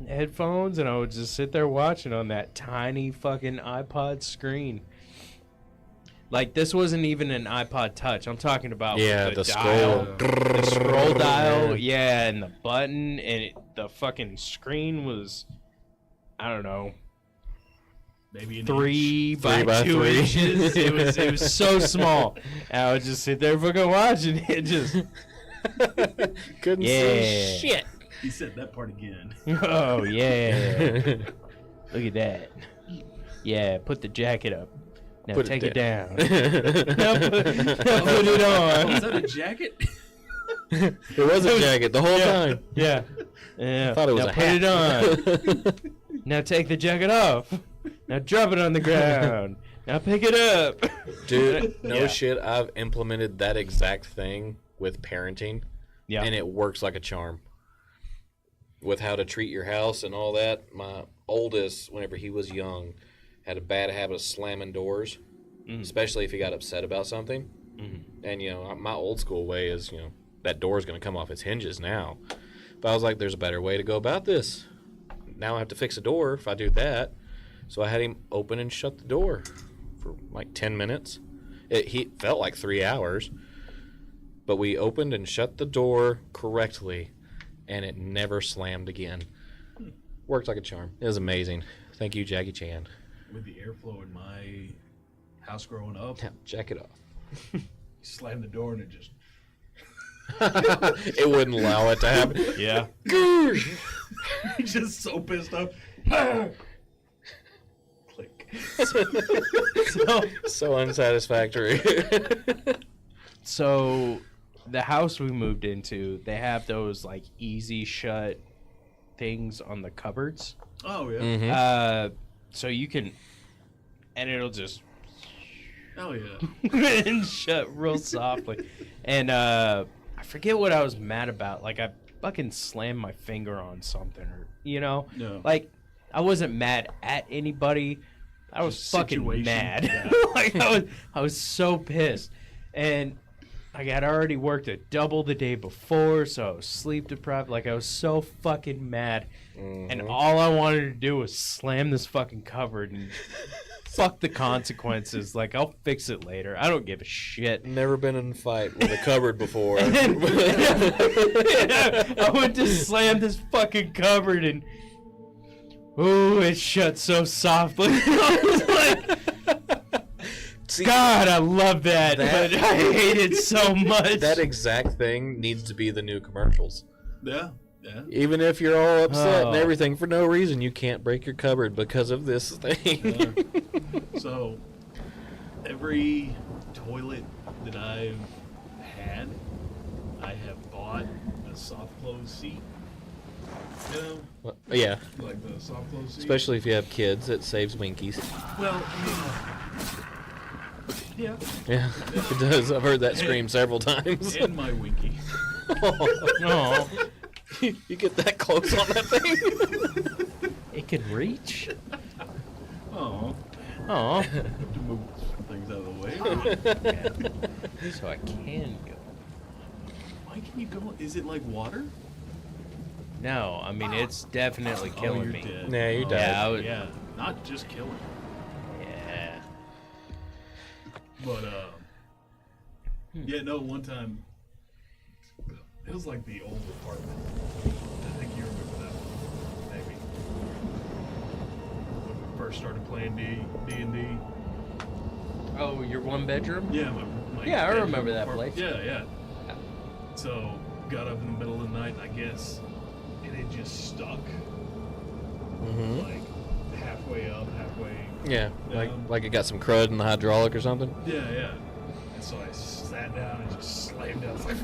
headphones, and I would just sit there watching on that tiny fucking iPod screen. Like, this wasn't even an iPod Touch. I'm talking about the dial, the scroll dial, yeah, and the button, and the fucking screen was, I don't know, maybe 3 by 3 by 2 3. inches. It was so small. And I would just sit there fucking watching it. Just couldn't see shit. He said that part again. Oh yeah. Look at that. Yeah, put the jacket up. Now Put take it it down. down. now put it on. Is that a jacket? It was a jacket the whole time. Yeah. Yeah. I thought it was now a put hat. it on. Now take the jacket off. Now drop it on the ground. Now pick it up. Dude, no Yeah. shit. I've implemented that exact thing with parenting. Yeah. And it works like a charm. With how to treat your house and all that. My oldest, whenever he was young, had a bad habit of slamming doors, especially if he got upset about something. And, you know, my old school way is, you know, that door's going to come off its hinges now. But I was like, there's a better way to go about this. Now I have to fix a door if I do that. So I had him open and shut the door for like 10 minutes. He felt like 3 hours. But we opened and shut the door correctly, and it never slammed again. Worked like a charm. It was amazing. Thank you, Jackie Chan. With the airflow in my house growing up, Jack it off. you slammed the door and it just... It wouldn't allow it to happen. Yeah. He's just so pissed off. Click. So unsatisfactory. So the house we moved into, they have those like easy shut things on the cupboards. Oh yeah. So you can, and it'll just Oh yeah. and shut real softly. And I forget what I was mad about. Like I fucking slammed my finger on something, or you know, No. like I wasn't mad at anybody. I was Just fucking situation. mad. Yeah. Like I was so pissed, and I had already worked a double the day before, so I was sleep deprived. Like I was so fucking mad, and all I wanted to do was slam this fucking cupboard and fuck the consequences. Like I'll fix it later. I don't give a shit. Never been in a fight with a cupboard before. I went to slam this fucking cupboard and ooh, it shut so softly. I was like, See, God, I love that, but I hate it so much. That exact thing needs to be the new commercials. Yeah. Yeah. Even if you're all upset and Oh. everything for no reason, you can't break your cupboard because of this thing. So, every toilet that I've had, I have bought a soft close seat. You know, Yeah, like the soft close seat. especially if you have kids, it saves winkies. Well, yeah. Yeah, it does. I've heard that scream several times. And my winky. Oh, You get that close on that thing? it can reach. Oh. Oh, Have to move some things out of the way. so I can go. Why can you go? Is it like water? No, I mean it's definitely killing you're me. dead. Nah, you Oh, died. Yeah, I was- Yeah, not just killing. Yeah. But yeah, no. One time, it was like the old apartment. I think you remember that one, maybe. When we first started playing D&D. Oh, your one bedroom? Yeah, my Yeah, I bedroom remember that apartment. place. Yeah, yeah. So got up in the middle of the night, and I guess it had just stuck. Like halfway up, halfway. Yeah, down. like it got some crud in the hydraulic or something. Yeah, yeah. And so I sat down and just slammed down. I was like,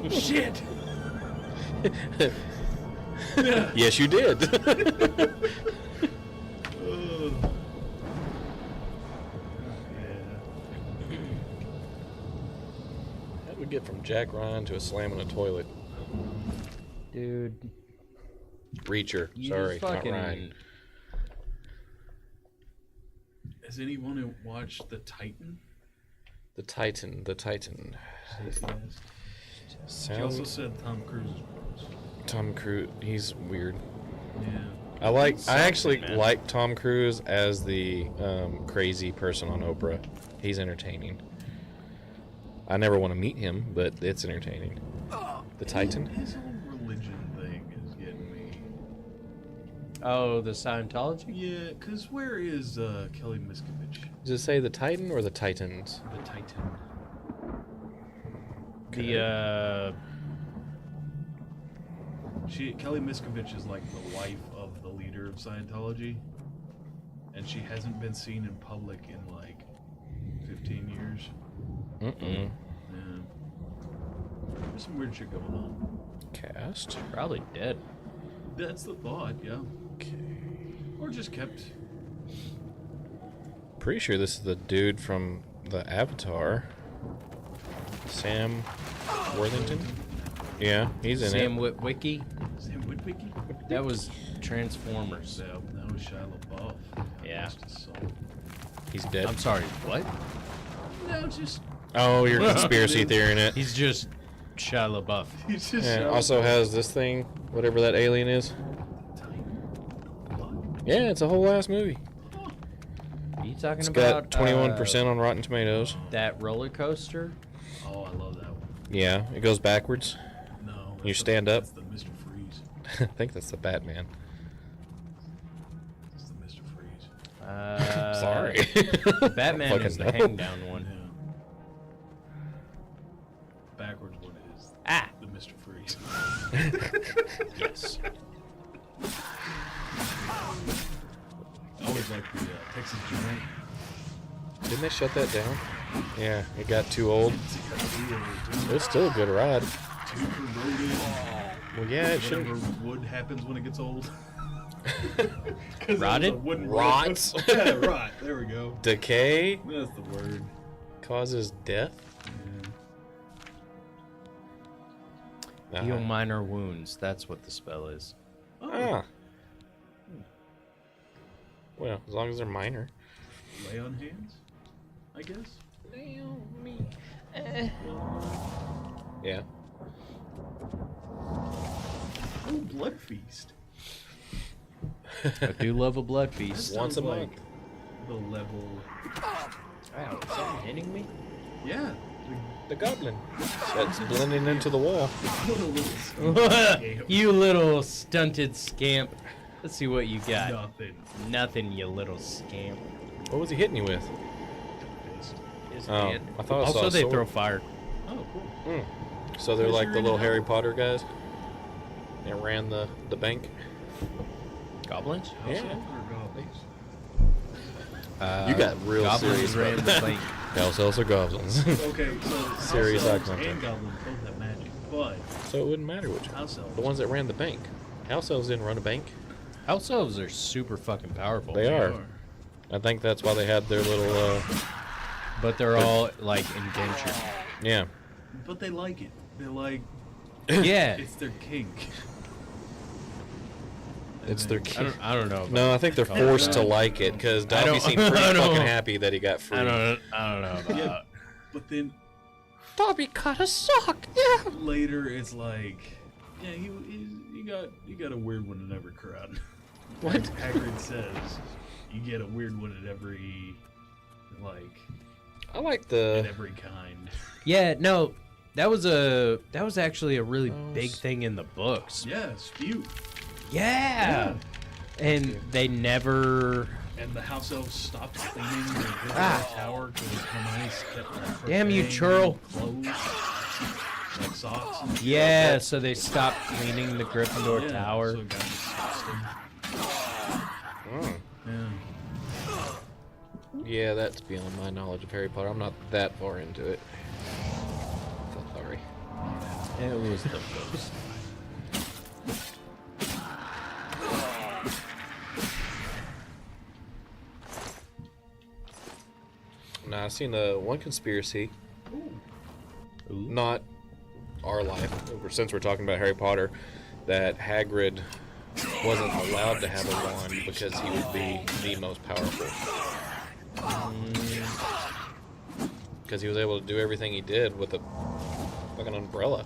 fuck! Shit! Yeah. Yes, you did. We get from Jack Ryan to a slam in a toilet. Dude. Reacher. You Sorry, just fucking- not Ryan. Has anyone watched The Titan? The Titan. The Titan. She also said Tom Cruise is gross. Tom Cruise. He's weird. Yeah. I actually like Tom Cruise as the crazy person on Oprah. He's entertaining. I never want to meet him, but it's entertaining. The Titan? His whole religion thing is getting me. Oh, the Scientology? Yeah, because where is Kelly Miskovich? Does it say the Titan or the Titans? The Titan. Kelly Miskovich is like the wife of the leader of Scientology, and she hasn't been seen in public in like 15 years. Mm-mm. Yeah. There's some weird shit going on. Cast? Probably dead. That's the thought, yeah. Okay. Or just kept. Pretty sure this is the dude from the Avatar. Sam Worthington? Yeah, he's in Sam it. Witwicky? Sam Witwicky? That was Transformers. Yeah, that was Shia LaBeouf. Yeah. Rest his soul. He's dead. I'm sorry, what? No, just. Oh, you're conspiracy theorying it. He's just Shia LaBeouf. He's just. Yeah, also has this thing, whatever that alien is. Yeah, it's a whole ass movie. Are you talking It's about got 21% on Rotten Tomatoes. that roller coaster? Oh, I love that one. Yeah, it goes backwards. No. You stand up. That's the Mr. Freeze. I think that's the Batman. That's the Mr. Freeze. Sorry. Batman Fucking is the no. hang down one. Yeah. Backwards one is the Mr. Freeze. Yes. I always like the Texas Giant. Didn't they shut that down? Yeah, it got too old. It was still a good ride. Too corroded. Well, yeah, it Whatever shouldn't. wood happens when it gets old. Rotted? Rots? Yeah, rot. There we go. Decay That's the word. causes death. Heal minor wounds. That's what the spell is. Ah. Well, as long as they're minor. Lay on hands, I guess. Lay on me. Yeah. Oh, Blood Feast. I do love a blood feast. That Once sounds a like month. The level. Wow, is that hitting me? Yeah. The goblin. That's blending into the wall. You little stunted scamp. Let's see what you got. Nothing. Nothing, you little scamp. What was he hitting you with? His Oh, hand. I thought I also, saw a they sword. throw fire. Oh, cool. So they're Because like you're the in little hell. Harry Potter guys. They ran the bank. Goblins? Yeah. Or goblins? You got real Goblins serious ran about the that. bank. House elves or goblins. Okay, so Serious house eye elves contact. and goblins both have magic, but So it wouldn't matter which. house elves. The ones that ran the bank. House elves didn't run a bank. House elves are super fucking powerful. They are. I think that's why they had their little. But they're all like indentured. Yeah. But they like it. They're like, Yeah. it's their kink. It's their kid. I don't know. No, I think they're forced to like it because Dobby seemed pretty I don't- fucking happy that he got free. I don't know about Yeah. But then Dobby cut a sock. Yeah. later it's like, yeah, you got a weird one in every crowd. What? Hagrid says, you get a weird one at every, like, I like at the. every kind. Yeah, no, that was actually a really big thing in the books. Yeah, spew. Yeah. And they never. And the house elves stopped cleaning the Gryffindor tower because Hermione kept like, Damn you, crocheting churl. clothes, like socks. And shit. Yeah, so they stopped cleaning the Gryffindor Yeah, tower. So it got disgusting. Yeah. Yeah, that's beyond my knowledge of Harry Potter. I'm not that far into it. So sorry. It was the books. Now, I've seen one conspiracy. Ooh. not our life, since we're talking about Harry Potter, that Hagrid wasn't allowed to have a wand because he would be the most powerful. Because he was able to do everything he did with a fucking umbrella.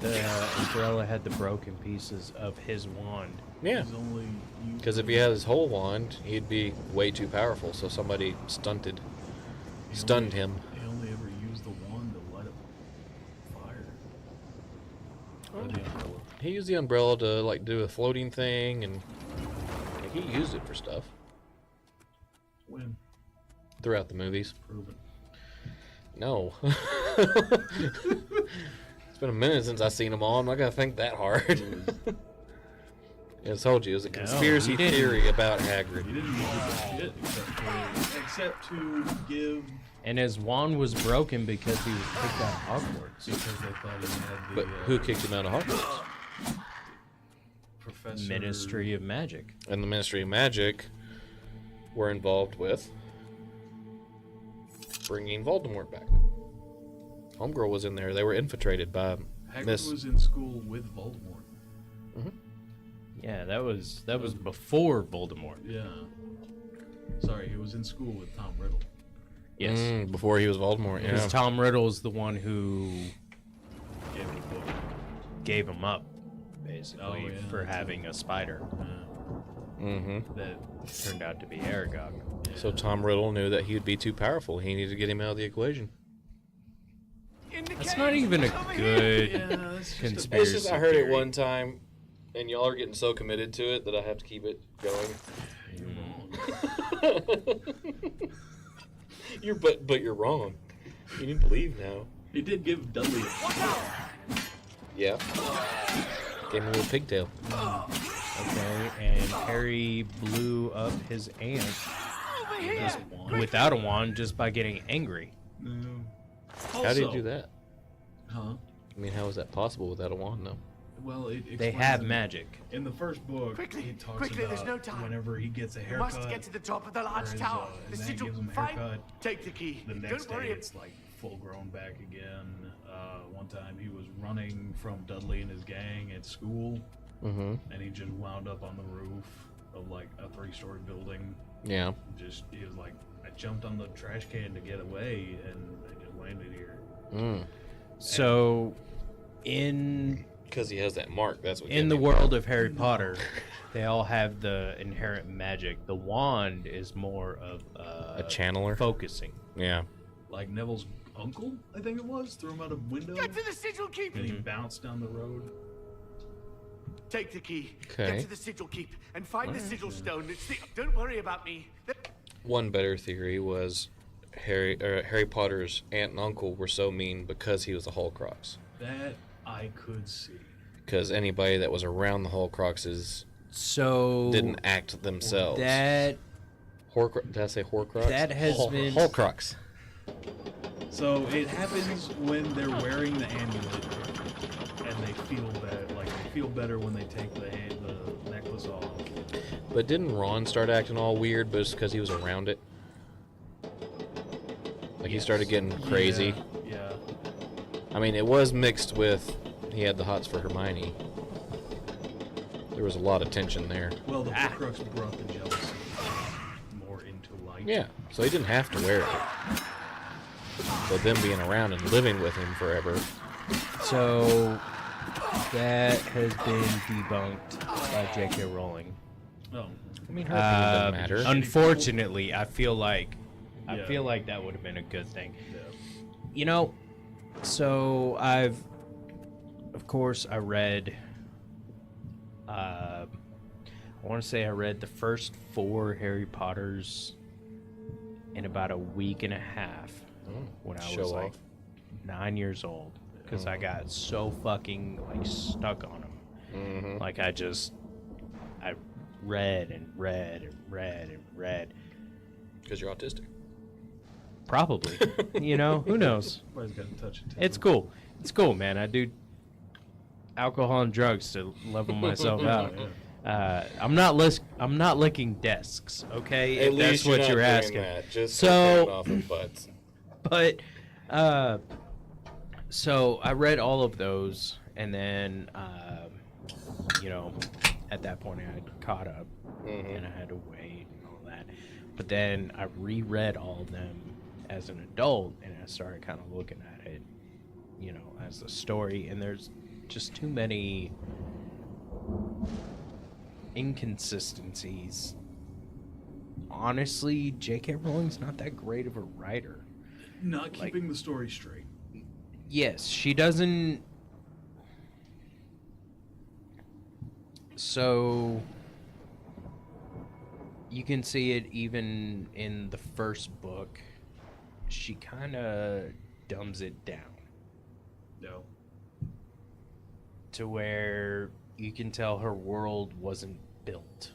The umbrella had the broken pieces of his wand. Yeah. Because if he had his whole wand, he'd be way too powerful. So somebody stunned him. He only ever used the wand to light up fire. Or the umbrella. He used the umbrella to like do a floating thing, and like, he used it for stuff. When? Throughout the movies. Prove it. No. It's been a minute since I've seen them all. I'm not gonna think that hard. I told you it was a conspiracy theory about Hagrid. He didn't use shit except to give. And his wand was broken because he was kicked out of Hogwarts. Because they thought he had the. But who kicked him out of Hogwarts? Professor. Ministry of Magic. And the Ministry of Magic were involved with bringing Voldemort back. Homegirl was in there. They were infiltrated by Hagrid was in school with Voldemort. Mm-hmm. Yeah, that was before Voldemort. Yeah. Sorry, he was in school with Tom Riddle. Yes. Before he was Voldemort, yeah. Because Tom Riddle's the one who gave him up, basically, for having a spider. That turned out to be Aragog. So Tom Riddle knew that he would be too powerful. He needed to get him out of the equation. That's not even a good conspiracy. It's just I heard it one time, and y'all are getting so committed to it that I have to keep it going. But you're wrong. You need to leave now. He did give Dudley a Yeah. Gave him a little pigtail. Okay, and Harry blew up his aunt without a wand just by getting angry. How did he do that? Huh? I mean, how is that possible without a wand, though? Well, they have magic. In the first book, he talks about there's no time. whenever he gets a We haircut. must get to the top of the large tower. The His sigil. gives him a Fine. haircut. Take the key. The next Don't worry. day, it's like full grown back again. One time, he was running from Dudley and his gang at school, and he just wound up on the roof of like a 3-story building. Yeah. He was like, I jumped on the trash can to get away, and I just landed here. So, because he has that mark, that's what. In the world of Harry Potter, they all have the inherent magic. The wand is more of a channeler, focusing. Yeah. Like Neville's uncle, I think it was, threw him out a window. Get to the sigil keep. And he bounced down the road. Take the key. Okay. Get to the sigil keep and find the sigil stone. Don't worry about me. One better theory was Harry Potter's aunt and uncle were so mean because he was a Horcrux. That I could see. Because anybody that was around the Horcruxes didn't act themselves. That did I say Horcrux? That has been Horcrux. So it happens when they're wearing the amulet, and they feel better when they take the necklace off. But didn't Ron start acting all weird, but it's because he was around it? Like he started getting crazy. Yeah. I mean, it was mixed with he had the hots for Hermione. There was a lot of tension there. Well, the Horcrux brought the jealousy more into light. Yeah, so he didn't have to wear it. But them being around and living with him forever. So that has been debunked by J.K. Rowling. Oh. I mean, her opinion doesn't matter. Unfortunately, I feel like that would have been a good thing. Yeah. You know, so of course, I read. I want to say I read the first 4 Harry Potters in about a week and a half when I was like 9 years old, because I got so fucking like stuck on them. Like I read and read and read and read. Because you're autistic. Probably. You know, who knows? Everybody's got to touch it. It's cool. It's cool, man. I do alcohol and drugs to level myself out. I'm not licking desks, okay? At If least that's what you're you're not asking. doing that. Just so, off of butts. But So I read all of those, and then, you know, at that point I had caught up, and I had to wait and all that. But then I reread all of them as an adult, and I started kind of looking at it, you know, as a story, and there's just too many inconsistencies. Honestly, J.K. Rowling's not that great of a writer. Not keeping the story straight. Yes, she doesn't. So you can see it even in the first book. She kind of dumbs it down. No. To where you can tell her world wasn't built.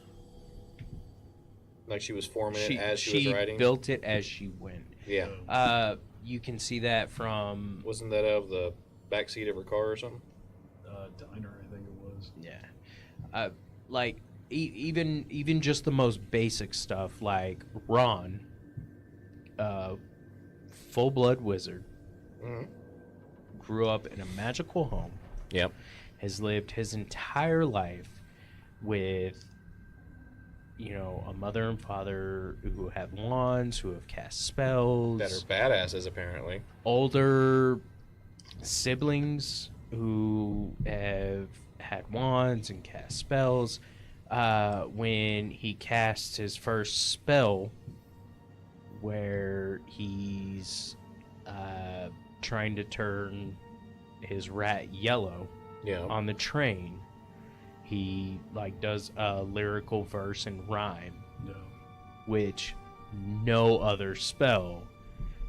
Like she was forming it as she was writing? She built it as she went. Yeah. You can see that from... Wasn't that out of the backseat of her car or something? Diner, I think it was. Yeah. Like, even just the most basic stuff, like Ron, full-blood wizard, grew up in a magical home. Yep. Has lived his entire life with, you know, a mother and father who have wands, who have cast spells. That are badasses, apparently. Older siblings who have had wands and cast spells. When he casts his first spell, where he's trying to turn his rat yellow on the train, he does a lyrical verse and rhyme, which no other spell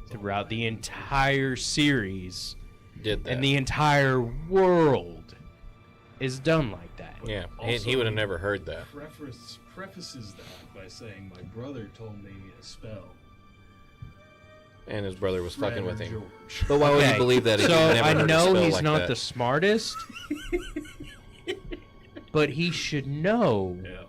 throughout the entire series did that. And the entire world is done like that. Yeah, he would have never heard that. Prefaces that by saying, "My brother told me a spell." And his brother was fucking with him. George. But why would you believe that? If So you never I heard a know spell he's like not that? the smartest, but he should know. Yeah.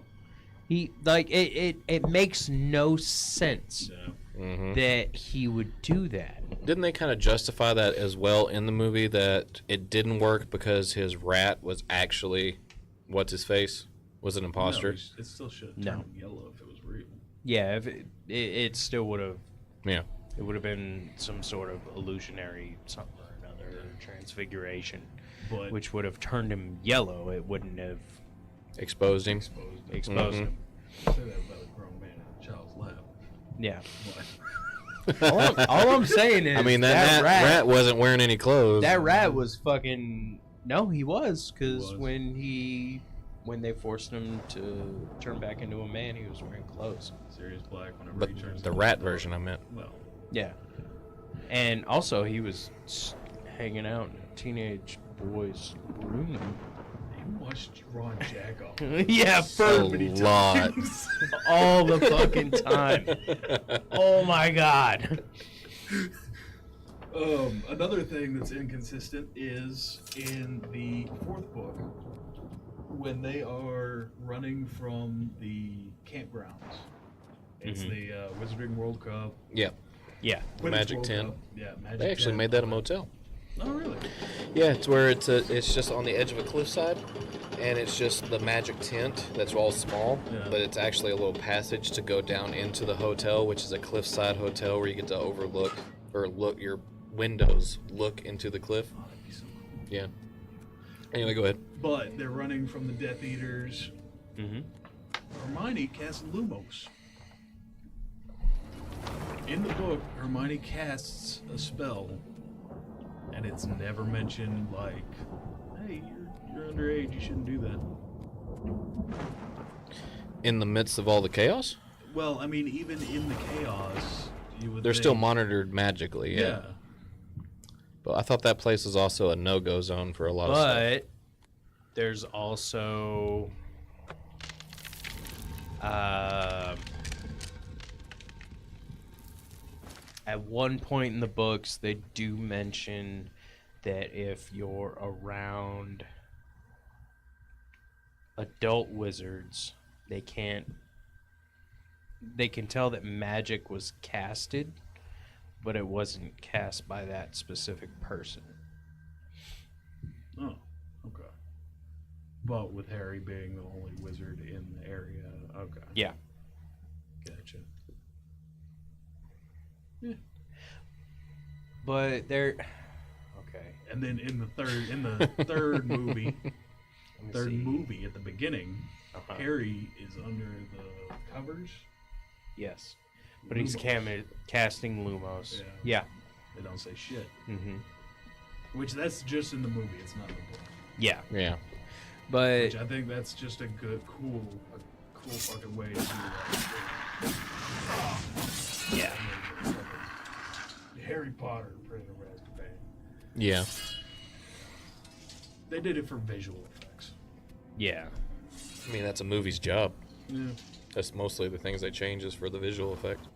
He it makes no sense that he would do that. Didn't they kind of justify that as well in the movie, that it didn't work because his rat was actually what's his face? Was an imposter? No, it still should have turned him yellow if it was real. Yeah, if it still would have. Yeah. It would have been some sort of illusionary something or another, transfiguration, which would have turned him yellow. It wouldn't have exposed him. Exposed him. Say that about a grown man in a child's lap. Yeah. all I'm saying is, I mean, that rat wasn't wearing any clothes. That rat was fucking. No, he was, because when they forced him to turn back into a man, he was wearing clothes. Sirius Black, whenever But he turns the into rat a version, I meant. Well, yeah, and also he was hanging out in a teenage boy's room. you watched Ron jack off. Yeah, A lot. All the fucking time. Oh my god. Another thing that's inconsistent is in the fourth book, when they are running from the campgrounds. It's the Wizarding World Cup. Yeah. Yeah. The Magic World 10. Cup. Yeah, Magic They actually 10. made that a motel. Oh, really? Yeah, it's where it's just on the edge of a cliffside, and it's just the magic tent that's all small, but it's actually a little passage to go down into the hotel, which is a cliffside hotel where you get to overlook or look your windows look into the cliff. Oh, that'd be so cool. Yeah. Anyway, go ahead. But they're running from the Death Eaters. Mm-hmm. Hermione casts Lumos. In the book, Hermione casts a spell, and it's never mentioned like, "Hey, you're underage. You shouldn't do that." In the midst of all the chaos? Well, I mean, even in the chaos, you would. They're still think- monitored magically, yeah. But I thought that place was also a no-go zone for a lot of stuff. But there's also at one point in the books they do mention that if you're around adult wizards, they can tell that magic was casted, but it wasn't cast by that specific person. But with Harry being the only wizard in the area. Okay. Yeah. Gotcha. But they're okay. And then in the third movie, at the beginning, Harry is under the covers. Yes. But he's casting Lumos. Yeah. They don't say shit. Mm-hmm. Which that's just in the movie. It's not in the book. Yeah. Yeah. But which I think that's just a cool fucking way to do that. Yeah. Harry Potter, Prisoner of Azkaban. Yeah. They did it for visual effects. Yeah. I mean, that's a movie's job. Yeah. That's mostly the things they change is for the visual effect.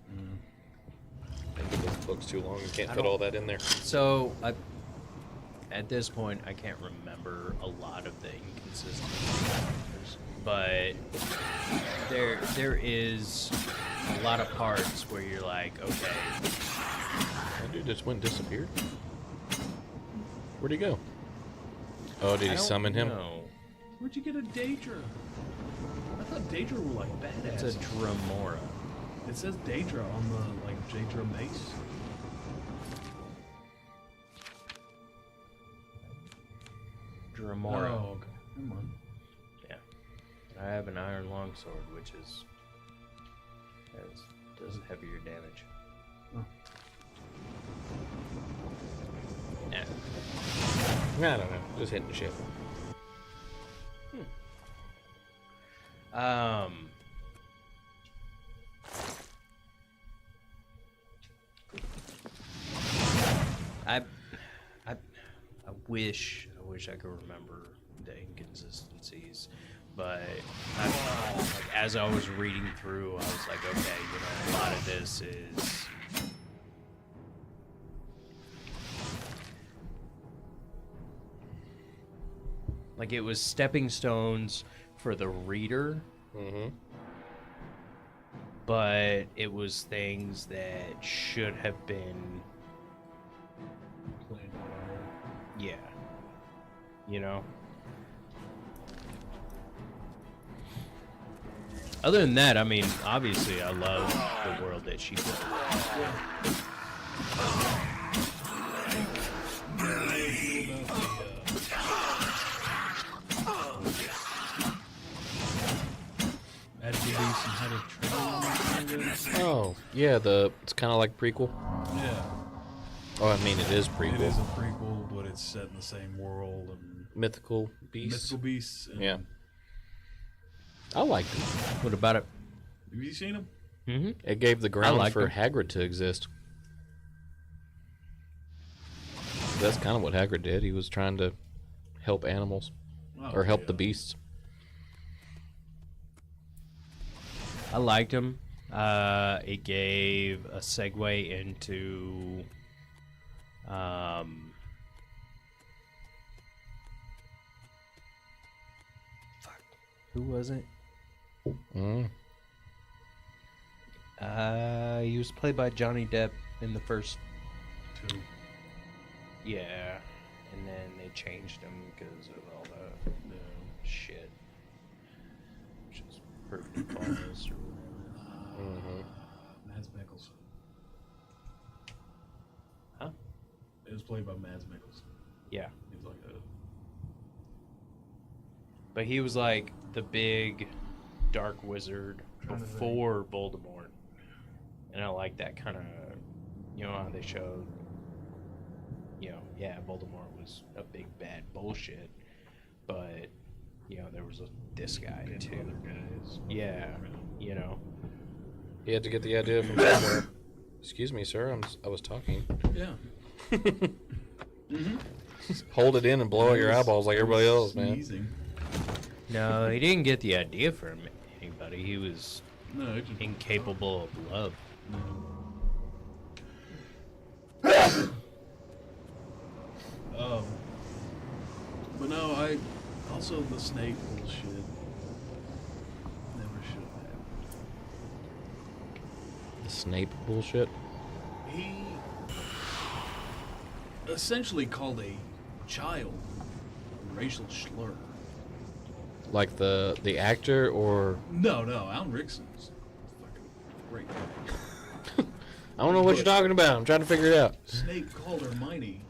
I think the book's too long. You can't fit all that in there. So, at this point, I can't remember a lot of the inconsistencies, but there is a lot of parts where you're like, okay. That dude just went and disappeared. Where'd he go? Oh, did he summon him? No. Where'd you get a Daedra? I thought Daedra were like badass. It's a Dremora. It says Daedra on the Daedra mace. Dremora. Oh, okay. Come on. Yeah. I have an iron longsword, which does heavier damage. Oh. Nah. I don't know. Just hitting shit. I wish I could remember the inconsistencies, but as I was reading through, I was like, okay, a lot of this is like it was stepping stones for the reader, but it was things that should have been yeah, Other than that, I mean, obviously I love the world that she built. Oh, yeah, it's kind of like prequel. Yeah. Oh, I mean, it is prequel. It is a prequel, but it's set in the same world and mythical beasts. Mythical beasts. And yeah. I liked it. What about it? Have you seen them? Mm-hmm. It gave the ground for Hagrid to exist. That's kind of what Hagrid did. He was trying to help animals or help the beasts. I liked him. It gave a segue into who was it? He was played by Johnny Depp in the first two. Yeah, and then they changed him because of all the shit, which is perfectly flawless or whatever. Mads Mikkelsen. Huh? It was played by Mads Mikkelsen. Yeah. He was like But he was like the big dark wizard before Voldemort. And I like that kind of, how they showed, Voldemort was a big bad bullshit. But, there was this guy too. Other guys. Yeah, He had to get the idea from somewhere. Excuse me, sir, I was talking. Yeah. Hold it in and blow out your eyeballs like everybody else, man. No, he didn't get the idea from anybody. He was incapable of love. But no, I also the Snape bullshit never should have happened. The Snape bullshit? He essentially called a child a racial slur. Like the actor or? No, Alan Rickson's fucking great guy. I don't know what you're talking about. I'm trying to figure it out. Snape called Hermione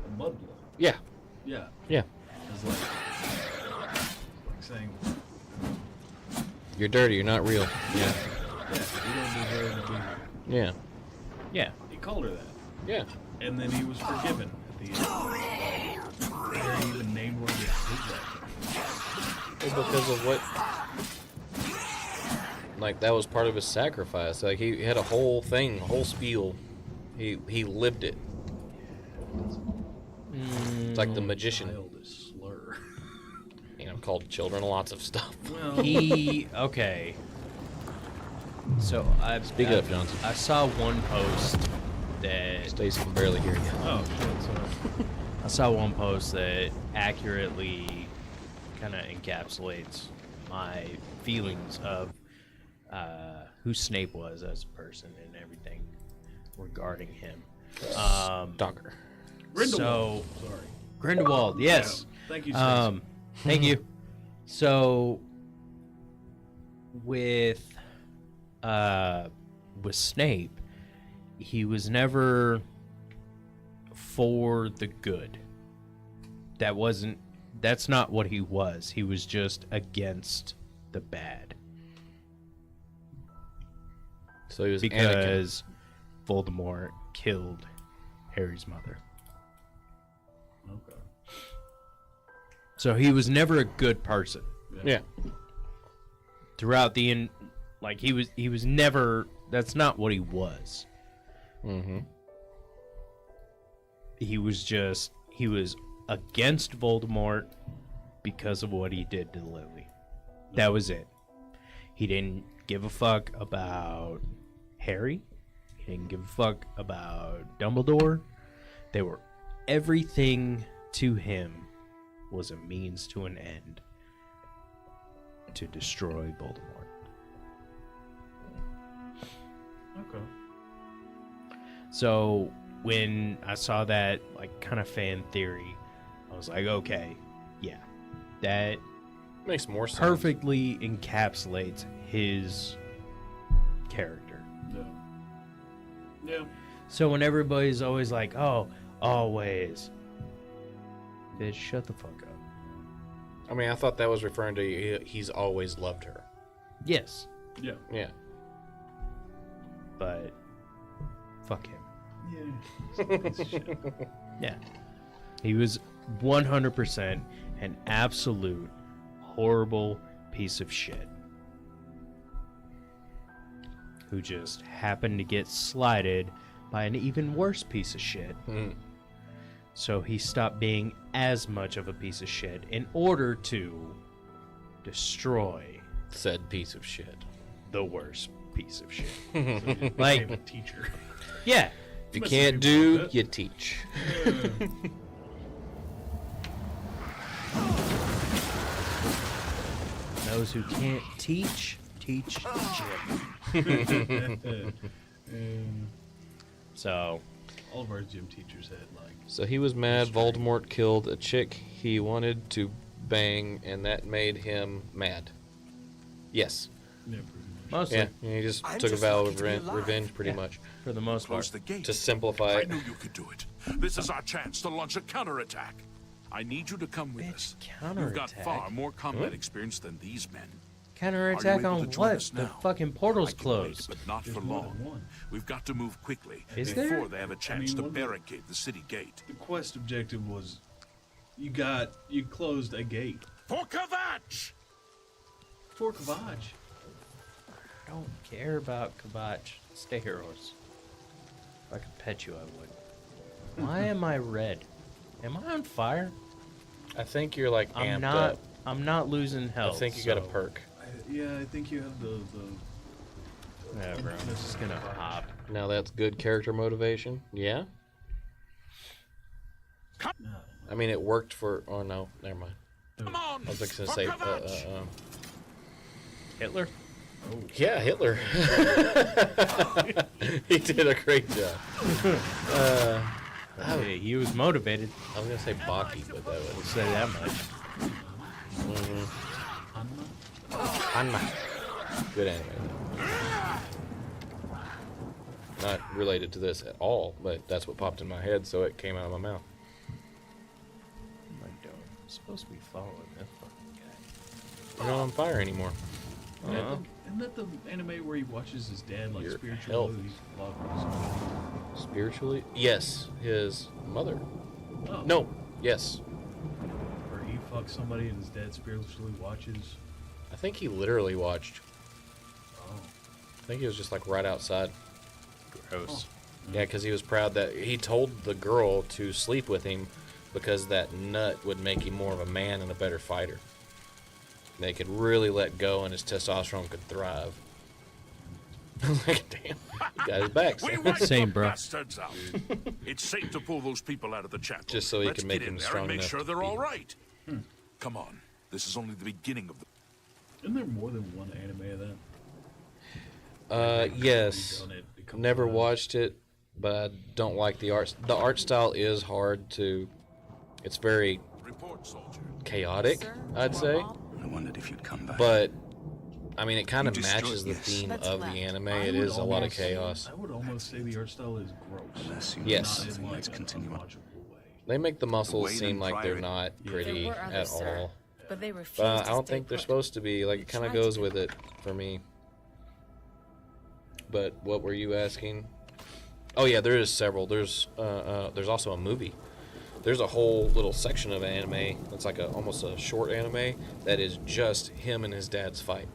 a mudblood. Yeah. Yeah. Yeah. It's like saying, You're dirty. You're not real. Yeah. yeah, you don't deserve to be here. Yeah. Yeah. He called her that. Yeah. And then he was forgiven at the end. Harry even named one of his kids after him. Well, because of what? Like that was part of his sacrifice. Like he had a whole thing, a whole spiel. He lived it. It's like the magician. Childish slur. You know, called children lots of stuff. Well, Okay. So Speak up, Johnson. I saw one post that Stacy can barely hear you. oh shit, sorry. I saw one post that accurately kind of encapsulates my feelings of who Snape was as a person and everything regarding him. Docker. Grindelwald. Sorry. Grindelwald, yes. Yeah. Thank you, Stacey. Thank you. So with Snape, he was never for the good. That's not what he was. He was just against the bad. So he was Because Voldemort killed Harry's mother. Okay. So he was never a good person. Yeah. Throughout the he was never, that's not what he was. Mm-hmm. He was against Voldemort because of what he did to Lily. That was it. He didn't give a fuck about Harry. He didn't give a fuck about Dumbledore. Everything to him was a means to an end to destroy Voldemort. Okay. So when I saw that kind of fan theory, I was like, okay, yeah, that Makes more sense. perfectly encapsulates his character. Yeah. Yeah. So when everybody's always like, oh, always, bitch, shut the fuck up. I mean, I thought that was referring to he's always loved her. Yes, Yeah. Yeah. but fuck him. Yeah. Yeah. He was 100% an absolute horrible piece of shit who just happened to get slighted by an even worse piece of shit. Mm. So he stopped being as much of a piece of shit in order to destroy Said piece of shit. the worst piece of shit. Became Like, a teacher. yeah. If you Must can't have do, been you teach. Those who can't teach gym. So, All of our gym teachers had So he was mad Voldemort killed a chick he wanted to bang, and that made him mad. Yes. Yeah, pretty much. mostly. Yeah, he just I'm took just a vow lucky of to be alive. revenge, pretty Yeah. much. For the most Close part. the gate. To simplify I it. knew you could do it. This is our chance to launch a counterattack. I need you to come with us. You've got counterattack? far more combat experience than these men. Counterattack Are you able on to join what? us The now? fucking portal's I can closed. wait, but not for There's more long. than one. We've got to move quickly Is before there? they have a chance mean, to one- barricade the city gate. The quest objective was you closed a gate. For Kvatch! For Kvatch. I don't care about Kvatch. Stay heroes. If I could pet you, I would. Why am I red? Am I on fire? I think you're like I'm amped not. up. I'm not losing I health. think you got a so- perk. Yeah, I think you have the Whatever. I'm just gonna hop. Now that's good character motivation. Yeah? no. I mean, it worked for. Oh, no. Never mind. Come on! I was like, going to for say. Kvatch! Hitler. Yeah, Hitler. He did a great job. Hey, he was motivated. I was going to say Baki, but that We'll was. say that much. Hanma. Good anime. Not related to this at all, but that's what popped in my head, so it came out of my mouth. My dog. I'm supposed to be following that fucking guy. You're not on fire anymore. Isn't that the anime where he watches his dad like Your spiritually? Spiritually? Yes, his mother. Oh. No, yes. Or he fucks somebody and his dad spiritually watches. I think he literally watched. Oh. I think he was just like right outside. Gross. Yeah, because he was proud that he told the girl to sleep with him because that nut would make him more of a man and a better fighter. They could really let go and his testosterone could thrive. I was like, damn, he got his back. We son. wipe Same, the bro. bastards out. It's safe to pull those people out of the chapel. Just so he Let's can make get him in there strong and make enough sure to they're be- all right. Come on. This is only the beginning of the... Isn't there more than one anime of that? Yes. Done it a couple Never times. watched it, but I don't like the art. The art style is hard to. It's very report, soldier. chaotic, I'd say. I wondered if you'd come back. But I mean, it kind of You destroyed- matches the yes. theme That's of left. the anime. I It would is a lot of almost- chaos. I would almost say the art style is gross. Unless you Yes. Not in something like that's an continuing. unwatchable way. They make the muscles Wayland seem like they're Priory. not pretty There were at others, sir, all. but they refused But to I don't stay think they're put. supposed to be. Like it kind of goes with it for me. But what were you asking? Oh yeah, there is several. There's also a movie. There's a whole little section of anime that's like almost a short anime that is just him and his dad's fight.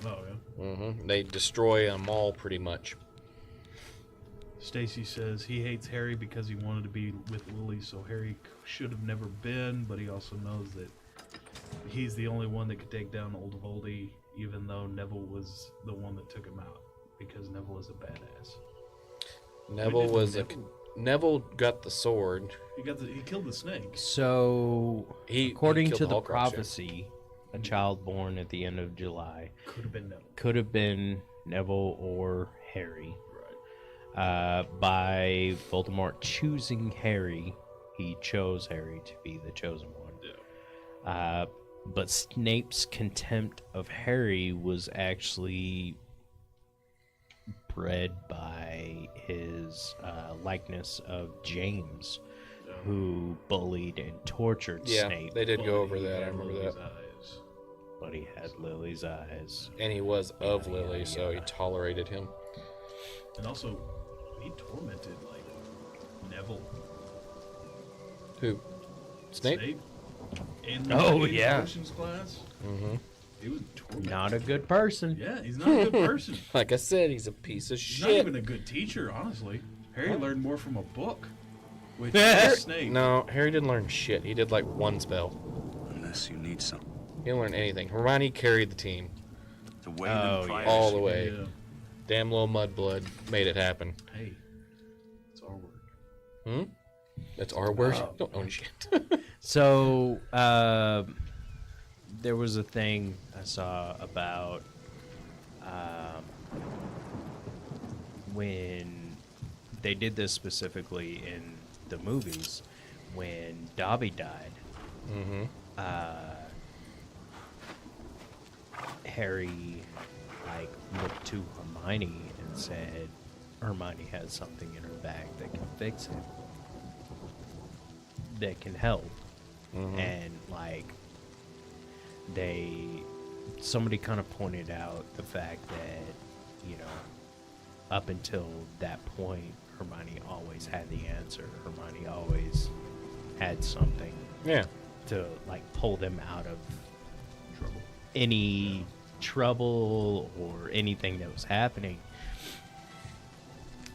Oh yeah. They destroy a mall pretty much. Stacy says he hates Harry because he wanted to be with Lily, so Harry should have never been. But he also knows that he's the only one that could take down Old Voldy, even though Neville was the one that took him out, because Neville is a badass. Neville was a Neville got the sword. He killed the snake. So, He according killed to the Horcrux, yeah. prophecy, a child born at the end of July Could have been Neville. could have been Neville or Harry. By Voldemort choosing Harry, he chose Harry to be the chosen one. Yeah. But Snape's contempt of Harry was actually bred by his likeness of James, who bullied and tortured Yeah, Snape. they did go over He that. I had remember Lily's that. eyes. But he had Lily's eyes. And he was of Lily, so he tolerated him. And also, he tormented like Neville. Who? Snape? In Oh, in yeah. Potions class. Mm-hmm. He was tormented. Not a good person. Yeah, he's not a good person. Like I said, he's a piece of He's shit. not even a good teacher, honestly. Harry learned more from a book. With Snape. No, Harry didn't learn shit. He did like one spell. Unless you need some. He didn't learn anything. Hermione carried the team The Wayland Priory. all the way. Yeah. Damn little mudblood made it happen. Hey, it's our word. Hmm? That's our word. Don't own shit. So, there was a thing I saw about when they did this specifically in the movies when Dobby died. Mm-hmm. Harry like looked to Hermione and said Hermione has something in her bag that can fix it, that can help. And like somebody kind of pointed out the fact that, you know, up until that point Hermione always had the answer. Hermione always had something Yeah. to like pull them out of any trouble or anything that was happening.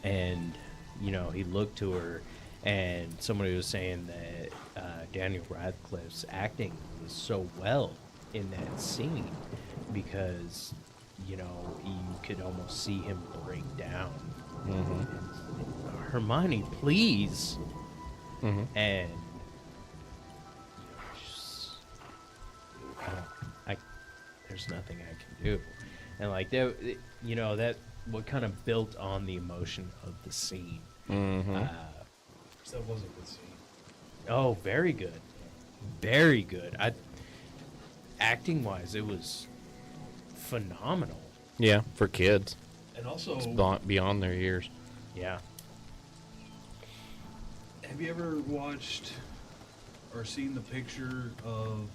And you know, he looked to her, and somebody was saying that Daniel Radcliffe's acting was so well in that scene because, you know, you could almost see him break down. Hermione, please. And there's nothing I can do. And like that, you know, that what kind of built on the emotion of the scene. That was a good scene. Oh, very good. very good. Acting wise, it was phenomenal. Yeah, for kids. And also, It's beyond their years. Yeah. have you ever watched or seen the picture of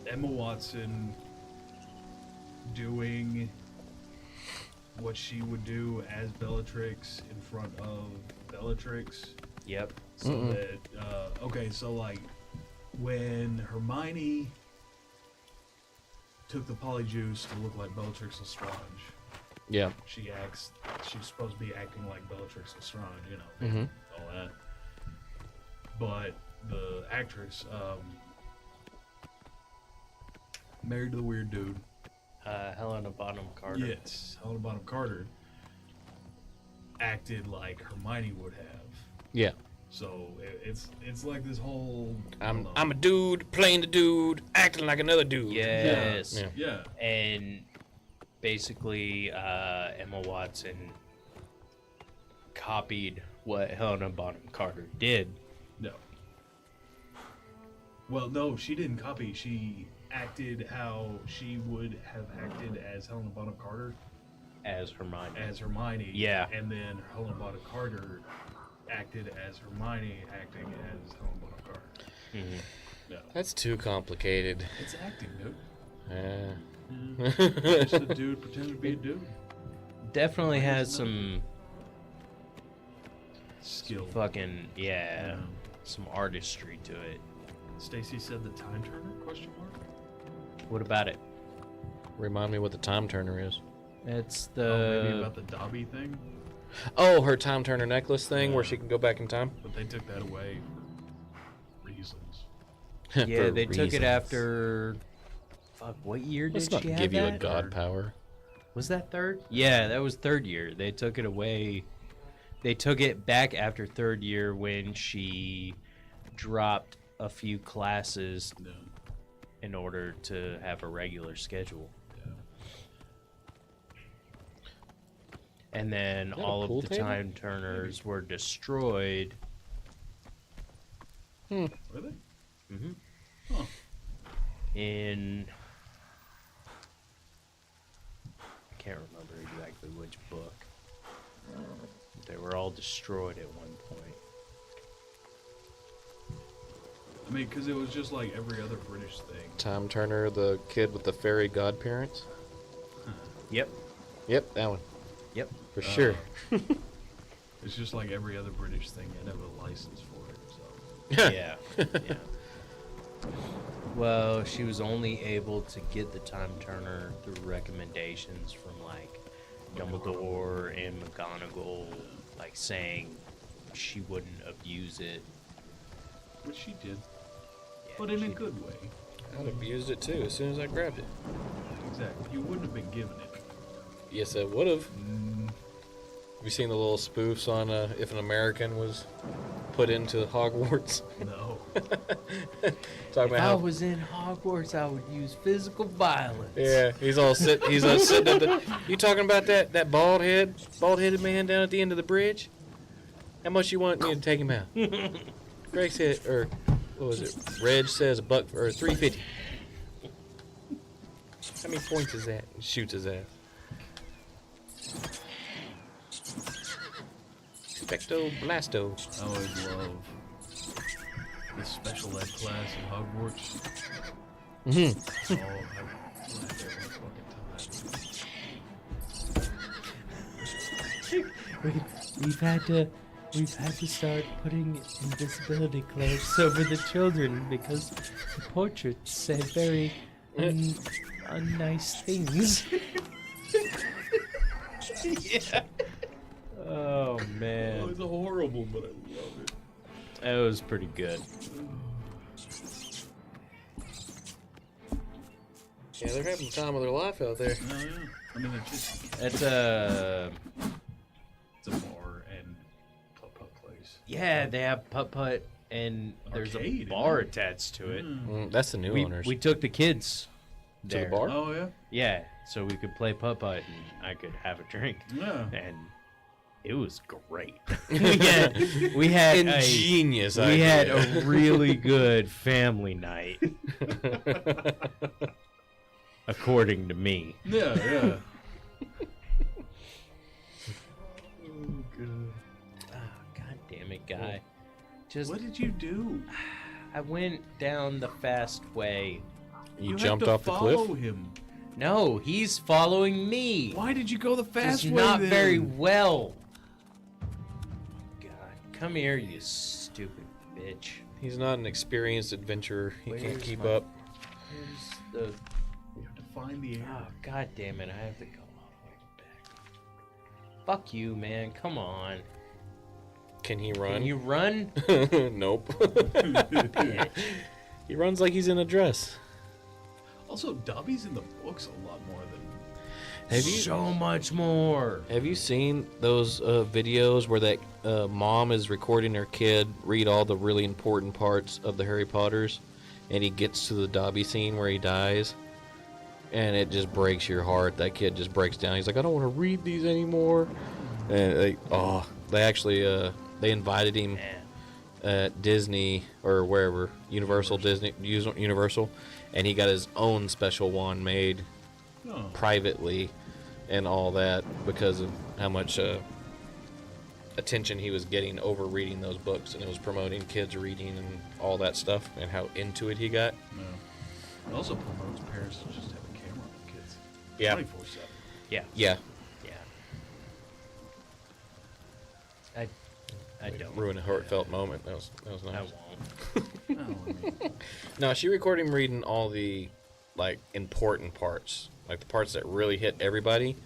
Emma Watson doing what she would do as Bellatrix in front of Bellatrix? Yep. So that, okay, so like when Hermione took the polyjuice to look like Bellatrix Lestrange, Yeah. she's supposed to be acting like Bellatrix Lestrange, you know, all that. But the actress, married to the weird dude. Helena Bonham Carter. Yes, Helena Bonham Carter acted like Hermione would have. Yeah. So it's like this whole. I'm a dude playing the dude, acting like another dude. Yes. Yeah. And basically, Emma Watson copied what Helena Bonham Carter did. No. Well, no, she didn't copy. She acted how she would have acted as Helena Bonham Carter. As Hermione. Yeah. And then Helena Bonham Carter acted as Hermione, acting as Helena Bonham Carter. Mm-hmm. No. That's too complicated. It's acting, dude. Yeah. Just a dude pretending to be a dude. Definitely has some skill. Fucking, yeah. Some artistry to it. Stacy said the time turner? Question mark. What about it? Remind me what the time turner is. It's maybe about the Dobby thing. Oh, her time turner necklace thing where she can go back in time. But they took that away for reasons. Yeah, they took it after. Fuck, what year Let's did not she have give you a that? god power. Was that third? Yeah, that was third year. They took it away. They took it back after third year when she dropped a few classes in order to have a regular schedule. And then all of the time turners were destroyed. Were they? Mm-hmm. Huh. In I can't remember exactly which book. They were all destroyed at one point. I mean, because it was just like every other British thing. Time turner, the kid with the fairy godparents. Yep. Yep, that one. Yep. For sure. It's just like every other British thing. I'd have a license for it. So. Yeah. Yeah. Well, she was only able to get the time turner through recommendations from like Dumbledore and McGonagall, like saying she wouldn't abuse it. Which she did. Yeah, But in a good way. I'd abused it too as soon as I grabbed it. Exactly. You wouldn't have been given it. Yes, I would have. Have you seen the little spoofs on if an American was put into Hogwarts? No. If Talking about I how was in Hogwarts, I would use physical violence. yeah, he's all sitting at the. You talking about that bald-headed man down at the end of the bridge? How much you want me to take him out? Greg said, or what was it? Reg says $1 or $3.50. How many points is that? He shoots his ass. Specto Blasto. I always love the special ed class in Hogwarts. Mm-hmm. Oh, I laughed every fucking time. We've had to start putting invisibility cloaks over the children because the portraits say very unnice things. Yeah. Oh man. Oh, it's horrible, but I love it. That was pretty good. Yeah, they're having the time of their life out there. Oh, yeah. I mean, it's just... It's a bar and putt-putt place. Yeah, they have putt-putt and there's Arcade, a bar isn't attached to it. That's the new owners. We took the kids to the there. bar? Oh, yeah? Yeah, so we could play putt-putt and I could have a drink. Yeah. And It was great. we had ingenious. We had a really good family night, according to me. Yeah. God damn it, guy! Just what did you do? I went down the fast way. You jumped off the cliff? Follow him. No, he's following me. Why did you go the fast Just way? not then? very well. God, come here, you stupid bitch. He's not an experienced adventurer. He can't Where's keep my- up. Where's the? You have to find the air. Oh, God damn it! I have to go all the way back. Fuck you, man! Come on. Can he run? Can you run? Nope. Bitch. He runs like he's in a dress. Also, Dobby's in the books a lot more than. Have you So much more. Have you seen those videos where that mom is recording her kid read all the really important parts of the Harry Potters, and he gets to the Dobby scene where he dies, and it just breaks your heart. That kid just breaks down. He's like, I don't want to read these anymore. And they actually they invited him at Disney or wherever, Universal, and he got his own special wand made privately and all that because of how much attention he was getting over reading those books, and it was promoting kids reading and all that stuff and how into it he got. No. It also promotes parents to just have a camera on the kids. Yeah. 24/7. Yeah. Yeah. I don't ruin a heartfelt moment. That was nice. I won't. No, she recorded him reading all the important parts, like the parts that really hit everybody.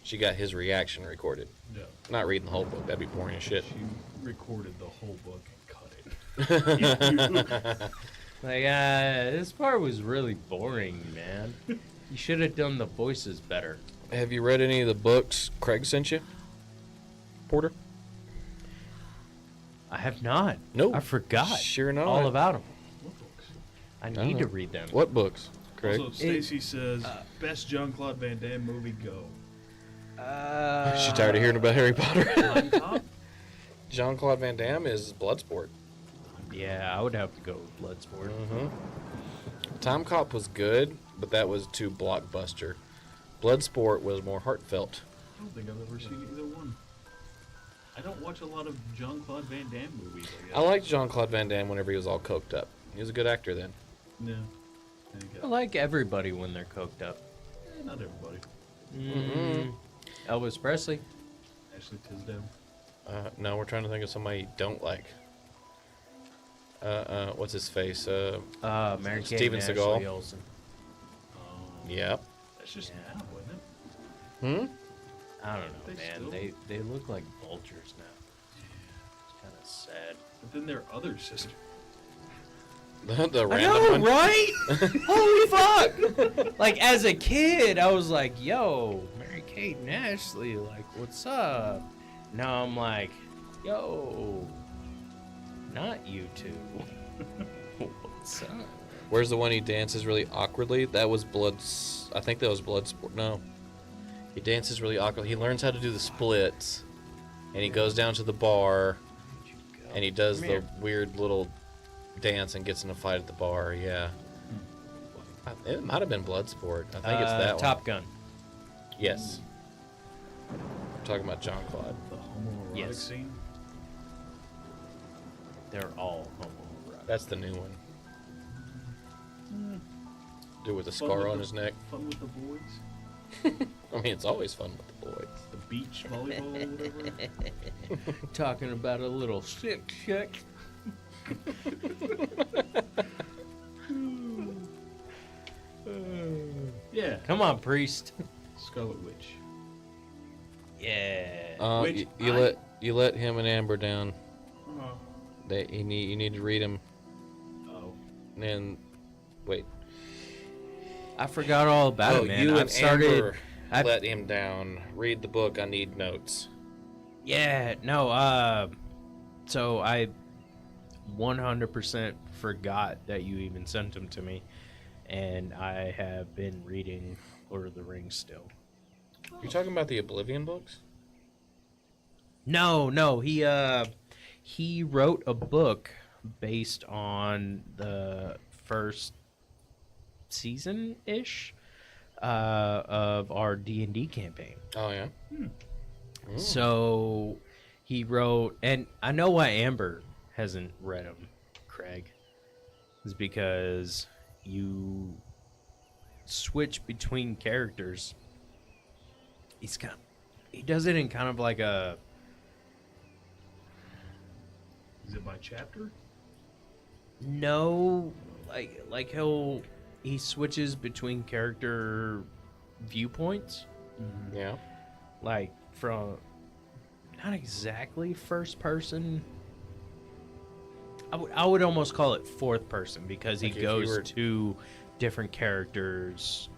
She got his reaction recorded. Yeah. Not reading the whole book. That'd be boring as shit. She recorded the whole book and cut it. Like, this part was really boring, man. You should have done the voices better. Have you read any of the books Craig sent you, Porter? I have not. No. I forgot. Sure not. All about them. What books? I don't need to know. read them. What books, Craig? Also, Stacy says, best Jean-Claude Van Damme movie, go. She tired of hearing about Harry Potter. Time Cop? Jean-Claude Van Damme is Bloodsport. Yeah, I would have to go with Bloodsport. Mm-hmm. Time Cop was good, but that was too blockbuster. Bloodsport was more heartfelt. I don't think I've ever seen either one. I don't watch a lot of Jean-Claude Van Damme movies. I liked Jean-Claude Van Damme whenever he was all coked up. He was a good actor then. Yeah. I like everybody when they're coked up. Not everybody. Elvis Presley. Ashley Tisdale. No, we're trying to think of somebody you don't like. What's his face? Mary Kate Steven and Seagal. Ashley Olsen. Yep. That's just now, wasn't it? I don't know, They man. still- They look like vultures now. It's kind of sad. But then their other sister. The I random know, one. right? Holy fuck! Like, as a kid, I was like, yo, Mary Kate and Ashley, like, what's up? Now I'm like, yo, not you two. What's up? Where's the one he dances really awkwardly? That was I think that was Bloodsport. No. He dances really awkwardly. He learns how to do the splits, and he goes down to the bar, and he does the weird little dance and gets in a fight at the bar. Yeah. It might have been Bloodsport. I think it's that Top one. Gun. Yes. We're talking about Jean-Claude. The homoerotic Yes. scene. They're all homoerotic. That's the new one. Dude with a Fun scar with on the- his neck. Fun with the boys. I mean, it's always fun with the boys. The beach volleyball or whatever. Talking about a little shit check. Yeah. Come on, priest. Scarlet Witch. Yeah. Which You let him and Amber down. Uh-huh. You need to read them. Oh. And wait. I forgot all about it, man. You I've and started. Amber let him down. Read the book. I need notes. Yeah, no, so I 100% forgot that you even sent them to me, and I have been reading Lord of the Rings still. You're talking about the Oblivion books? No. He wrote a book based on the first season ish of our D&D campaign. Oh yeah. So he wrote, and I know why Amber hasn't read them, Craig, is because you switch between characters. He does it in kind of like a. Is it by chapter? No, like he switches between character viewpoints. Yeah. Like from not exactly first person. I would almost call it fourth person because he Like if you goes were- to different characters.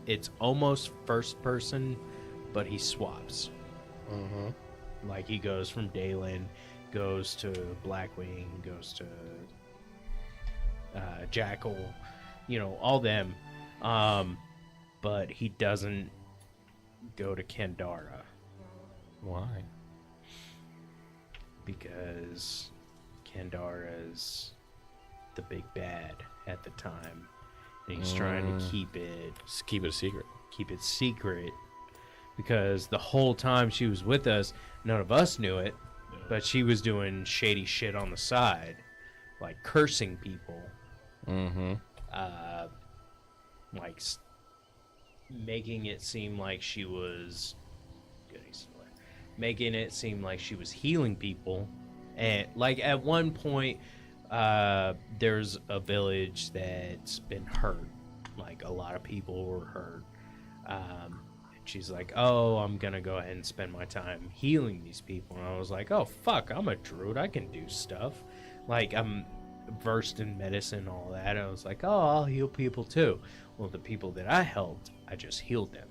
It's almost first person, but he swaps. Mm-hmm. Like he goes from Dalen, goes to Blackwing, goes to Jackal, all them. But he doesn't go to Kendara. Why? Because Kendara's the big bad at the time. And he's trying to keep it a secret. Keep it secret. Because the whole time she was with us, none of us knew it. But she was doing shady shit on the side. Like cursing people. Mm-hmm. Like making it seem like she was making it seem like she was healing people. And like at one point there's a village that's been hurt, like a lot of people were hurt. She's like, oh, I'm gonna go ahead and spend my time healing these people. And I was like, oh fuck, I'm a druid, I can do stuff, like I'm versed in medicine and all that. I was like, oh, I'll heal people too. Well, the people that I helped, I just healed them.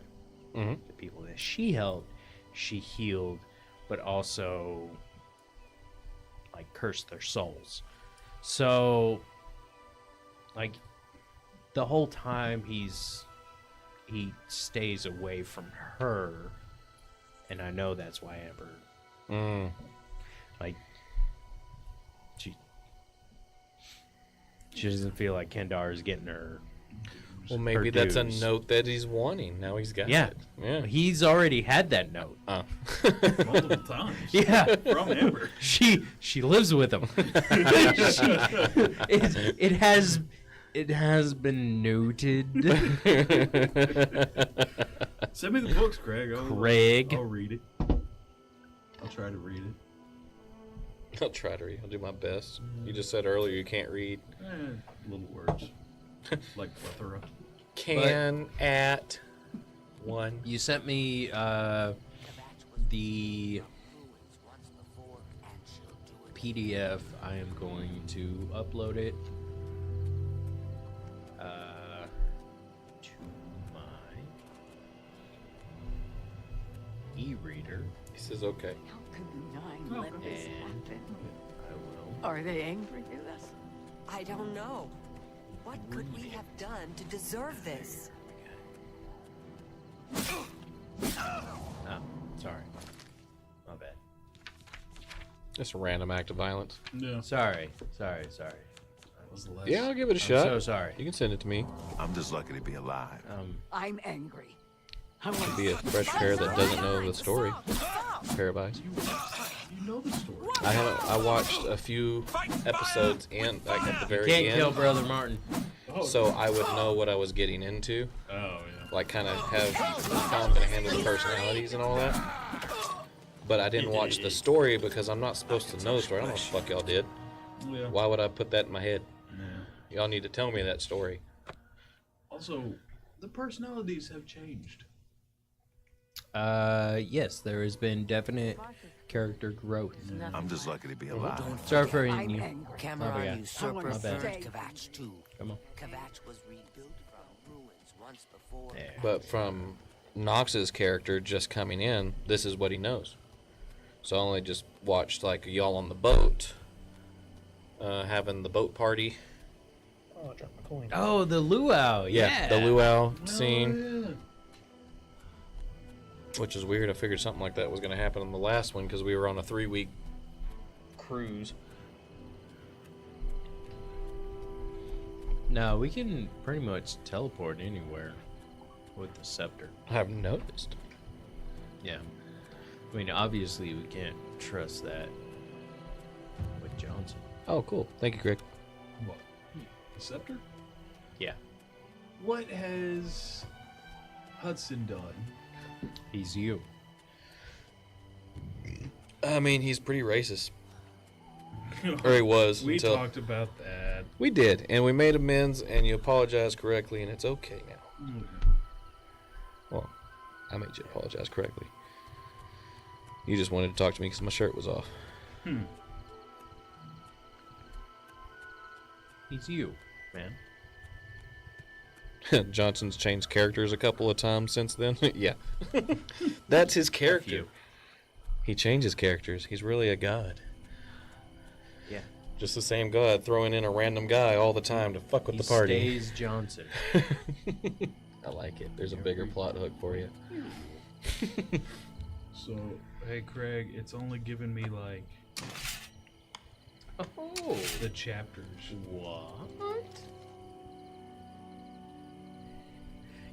Mm-hmm. The people that she helped, she healed, but also like cursed their souls. So like the whole time he stays away from her, and I know that's why Amber like she doesn't feel like Kendar is getting her. Well, maybe that's a note that he's wanting. Now he's got it. Yeah. He's already had that note. Oh. Multiple times. Yeah. From Amber. She lives with him. It has been noted. Send me the books, Craig. I'll read it. I'll try to read it. I'll try to read. I'll do my best. You just said earlier you can't read. Little words. Like plethora. At one. You sent me the PDF. I am going to upload it to my e-reader. He says okay. How could Nine let this happen? I will. Are they angry with us? I don't know. What could we have done to deserve this? Oh, sorry. My bad. Just a random act of violence. Yeah. Sorry. Yeah, I'll give it a I'm shot. so sorry. You can send it to me. I'm just lucky to be alive. I'm angry. I want Be a fresh pair that doesn't know the story. Pair of eyes. You know the story. I watched a few episodes and like at the very Can't end. kill Brother Martin. So I would know what I was getting into. Oh yeah. Like kind of have how I'm gonna handle the personalities and all that. But I didn't watch the story because I'm not supposed to know the story. I don't know what the fuck y'all did. Yeah. Why would I put that in my head? Y'all need to tell me that story. Also, the personalities have changed. Yes, there has been definite character growth. I'm just lucky to be alive. Sorry for I'm you. angry. Cameron usurper My bad. burned Kvatch too. Come on. Kvatch was rebuilt from ruins once before. But from Nox's character just coming in, this is what he knows. So I only just watched like y'all on the boat, having the boat party. Oh, I dropped my coin. Oh, the luau. Yeah. The luau scene. Which is weird. I figured something like that was going to happen on the last one because we were on a 3-week cruise. No, we can pretty much teleport anywhere with the scepter. I've noticed. Yeah. I mean, obviously, we can't trust that with Johnson. Oh, cool. Thank you, Greg. What? The scepter? Yeah. What has Hudson done? He's you. I mean, he's pretty racist. Or he was. We until... talked about that. We did, and we made amends, and you apologized correctly, and it's okay now. Well, I made you apologize correctly. You just wanted to talk to me because my shirt was off. He's you, man. Johnson's changed characters a couple of times since then. Yeah. That's his character. He changes characters. He's really a god. Yeah. Just the same god throwing in a random guy all the time to fuck with the party. He stays Johnson. I like it. There's a bigger plot hook for you. So, hey Craig, it's only given me like the chapters. What?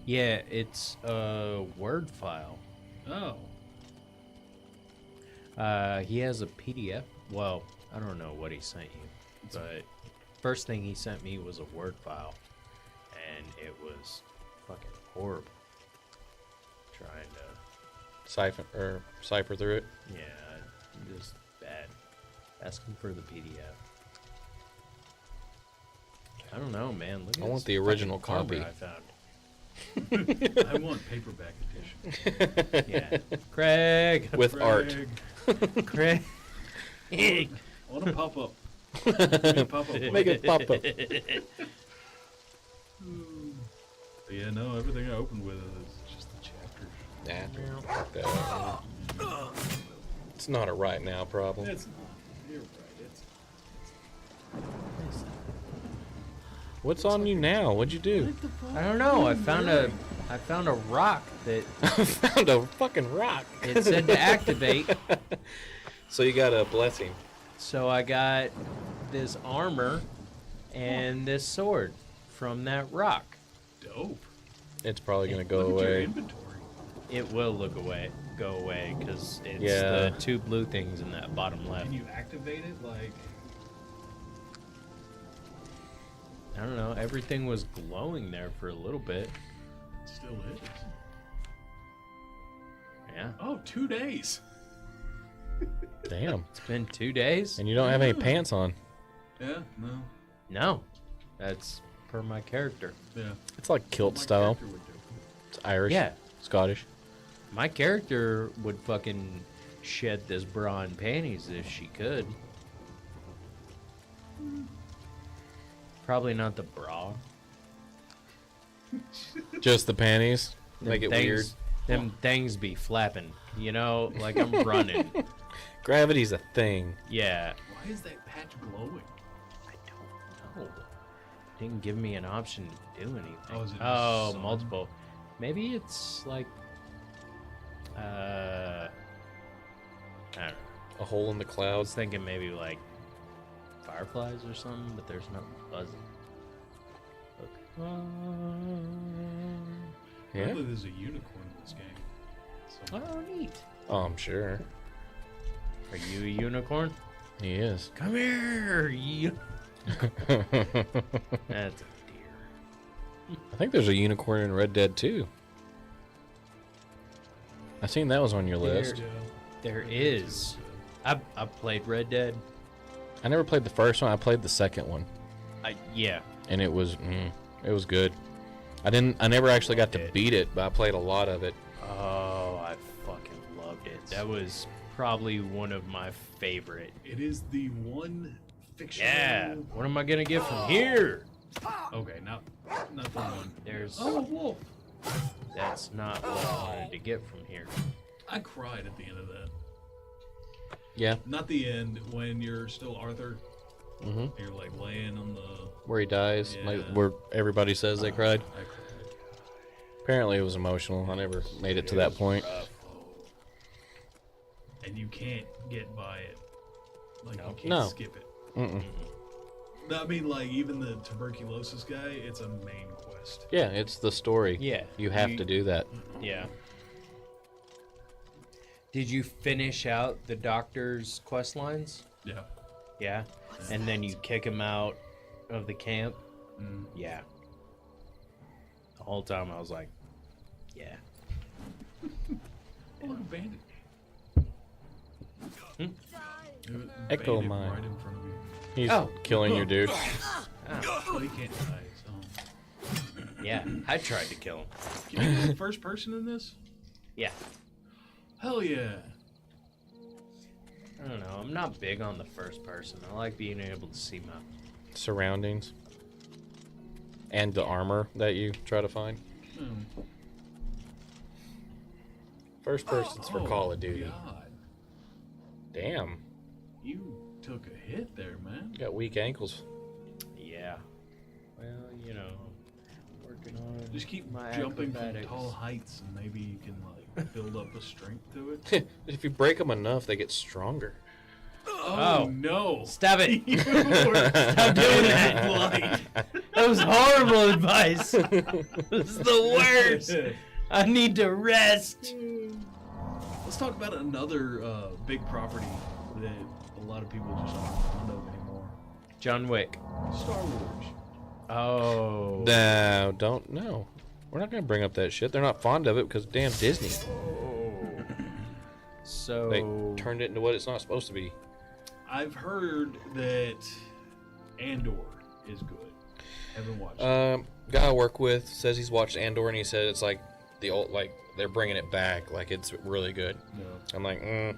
Yeah, it's a Word file. Oh. He has a PDF. Well, I don't know what he sent you, but first thing he sent me was a Word file, and it was fucking horrible. Trying to cipher through it. Yeah, just bad. Ask him for the PDF. I don't know, man. Look at I want this the original fucking copy. armor I found. I want paperback edition. Yeah, Craig with art. Craig. I want to pop up. Make it pop up. Yeah, no, everything I opened with is just the chapters. Nah, it's not a right now problem. It's not. You're right. What's on you now? What'd you do? I don't know. I found a rock that found a fucking rock. It said to activate. So you got a blessing. So I got this armor and this sword from that rock. Dope. It's probably gonna go Look at your away. inventory. It will go away because it's Yeah. the two blue things in that bottom left. Can you activate it like? I don't know. Everything was glowing there for a little bit. It still is. Yeah. Oh, 2 days. Damn. It's been 2 days. And you don't have any pants on. Yeah. No. No. That's per my character. Yeah. It's like kilt style. Character would do. It's Irish. Yeah. Scottish. My character would fucking shed this bra and panties if she could. Probably not the bra. Just the panties. Make it weird. Them things be flapping, you know, like I'm running. Gravity's a thing. Yeah. Why is that patch glowing? I don't know. Didn't give me an option to do anything. Oh, is it Oh, sun? multiple. Maybe it's like, I don't know. A hole in the I was clouds. thinking maybe like fireflies or something, but there's no buzzing. Look. Yeah. Apparently there's a unicorn in this game. So Oh, neat. Oh, I'm sure. Are you a unicorn? He is. Come here, you. That's a deer. I think there's a unicorn in Red Dead 2. I seen that was on your list. There is. I played Red Dead. I never played the first one. I played the second one, Yeah. and it was good. I never actually got to beat it, but I played a lot of it. Oh, I fucking loved it. That was probably one of my favorite. it is the one fictional. Yeah. What am I gonna get from here? Okay, not the one. There's. Oh, a wolf. That's not what I wanted to get from here. I cried at the end of that. Yeah. Not the end when you're still Arthur. Mm-hmm. You're like laying on the. Where he dies, Yeah. like where everybody says they cried. I cried. Apparently, it was emotional. I never made it to that point. Rough. and you can't get by it. Like you can't No. skip it. Mm-mm. No, I mean, like even the tuberculosis guy, it's a main quest. Yeah, it's the story. Yeah. You have to do that. Yeah. Did you finish out the doctor's quest lines? Yeah. Yeah. And then you kick him out of the camp? Yeah. The whole time I was like, yeah. Oh, look, a bandit. Echo Bandit mine. right in front of you. He's Oh. killing your dude. Well, he can't die, so. Yeah, I tried to kill him. Can you be the first person in this? Yeah. Hell yeah. I don't know. I'm not big on the first person. I like being able to see my Surroundings. And the armor that you try to find. First person's for Call of Duty. God. Damn. You took a hit there, man. You got weak ankles. Yeah. Well, you know, working on Just keep my jumping from acrobatics. tall heights and maybe you can like build up a strength to it. If you break them enough, they get stronger. Oh, no. Stop it. You were Stop doing that. Light. That was horrible advice. This is the worst. I need to rest. Let's talk about another big property that a lot of people just aren't fond of anymore. John Wick. Star Wars. Oh. No, don't. No. We're not going to bring up that shit. They're not fond of it because damn Disney. So. They turned it into what it's not supposed to be. I've heard that Andor is good. Haven't watched it. Guy I work with says he's watched Andor and he said it's like the old, like they're bringing it back, like it's really good. No. I'm like, I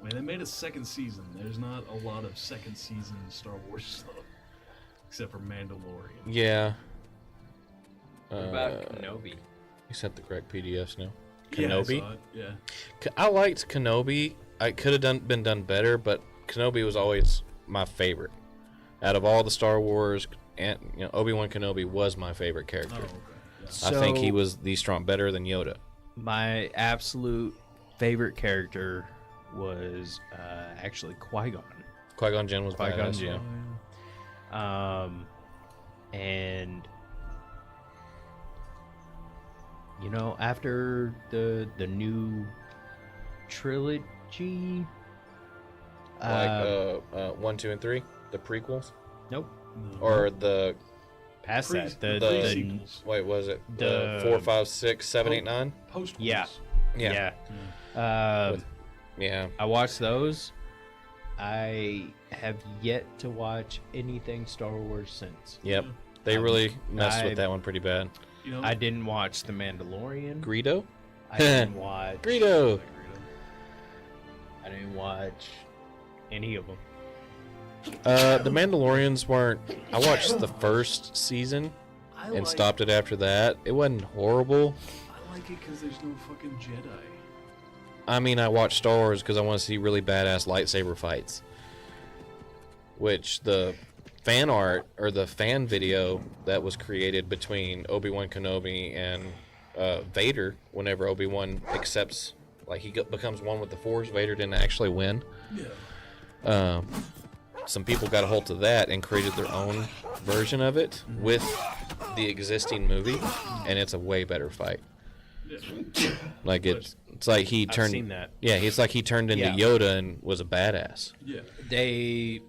mean, they made a second season. There's not a lot of second season Star Wars stuff, except for Mandalorian. yeah. What about Kenobi? You sent the correct PDFs now. Yeah, I Kenobi. saw it, yeah. I liked Kenobi. I could have been done better, but Kenobi was always my favorite. Out of all the Star Wars, and Obi-Wan Kenobi was my favorite character. Oh, okay. Yeah. I think he So- was the strong, better than Yoda. My absolute favorite character was actually Qui-Gon. Qui-Gon Jinn was Qui-Gon badass, Jinn. yeah. And you know, after the new trilogy, Like 1, 2, and 3, the prequels, nope, or the past that the sequels. wait, was it the- 4, 5, 6, 7, 8, 9? Post yeah, Yeah. Yeah. I watched those. I have yet to watch anything Star Wars since. Yep. They really messed I- with that one pretty bad. You know, I didn't watch The Mandalorian. Greedo? I didn't watch Greedo. I didn't watch any of them. The Mandalorians weren't. I watched the first season I and like- stopped it after that. It wasn't horrible. I like it because there's no fucking Jedi. I mean, I watched Star Wars because I want to see really badass lightsaber fights. Which the fan art or the fan video that was created between Obi-Wan Kenobi and Vader, whenever Obi-Wan accepts, like he becomes one with the Force, Vader didn't actually win. Yeah. Some people got a hold of that and created their own version of it with the existing movie, and it's a way better fight. Like it's like he I've turned. seen that. Yeah, it's like he turned into Yeah. Yoda and was a badass. Yeah. They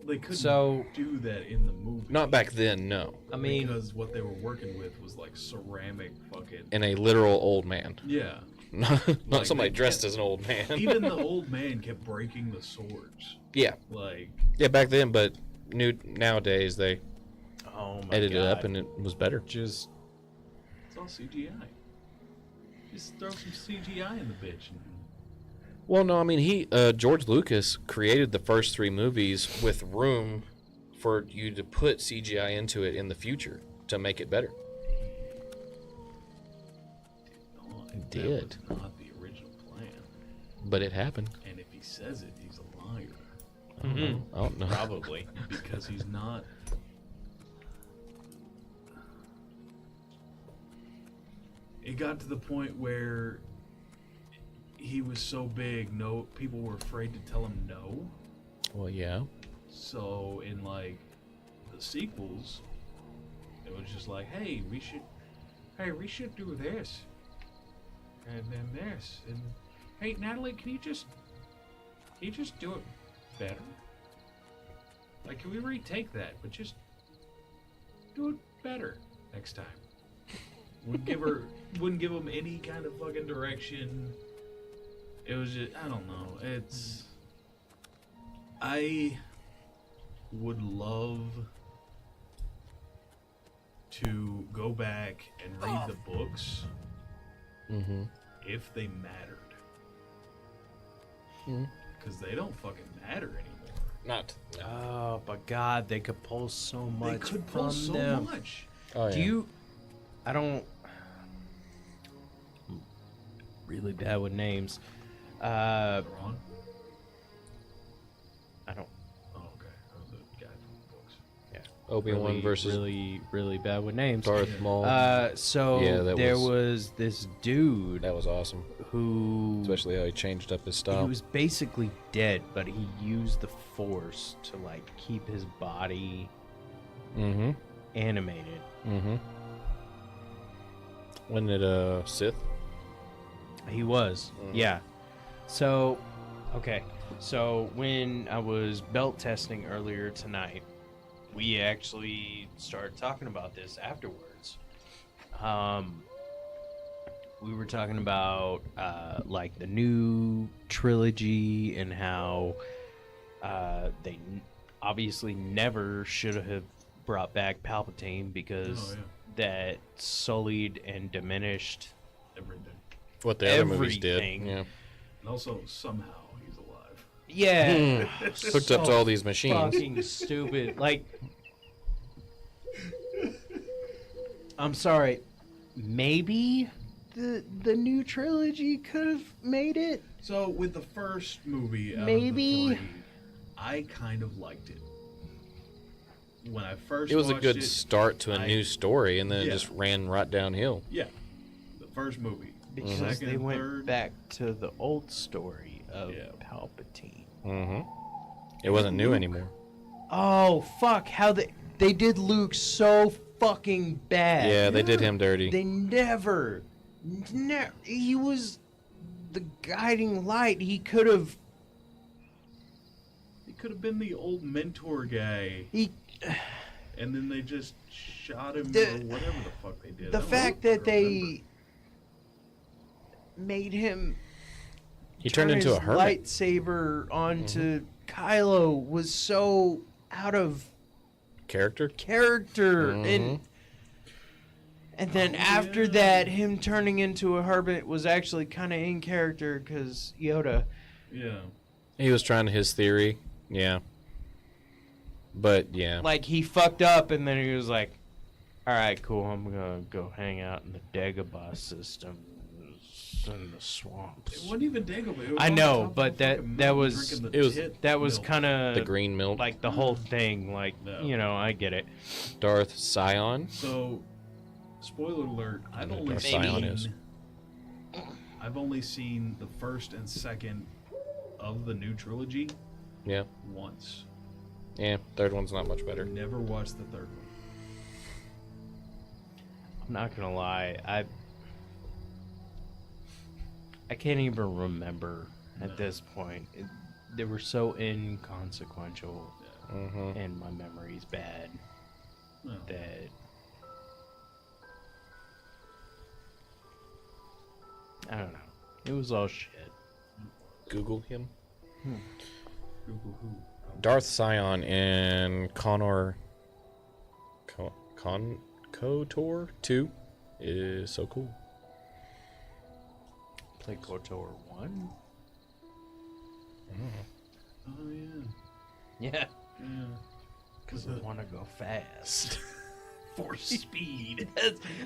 couldn't So- do that in the movie. Not back then, no. I mean, because what they were working with was like ceramic fucking. And a literal old man. Yeah. Not Like, somebody they dressed kept- as an old man. Even the old man kept breaking the swords. Yeah. Like. Yeah, back then, but nowadays they oh my edited it up God. and it was better. Just It's all CGI. Just throw some CGI in the bitch. Well, no, I mean George Lucas created the first 3 movies with room for you to put CGI into it in the future to make it better. It did. That was not the original plan. But it happened. And if he says it, he's a liar. I don't know. Probably. Because he's not. It got to the point where he was so big, no people were afraid to tell him no. Well, yeah. So in like the sequels, it was just like, hey, we should do this, and then this, and hey, Natalie, can you just do it better? Like, can we retake that, but just do it better next time? Wouldn't give him any kind of fucking direction. It was just, I don't know. I would love to go back and read the books if they mattered. Because they don't fucking matter anymore. Not. Oh, but God, they could pull so much They could pull from so them. much. Oh, Do yeah. you? I don't. I'm really bad with names. Ron? I don't. Oh, okay. I was the guy from the books. Yeah. Obi-Wan really, versus really bad with names. Darth Maul. So Yeah, that there was- was this dude That was awesome. who Especially how he changed up his he style. was basically dead, but he used the Force to like keep his body Mm-hmm. animated. Mm-hmm. Wasn't it Sith? He was, yeah. So, okay. So when I was belt testing earlier tonight, we actually started talking about this afterwards. We were talking about like the new trilogy and how they obviously never should have brought back Palpatine because that sullied and diminished Everything. What the other movies did. everything. Yeah. And also, somehow, he's alive. Yeah. Hooked up to all these machines. Fucking stupid. Like, I'm sorry. Maybe the new trilogy could have made it. So, with the first movie, out Maybe. of the three, I kind of liked it. When I first It was a watched good it, start to a new story, and then it Yeah. just ran right downhill. Yeah. The first movie. Because Second they and went third, back to the old story of Palpatine. Mm-hmm. It wasn't new anymore. Oh, fuck. How they did Luke so fucking bad. Yeah, they did him dirty. They never, he was the guiding light. He could have been the old mentor guy. And then they just shot him or whatever the fuck they did. The fact that they made him He turned turn into his a hermit. lightsaber onto Kylo was so out of Character? and then after that, him turning into a hermit was actually kind of in character because Yoda. Yeah. He was trying his theory. Yeah. But, yeah. Like, he fucked up, and then he was like, alright, cool, I'm gonna go hang out in the Dagobah system in the swamps. It wasn't even Dagobah. It was I on know, top of but a that fucking that mountain was drinking the It was- tit that was milk. kind of The green milk. like the whole thing. Like, you know, I get it. Darth Sion. So, spoiler alert, I've only Darth Sion is. seen I've only seen the first and second of the new trilogy Yeah. once. Yeah, third one's not much better. Never watched the third one. I'm not gonna lie, I can't even remember at this point. They were so inconsequential, and my memory's bad that I don't know. It was all shit. Google him. Google who? Darth Sion in Connor KOTOR 2 is so cool. Play KOTOR 1? Oh yeah. Yeah. Yeah. Because I want to go fast. Force speed.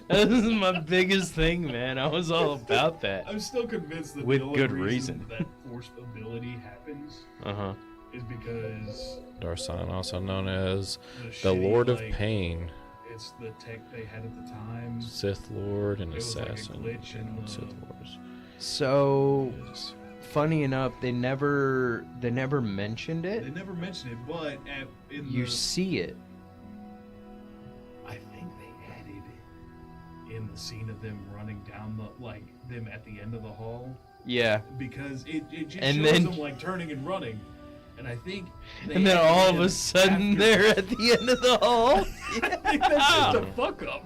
That was my biggest thing, man. I was all about that. I'm still convinced that With the only good reason reason. that force ability happens Uh-huh. is because Darth Sion, also known as the the shitty, Lord of like, Pain, it's the tech they had at the time. Sith Lord and It was like a Assassin. glitch in the Sith Lords. So, funny enough, they never mentioned They it. never mentioned it, but You see it. I think they added in the scene of them running down them at the end of the hall. Yeah. Because it just And shows then- them like turning and running, and I think. They And then added all of in a sudden after- they're at the end of the hall. I think that's just a fuck up.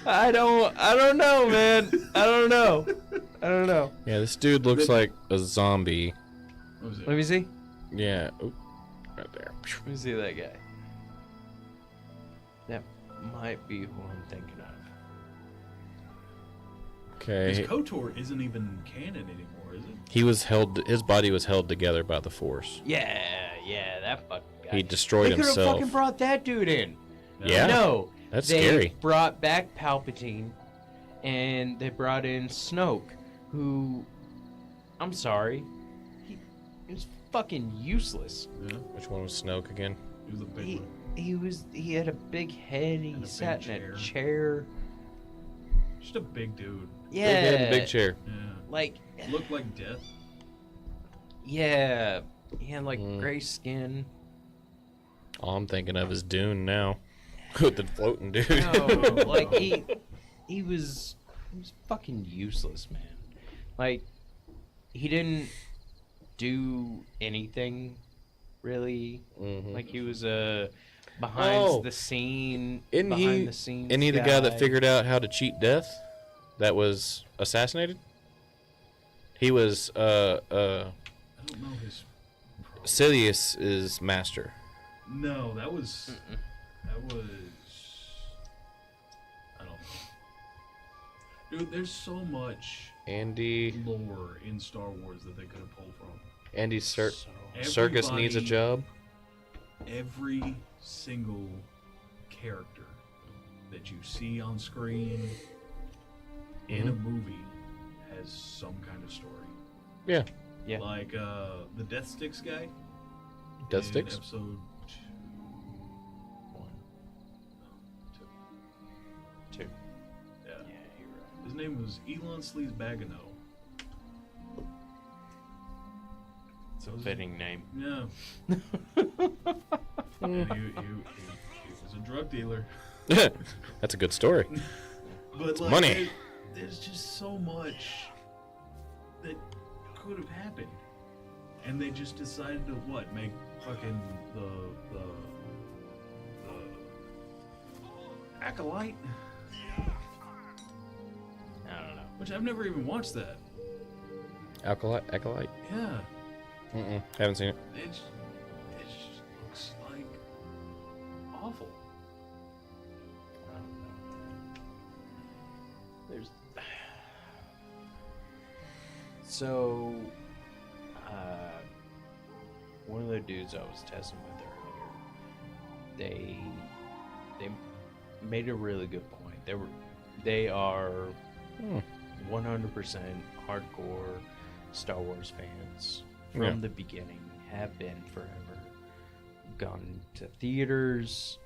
I don't know, man. I don't know. Yeah, this dude looks like a zombie. What was it? Let me see. Yeah. Oop, right there. Let me see that guy. That might be who I'm thinking of. Because Okay. KOTOR isn't even canon anymore, is it? His body was held together by the Force. Yeah, that fucking guy. He destroyed They could have himself. fucking brought that dude in. Yeah? No. That's they scary. Brought back Palpatine, and they brought in Snoke, who, I'm sorry, he was fucking useless. Yeah. Which one was Snoke again? He was a big one. He had a big head. He And a sat big in a chair. Just a big dude. Yeah. Big head and big chair. Yeah. Like, Looked like death. yeah, he had like gray skin. All I'm thinking of is Dune now. With the floating dude. No, like he was fucking useless, man. Like, he didn't do anything really. Like, he was a behind the scene. Isn't behind the scenes the guy that guy. figured out how to cheat death? That was assassinated? He was I don't know his. Sidious's master. No, that was. That was. I don't know. Dude, there's so much Andy lore in Star Wars that they could have pulled from. Andy Circus needs a Everybody- job. Every single character that you see on screen in a movie has some kind of story. Yeah. Yeah. Like the Death Sticks guy. Death in Sticks? Episode 2. Yeah. His name was Elon Sleaze Bagano. So Fitting name. Yeah. And he was a drug dealer. That's a good story. But It's like, money. there's just so much that could have happened, and they just decided to make fucking the Acolyte. I don't know. Which I've never even watched that. Acolyte? Yeah. Haven't seen it. It just looks like awful. I don't know. There's so one of the dudes I was testing with earlier, they made a really good point. They are 100% hardcore Star Wars fans from the beginning, have been forever. Gone to theaters.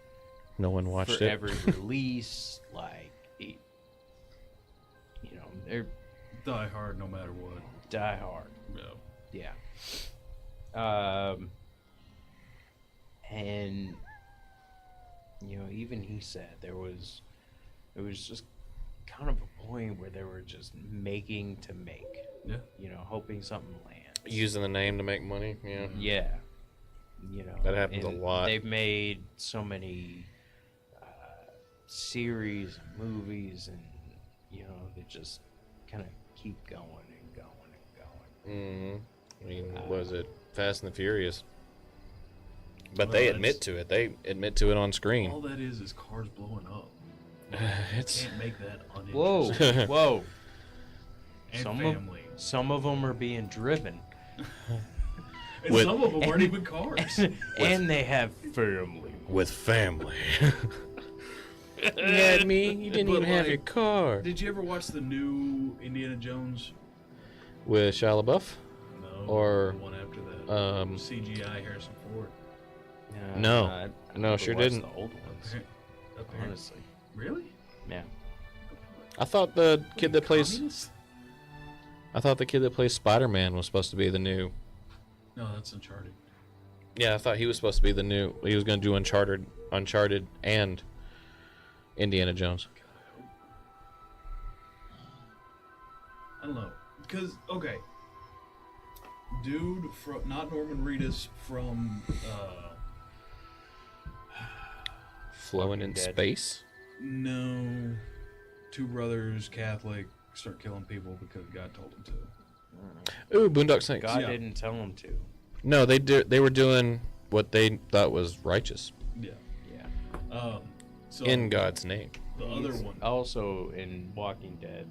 No one watched for it. every release, they're Die hard no matter what. Die hard. Yeah. And even he said it was just kind of a point where they were just making to make. Yeah. Hoping something lands. Using the name to make money. Yeah. Yeah. That happens a and lot. They've made so many series, movies, and they just kind of keep going and going and going. I mean, was it Fast and the Furious? But they admit to it. They admit to it on screen. All that is cars blowing up. It's Can't make that Whoa, uninteresting. whoa. And some family. Some of them are being driven. And some of them aren't even cars. And they have family. With family. You had me. You didn't But, even have like, your car. Did you ever watch the new Indiana Jones? With Shia LaBeouf? No. Or the one after that. CGI Harrison Ford. No. I No, never sure watched didn't. The old ones, honestly. Really? Yeah. I thought the kid that plays. Communist? I thought the kid that plays Spider-Man was supposed to be the new. No, that's Uncharted. Yeah, I thought he was supposed to be the new. He was going to do Uncharted, and Indiana Jones. I don't know, because okay, dude from not Norman Reedus from Flowing in Dead. space. no, two brothers Catholic start killing people because God told them to. Ooh, Boondock Saints. God didn't tell him to. No, they were doing what they thought was righteous Yeah. Yeah. So in God's name. the other one, Also in Walking Dead,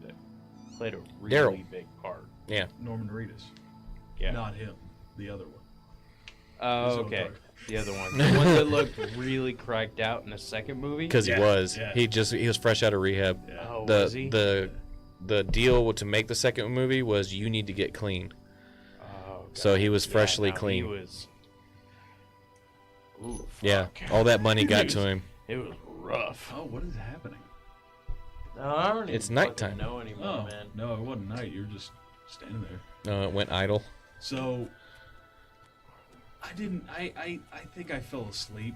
played a really Daryl. big part. Yeah. Norman Reedus. Yeah. Not him. The other one. Oh, He's okay. over. The other one. The one that looked really cracked out in the second movie. Because Yeah, he was. yeah. He was fresh out of rehab. Yeah. Oh, was he? The deal to make the second movie was you need to get clean. Oh, So God. he was freshly no, he clean. was... Ooh, Yeah. fuck. All that money got to him. It was rough. Oh, what is happening? No, I don't It's even nighttime. fucking know anymore, Oh, man. no, it wasn't night. You were just standing there. No, it went idle. So I didn't. I think I fell asleep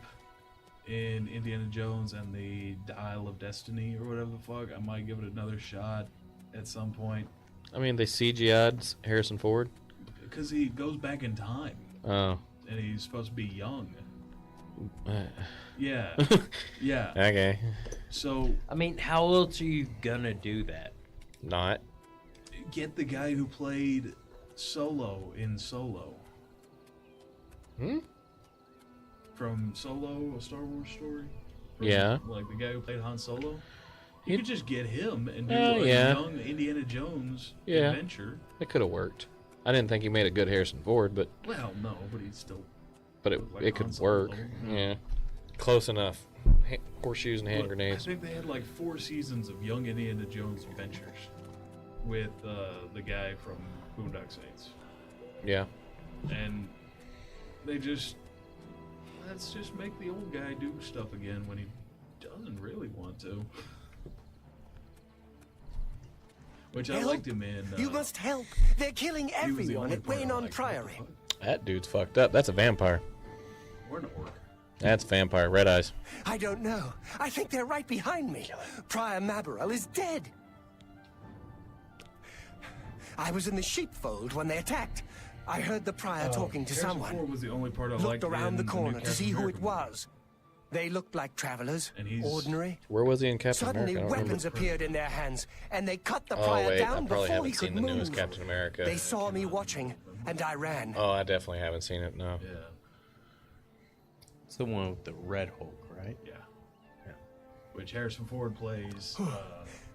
in Indiana Jones and the Dial of Destiny or whatever the fuck. I might give it another shot at some point I mean, they CGI'd Harrison Ford. because he goes back in time Oh. and he's supposed to be young. Uh, Yeah, yeah. okay. So I mean, how else are you gonna do that? Not. get the guy who played Solo in Solo. From Solo, a Star Wars story. From, Yeah. Like the guy who played Han Solo. You He- could just get him and do Oh, a yeah. young Indiana Jones Yeah. adventure. It could have worked. I didn't think he made a good Harrison Ford, but Well, no, but he's still. it Han could Solo. work. Yeah. Close enough. Horseshoes and hand Look, grenades. I think they had like 4 seasons of young Indiana Jones adventures with the guy from Boondock Saints. Yeah. And they just let's just make the old guy do stuff again when he doesn't really want to. Which I Help! liked him in. You must help. They're killing he was the everyone only at part I Waynon liked. Priory. That dude's fucked up. That's a vampire. Or an orc. That's vampire. Red eyes. I don't know. I think they're right behind me. Prior Mabarel is dead. I was in the sheepfold when they attacked. I heard the prior talking to Harrison someone. Ford was the only part I Looked liked around the in corner new to see Captain who it America. was. They looked like travelers, And he's- ordinary. Where was he in Captain Suddenly, America? I don't weapons remember. appeared in their hands, and they cut the Oh prior wait, I down probably before he haven't could seen the move. newest Captain America. They saw me watching, and I ran. Oh, I definitely haven't seen it. No. Yeah. It's the one with the Red Hulk, right? Yeah. Which Harrison Ford plays.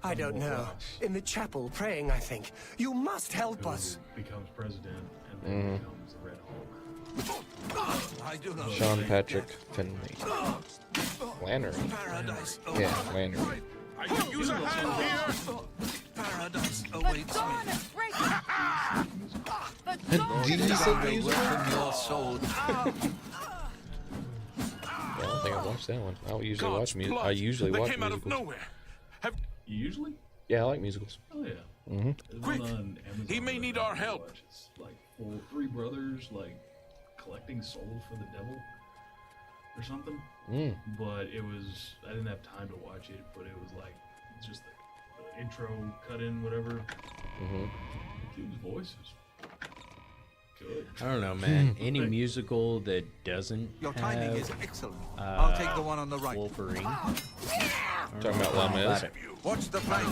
I don't know. Ross, In the chapel, praying, I think. You must help who us. becomes president and then Mm-hmm. becomes the Red Hulk. I do not Sean believe Patrick Finley. Lannery. Paradise. Yeah, Lannery. I can use a hand here. Paradise awaits me. Decent Will welcome your soul. I don't think I've watched that one. I usually God's watch music. blood I usually that watch came out of musicals. nowhere. Usually? Yeah, I like musicals. Oh yeah. Mm-hmm. There's Quick! one on Amazon He may that need I our like help. watch. It's like 3 brothers like collecting souls for the devil or something. Mm. But it was I didn't have time to watch it, but it was like it's just the intro cut in whatever. Mm-hmm. Dude's voice is good. I don't know, man. Any musical that doesn't Your have timing is excellent. I'll take the one on the right. Wolverine. Talking about La Miz? Watch the flank.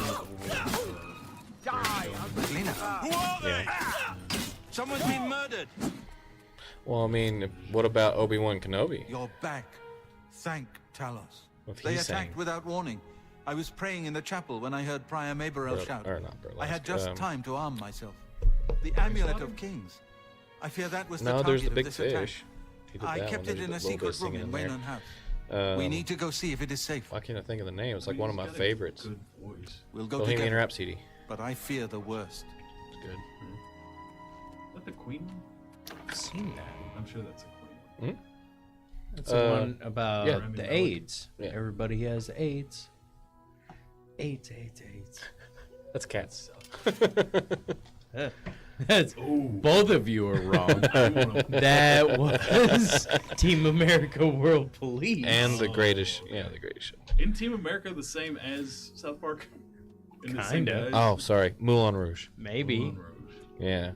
Clean up. Yeah. Someone's been murdered. Well, I mean, what about Obi-Wan Kenobi? You're back. Thank Talos. What's They he attacked saying? without warning. I was praying in the chapel when I heard Prior Mabarel shout. Or not Burlesque. I had just time to arm myself. The saw Amulet him? of Kings. I fear that was the No, target there's the of big this attack. fish. He did I that kept one. it in a There's little bit secret of room singing in there. Waynon House. We need to go see if it is safe. Why can't I think of the name? It's like He's one of my got a favorites. Good voice. We'll go Bohemian together. Rhapsody. But I fear the worst. It's good. Is that the Queen one? I've seen that. I'm sure that's a Queen one. That's the one about yeah. the AIDS. Yeah. Everybody has AIDS. AIDS. That's cats. That's both of you are wrong. That was Team America World Police And the greatest, the greatest show. In Team America the same as South Park? In the same Kinda. guys? Oh, sorry, Moulin Rouge. Maybe. Moulin Rouge. Yeah.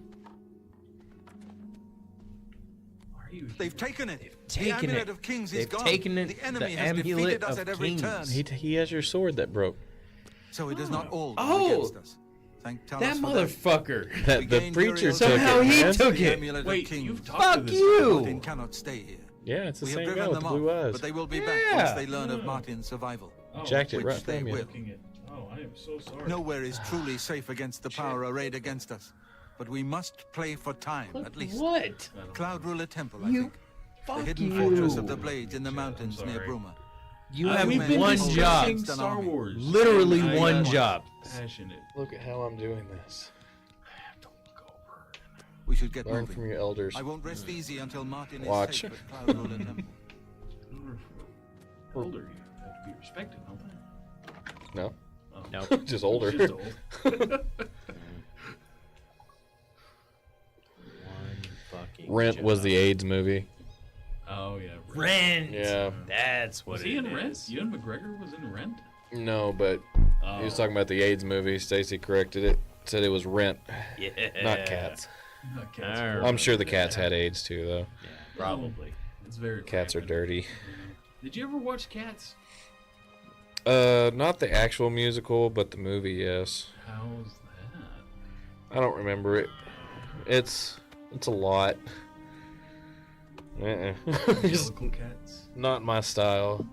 They've taken it. Taken the amulet it. of kings is They've gone. taken it. The enemy The has amulet defeated us of at every kings. turn. He has your sword that broke. So it is not all Oh! against us. Thank Talos That for motherfucker. That We the gained preacher Uriel's took Somehow it. he man. took The it. amulet of Wait, kings. you've talked Fuck to this you. Martin cannot stay here. Yeah, it's the We have same guy driven with them the blue off, eyes. but they will be back Yeah. once they learn of Martin's survival. Oh, Jacked it which right they from you. will. looking at. Oh, I am so sorry. Nowhere is truly safe against the power arrayed against us. But we must play for time, at least. What? Cloud Ruler Temple, I You- think. The Fuck hidden you. fortress of the Blades in the mountains near sorry. Bruma. You have We've been one discussing job. Star Wars. Literally I one am job. Passionate. Look at how I'm doing this. We should get Learn moving. from your elders. I won't rest easy until Martin is Watch. safe at Cloud Ruler Temple. Older, you have to be respected, don't they? No. Oh. No. Just older. Just old. Rent was the AIDS movie. Oh yeah. Rent. Yeah. That's what Was it he in is. Rent? Ewan McGregor was in Rent. No, but Oh. he was talking about the AIDS movie. Stacy corrected it. Said it was Rent, Yeah. not Cats. Not Cats. Alright. I'm sure the cats had AIDS too, though. Probably. It's very. Cats are rampant. dirty. Did you ever watch Cats? Not the actual musical, but the movie, yes. How's that? I don't remember it. It's a lot. Just Local cats. not my style.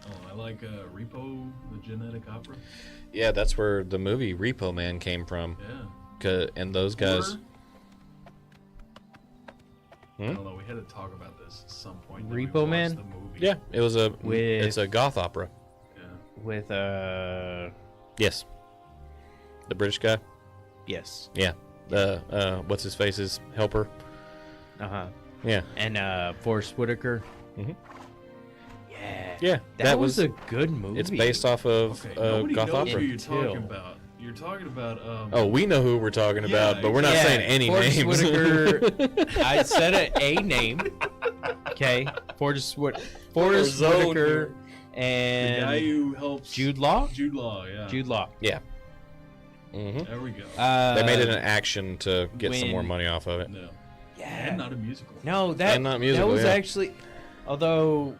Oh, I like Repo, the genetic opera. Yeah, that's where the movie Repo Man came from. Yeah. And those guys. Horror. I don't know. We had to talk about this at some point. Then we Repo watched Man? The movie. Yeah, it was a. With- It's a goth opera. Yeah. With Yes. The British guy. yes. Yeah. What's his face's helper. Uh-huh. Yeah. And Forrest Whitaker. Mhm. Yeah. Yeah. That was a good movie. It's based off of Okay. Nobody goth knows opera. who you're Till. talking about. You're talking about. Oh, we know who we're talking about, Yeah, but we're not Yeah, saying any Forrest names. Whitaker. I said a name. Okay. Forrest Whitaker the and guy who helps Jude Law. Jude Law. Yeah. Jude Law. Yeah. hmm There we go. They made it an action to get some more when- money off of it. No. Yeah. And not a musical. No, that And not musical, that was yeah. actually, although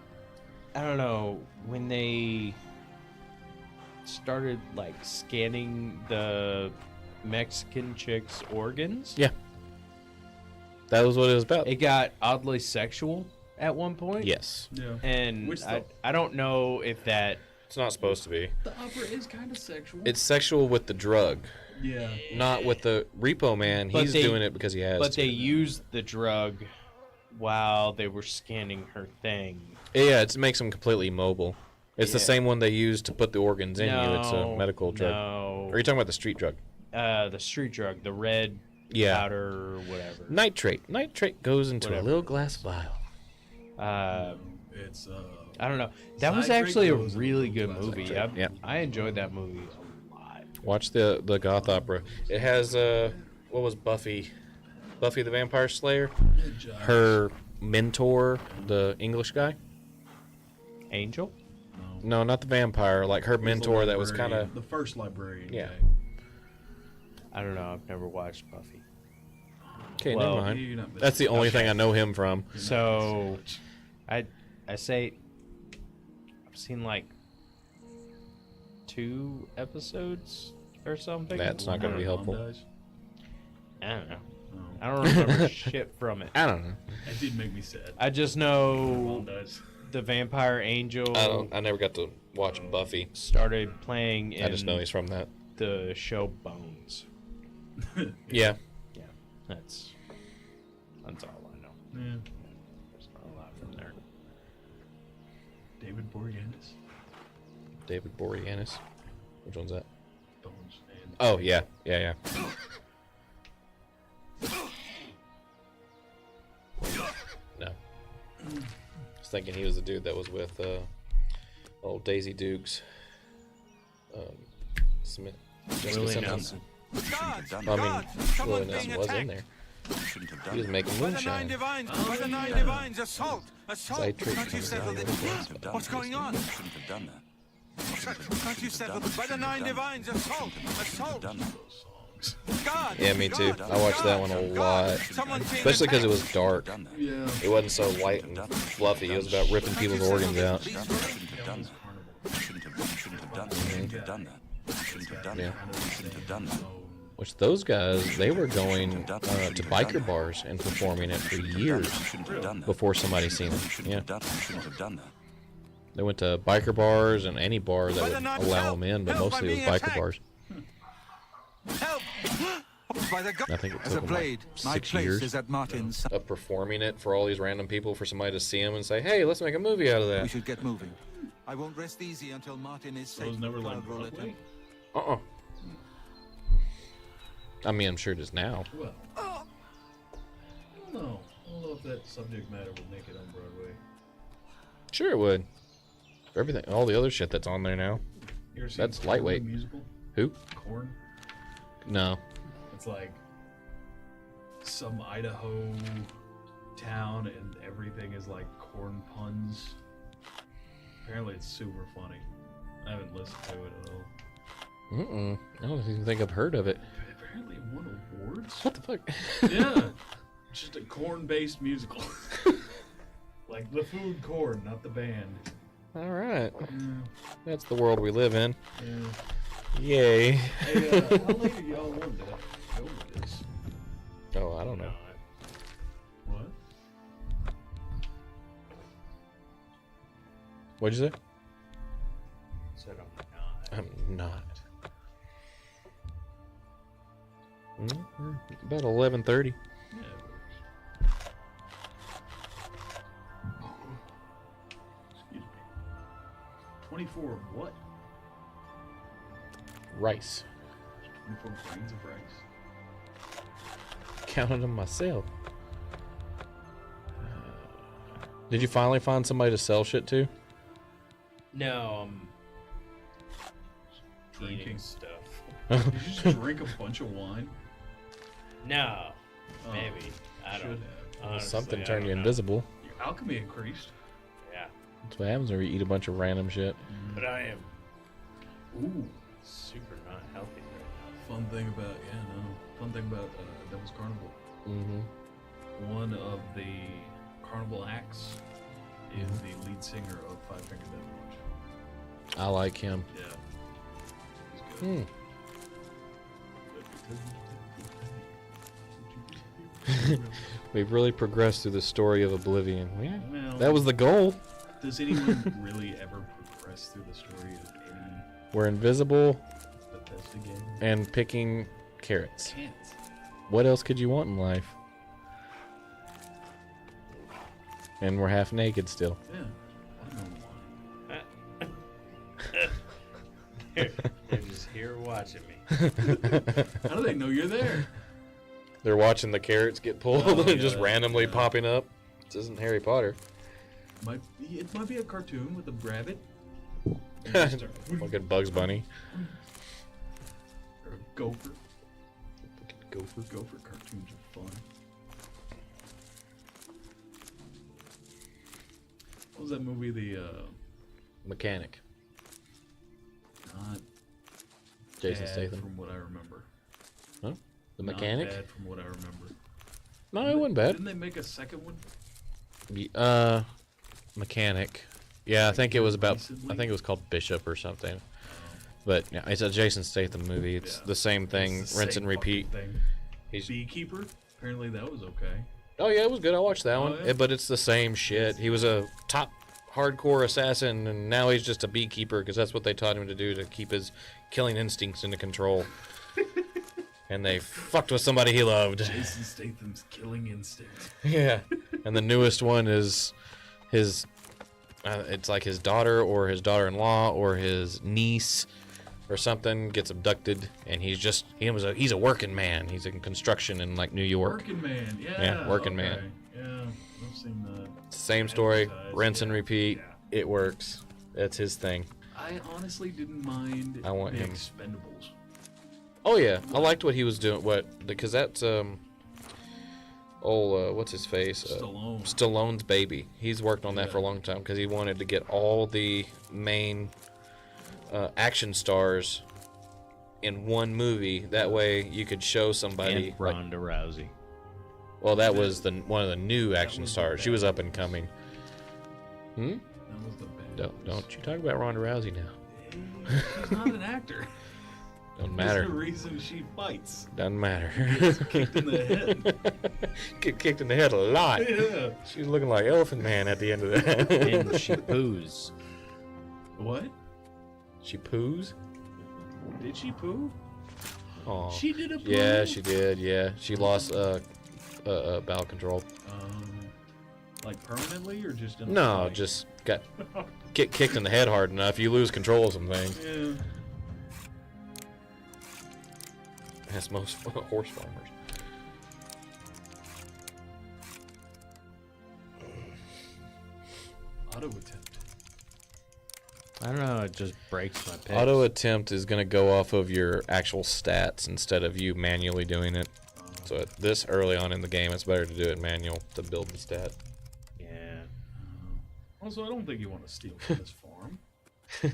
I don't know when they started like scanning the Mexican chick's organs. Yeah. That was what it was about. It got oddly sexual at one point. Yes. Yeah. And Which I don't know if that It's not supposed to be. The opera is kind of sexual. It's sexual with the drug, yeah. not with the Repo Man. But He's they- doing it because he has but to. they used the drug while they were scanning her thing. Yeah, it makes him completely immobile. It's the Yeah. same one they use to put the organs in you. It's a No, medical drug. no. Or are you talking about the street drug? The street drug, the red Yeah. powder, or whatever. Nitrate. Nitrate goes into Whatever. a little glass vial. It's I don't know. That was Zydrate actually a goes in really a good glass movie. Zydrate, yeah. I enjoyed that movie a lot. Watch the goth opera. It has what was Buffy? Buffy the Vampire Slayer. Her mentor, the English guy. Angel? No, not the vampire. Like her mentor that was kind of. the first librarian. Yeah. Guy. I don't know. I've never watched Buffy. Okay, Well, never you're not mind. missing That's the only Okay. thing I know him from. So, I say I've seen like 2 episodes or something. That's not going to be helpful. I don't know. Oh. I don't remember shit from it. I don't know. That did make me sad. I just know the Vampire Angel I never got to watch Buffy. started playing in I just know he's from that. the show Bones. Yeah. Yeah, that's all I know. Yeah. There's not a lot from there. David Boreanaz. David Boreanaz. Which one's that? Bones. And Oh yeah, yeah. No. I was thinking he was the dude that was with Old Daisy Dukes. Smith. Jessica Willie Simpson. Nelson. Well, I mean, Willie Nelson was in there. He was making By the nine moonshine. divines! By the nine divines! Assault! Assault! Citrate Can't you comes settle out this? of the What's going on? Shouldn't have done that. Can't you settle this? By the nine divines! Assault! Assault! God! Yeah, me too. God, I watched that one a lot. Someone's being Especially because it was attacked. dark. Yeah. It wasn't so light and fluffy. It was about ripping people's organs out. Shouldn't have done that. Shouldn't have done that. Shouldn't have done that. Shouldn't have done Yeah. that. Shouldn't have done that. Which those guys, they were going to biker bars and performing it for years before somebody seen them. Yeah. Shouldn't have done that. They went to biker bars and any bar that would allow them in, but mostly it was biker bars. Help! By the I think it As a took them blade, like my 6 place years is at Martin's. of performing it for all these random people for somebody to see them and say, hey, let's make a movie out of We that. should get moving. I won't rest easy until Martin is safe. Those never like Proud Roletta. Broadway? Uh-uh. I mean, I'm sure it is now. Well, I don't know. I don't know if that subject matter would make it on Broadway. Sure it would. Everything, all the other shit that's on there now. You ever seen That's Korn, lightweight. the musical? Who? Korn. No. It's like some Idaho town, and everything is like corn puns. Apparently, it's super funny. I haven't listened to it at all. Mm-mm. I don't even think I've heard of it. Apparently, it won awards. What the fuck? Yeah, just a corn-based musical. Like the food corn, not the band. All right. Yeah. That's the world we live in. Yeah. Yay. Hey, how late are y'all wanting to go with this? Oh, I don't know. What? What'd you say? Said I'm not. I'm not. About 11:30. Yeah, it works. Excuse me. 24 of what? Rice. 24 grains of rice. Counted them myself. Did you finally find somebody to sell shit to? No, I'm Drinking eating stuff. Did you just drink a bunch of wine? No, Oh, maybe. I don't should know. have. Honestly, Something I turned don't you know. invisible. Your alchemy increased. Yeah, That's what happens when you eat a bunch of random shit. but I am Ooh. super not healthy right Fun thing about Fun thing about Devil's Carnival. Mm-hmm. One of the carnival acts is the lead singer of Five Finger Death Punch. I like him. Yeah. He's good. We've really progressed through the story of Oblivion. Yeah, Well, that was the goal. Does anyone really ever progress through the story of any We're invisible Bethesda game? and picking carrots. Can't. What else could you want in life? And we're half naked still. Yeah. I don't know why. They're just here watching me. How do they know you're there? They're watching the carrots get pulled Oh, and just yeah, randomly yeah. popping up. This isn't Harry Potter. It might be a cartoon with a rabbit. Fucking Bugs Bunny. Or a gopher. Gopher. Gopher cartoons are fun. What was that movie? The Mechanic. not Jason bad Statham. from what I remember. Huh? The Not Mechanic? bad from what I remember. No, it wasn't bad. Didn't they make a second one? Mechanic. Yeah, I think it was about. Recently? I think it was called Bishop or something. But yeah, it's a Jason Statham movie. It's Yeah. the same thing, It's the rinse same and repeat. fucking thing. He's. Beekeeper. Apparently that was okay. Oh yeah, it was good. I watched that Oh, one. yeah? But it's the same shit. He was a top hardcore assassin, and now he's just a beekeeper because that's what they taught him to do to keep his killing instincts under control. And they fucked with somebody he loved. Jason Statham's killing instinct. Yeah. And the newest one is his. It's like his daughter or his daughter-in-law or his niece or something gets abducted, and he's a working man. He's in construction in like New York. Working Man. Yeah. Yeah, Working okay. Man. Yeah, I've seen that. Same story, Advertised, rinse and yeah, repeat. yeah. It works. That's his thing. I honestly didn't mind I want the him. Expendables. Oh yeah, I liked what he was doing. Because that's what's his face? Stallone. Stallone's baby. He's worked on that for a long time because he wanted to get all the main action stars in one movie. That way you could show somebody. And Ronda Rousey. Well, that was one of the new action stars. She was up and coming. Hmm. That was the bad. Don't you talk about Ronda Rousey now. She's not an actor. Doesn't That's matter. the reason she fights. Doesn't matter. Gets kicked in the head. Get kicked in the head a lot. Yeah. She's looking like Elephant Man at the end of that. And she poos. What? She poos? Did she poo? Aw. She did a poo? Yeah, she did. Yeah, she lost bowel control. Like permanently or just in a No, fight? just got get kicked in the head hard enough, you lose control of some things. Yeah. That's most horse farmers. Auto attempt. I don't know. It just breaks my picks. Auto attempt is going to go off of your actual stats instead of you manually doing it. So at this early on in the game, it's better to do it manual to build the stat. Yeah. Also, I don't think you want to steal from this farm. I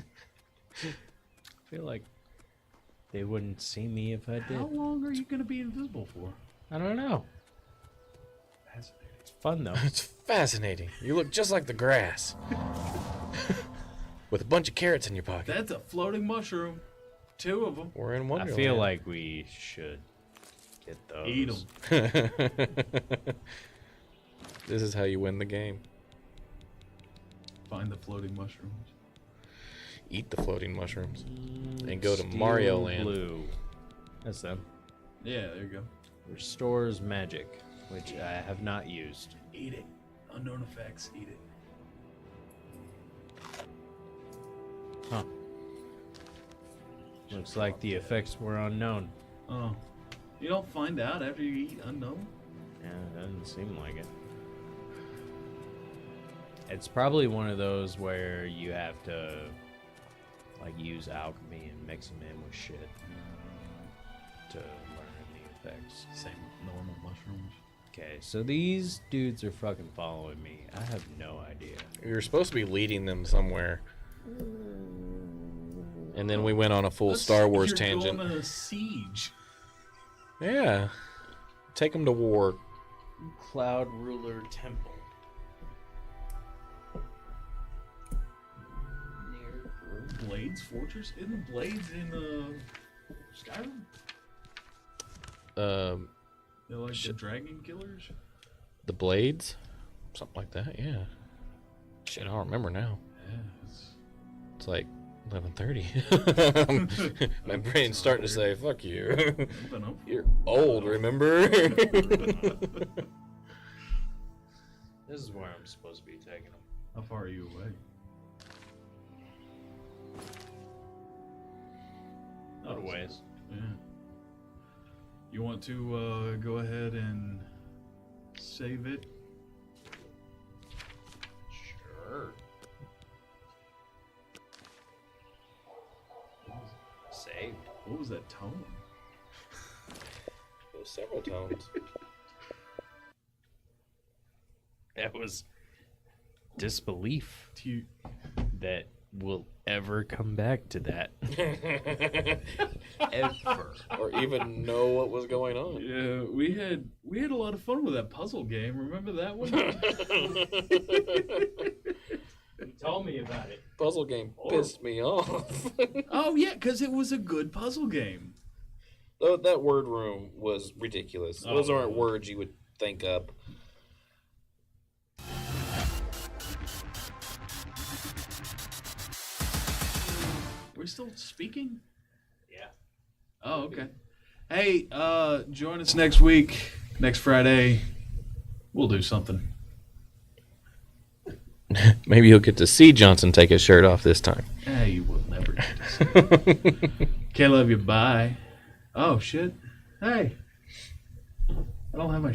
feel like they wouldn't see me if I did. How long are you going to be invisible for? I don't know. Fascinating. It's fun though. It's fascinating. You look just like the grass. With a bunch of carrots in your pocket. That's a floating mushroom. 2 of them. We're in I Wonderland. feel like we should get those. Eat them. This is how you win the game. Find the floating mushrooms. Eat the floating mushrooms. And go to Steel Mario Land. Blue. That's them. Yeah, there you go. Restores magic, which I have not used. Eat it. Unknown effects. Eat it. Huh. Looks like the effects were unknown. Oh. You don't find out after you eat unknown? Yeah, it doesn't seem like it. It's probably one of those where you have to like use alchemy and mix them in with shit to learn the effects. Same with normal mushrooms. Okay, so these dudes are fucking following me. I have no idea. You're supposed to be leading them somewhere. And then we went on a full Star Wars tangent. You're going on a siege. Yeah. Take them to war. Cloud Ruler Temple. Blades Fortress? Isn't Blades in Skyrim? They're like the dragon killers? The Blades? Something like that, yeah. Shit, I don't remember now. Yeah, it's like 11:30. My brain's starting to say, fuck you. You're old, remember? This is where I'm supposed to be taking them. How far are you away? Not a ways. Yeah. You want to go ahead and save it? Sure. Saved. What was that tone? There was several tones. That was disbelief that we'll ever come back to that. Ever. Or even know what was going on. Yeah, we had a lot of fun with that puzzle game. Remember that one? You told me about it. Puzzle game pissed me off. Oh yeah, because it was a good puzzle game. Oh, that word room was ridiculous. Those Oh. aren't words you would think up. We're still speaking? Yeah. Oh, okay. Hey, join us next week, next Friday. We'll do something. Maybe you'll get to see Johnson take his shirt off this time. Hey, you will never get to see it. Can't love you. Bye. Oh shit. Hey. I don't have my